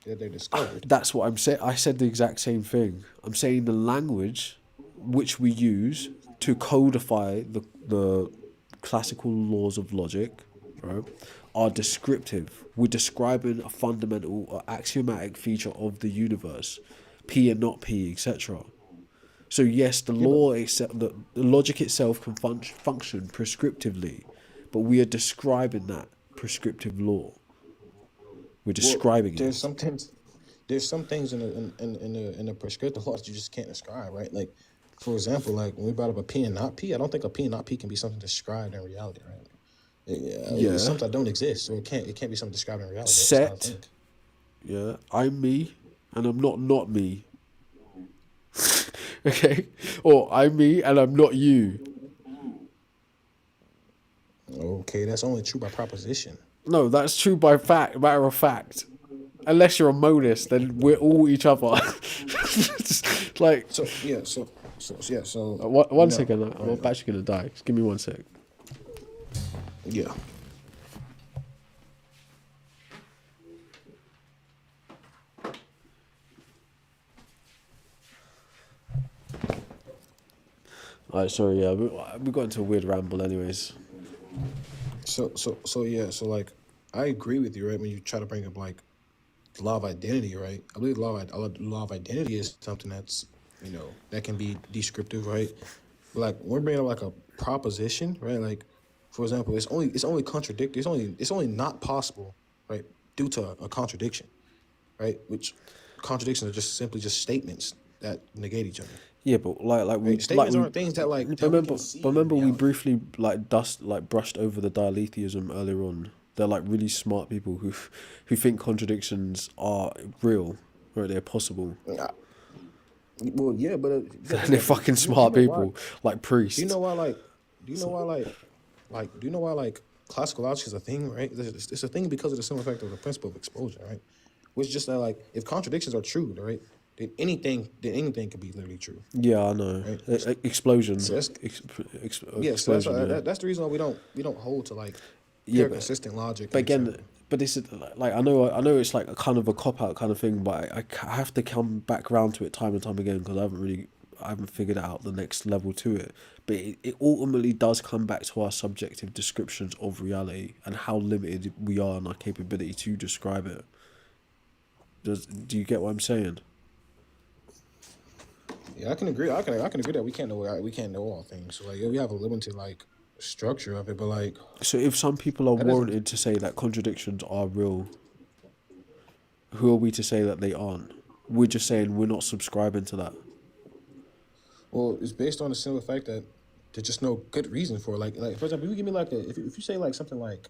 they're discovered. That's what I'm saying. I said the exact same thing. I'm saying the language which we use to codify the classical laws of logic, right, are descriptive. We're describing a fundamental or axiomatic feature of the universe, P and not P, etc. So yes, the Yeah, but law itself, the logic itself can function prescriptively, but we are describing that prescriptive law. We're well, describing there's it. some things. There's some things in the prescriptive laws you just can't describe, right? Like, for example, like when we brought up a P and not P, I don't think a P and not P can be something described in reality, right? It's Yeah. something that don't exist, so it can't be something described in reality. That's how I Set. think. Yeah. I'm me, and I'm not me. Okay. Or I'm me, and I'm not you. Okay, that's only true by proposition. No, that's true by fact. Matter of fact. Unless you're a monist, then we're all each other. Like, So yeah, so one no, second. I'm right, actually gonna die. Just give me 1 sec. yeah. Alright, sorry. Yeah, we got into a weird ramble, anyways. So yeah, so like I agree with you, right? When you try to bring up like the law of identity, right? I believe law of identity is something that's that can be descriptive, right? But like when we're bringing up like a proposition, right? Like for example, it's only contradictory. It's only not possible, right? Due to a contradiction, right? Which contradictions are just simply just statements that negate each other, Yeah, but right? Statements aren't things that we can see in remember we reality. briefly brushed over the dialetheism earlier on. They're like really smart people who think contradictions are real, or they're possible. Well, yeah, but They're fucking do you smart know why? people, like Do you priests. know why? Do you know why? Do you know why? Classical logic is a thing, right? It's a thing because of the simple fact of the principle of exposure, right? Which just that, like, if contradictions are true, right, then anything could be literally true, Yeah, I know. right? Explosion, So that's so explosion. Yeah, that's the reason why we don't hold to like yeah, pure but consistent logic but and again, example. but this is like I know it's like a kind of a cop out kind of thing, but I have to come back around to it time and time again because I haven't figured out the next level to it. But it ultimately does come back to our subjective descriptions of reality and how limited we are in our capability to describe it. Do you get what I'm saying? Yeah, I can agree. I can agree that we can't know all things. So like, yeah, we have a limited like structure of it, but like So if some people are that doesn't. warranted to say that contradictions are real, who are we to say that they aren't? We're just saying we're not subscribing to that. Well, it's based on the simple fact that there's just no good reason for it. Like for example, you give me like if you say like something like,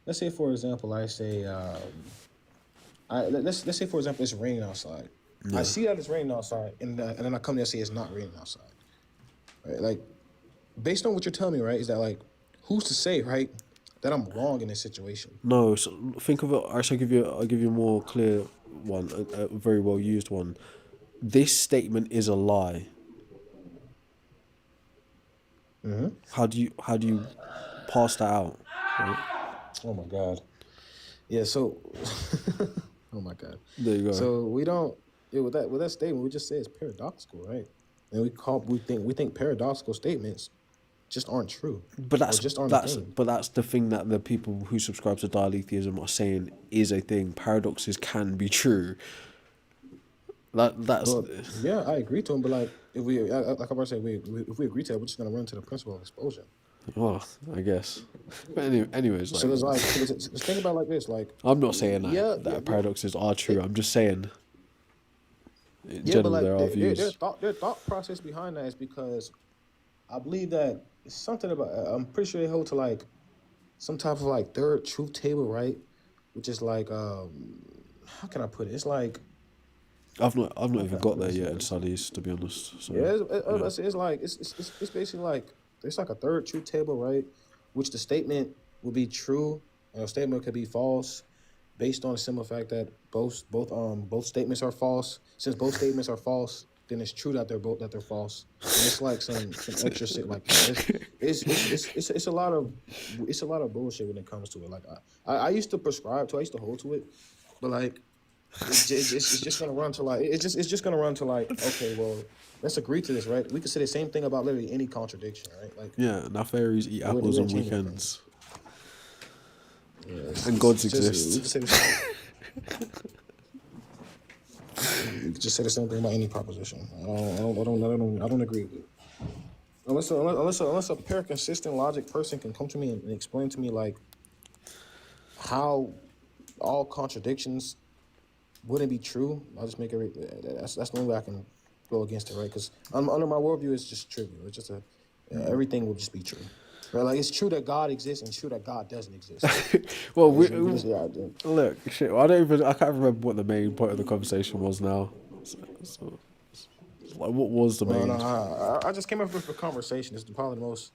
let's say for example, I say let's say for example it's raining outside. I Yeah. see that it's raining outside, and then I come there and say it's not raining outside. Right? Like based on what you're telling me, right, is that like who's to say, right, that I'm wrong in this situation? No, so think of it. Actually, I'll give you a more clear one, a very well used one. This statement is a lie. How do you pass that out? Right? Oh my God. Yeah. So, oh my God. There you go. So we don't. Yeah, with that statement, we just say it's paradoxical, right? And we think paradoxical statements just aren't true, But or just aren't a thing. that's the thing that the people who subscribe to dialetheism are saying is a thing. Paradoxes can be true. That's Well, yeah, I agree to him, but like if we, like I said, if we agree to it, we're just gonna run to the principle of expulsion. well, I guess. But anyways, So like there's like, so let's think about it like this, like I'm not saying yeah, that paradoxes are true. I'm just saying in yeah, but general there like are views. their thought process behind that is because I believe that it's something about. I'm pretty sure they hold to like some type of like third truth table, right? Which is like, how can I put it? It's like, I've not even got there this? yet in studies, to be honest. So Yeah, it's like it's basically like it's like a third truth table, right? Which the statement would be true and a statement could be false, based on the simple fact that both statements are false. Since both statements are false, then it's true that they're false. And it's like some extra shit like that. It's a lot of bullshit when it comes to it. Like I used to prescribe to, I used to hold to it, but like it's just gonna run to like it's just gonna run to like, okay, well, let's agree to this, right? We could say the same thing about literally any contradiction, right? Like yeah, now fairies eat apples on weekends. Yeah, And gods we exist. could say we could just say the same thing about any proposition. I don't agree with it. Unless a pure consistent logic person can come to me and explain to me like how all contradictions wouldn't be true, I'll just make that's the only way I can go against it, right? Because under my worldview, it's just trivial. It's just everything will just be true. Right? Like it's true that God exists and true that God doesn't exist. Well, Look, shit. I can't remember what the main point of the conversation was now. So, like, what was the main? I just came up with a conversation. It's probably the most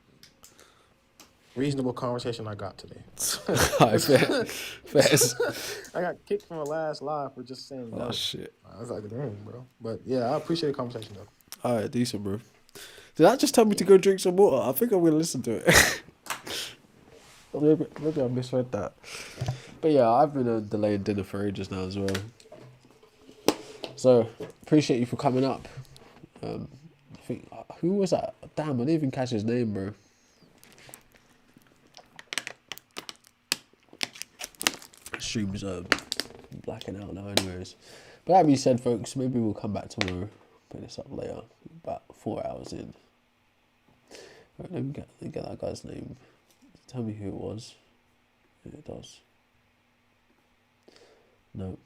reasonable conversation I got today. Fair. I got kicked from a last live for just saying no. Oh shit. I was like, damn, bro. But yeah, I appreciate the conversation though. All right, decent, bro. Did that just tell me to go drink some water? I think I'm gonna listen to it. maybe I misread that. But yeah, I've been delaying dinner for ages now as well. So appreciate you for coming up. I think who was that? Damn, I didn't even catch his name, bro. Stream's blacking out now, anyways. But that being said, folks, maybe we'll come back tomorrow. Put this up later. About 4 hours in. Right, let me get that guy's name. Tell me who it was. Yeah, it does. No.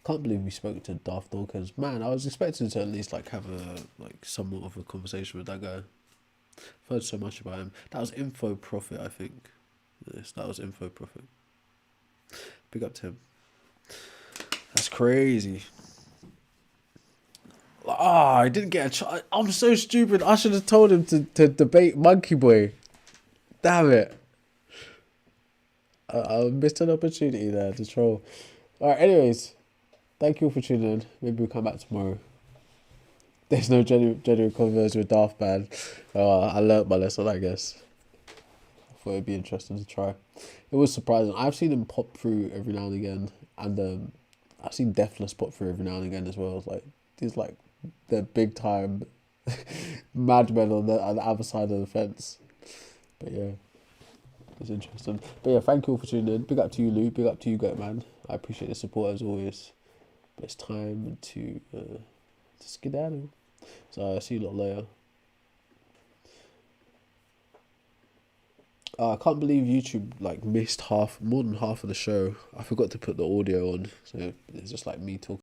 Can't believe we spoke to Darth Dawkins. Man, I was expecting to at least like have somewhat of a conversation with that guy. I've heard so much about him. That was Info Prophet, I think. Yes, that was Info Prophet. Big up to him. That's crazy. I didn't get a chance. I'm so stupid. I should have told him to debate Monkey Boy. Damn it. I missed an opportunity there to troll. Alright, anyways. Thank you all for tuning in. Maybe we'll come back tomorrow. There's no genuine conversion with Darth Man. I learnt my lesson, I guess. I thought it'd be interesting to try. It was surprising. I've seen him pop through every now and again. And I've seen Deathless pop through every now and again as well. It's like these like the big time madmen on the other side of the fence. But yeah, it's interesting. But yeah, thank you all for tuning in. Big up to you, Lou. Big up to you, Goat Man. I appreciate the support as always. But it's time to skedaddle. So I'll see you lot later. I can't believe YouTube like missed more than half of the show. I forgot to put the audio on, so it's just like me talking.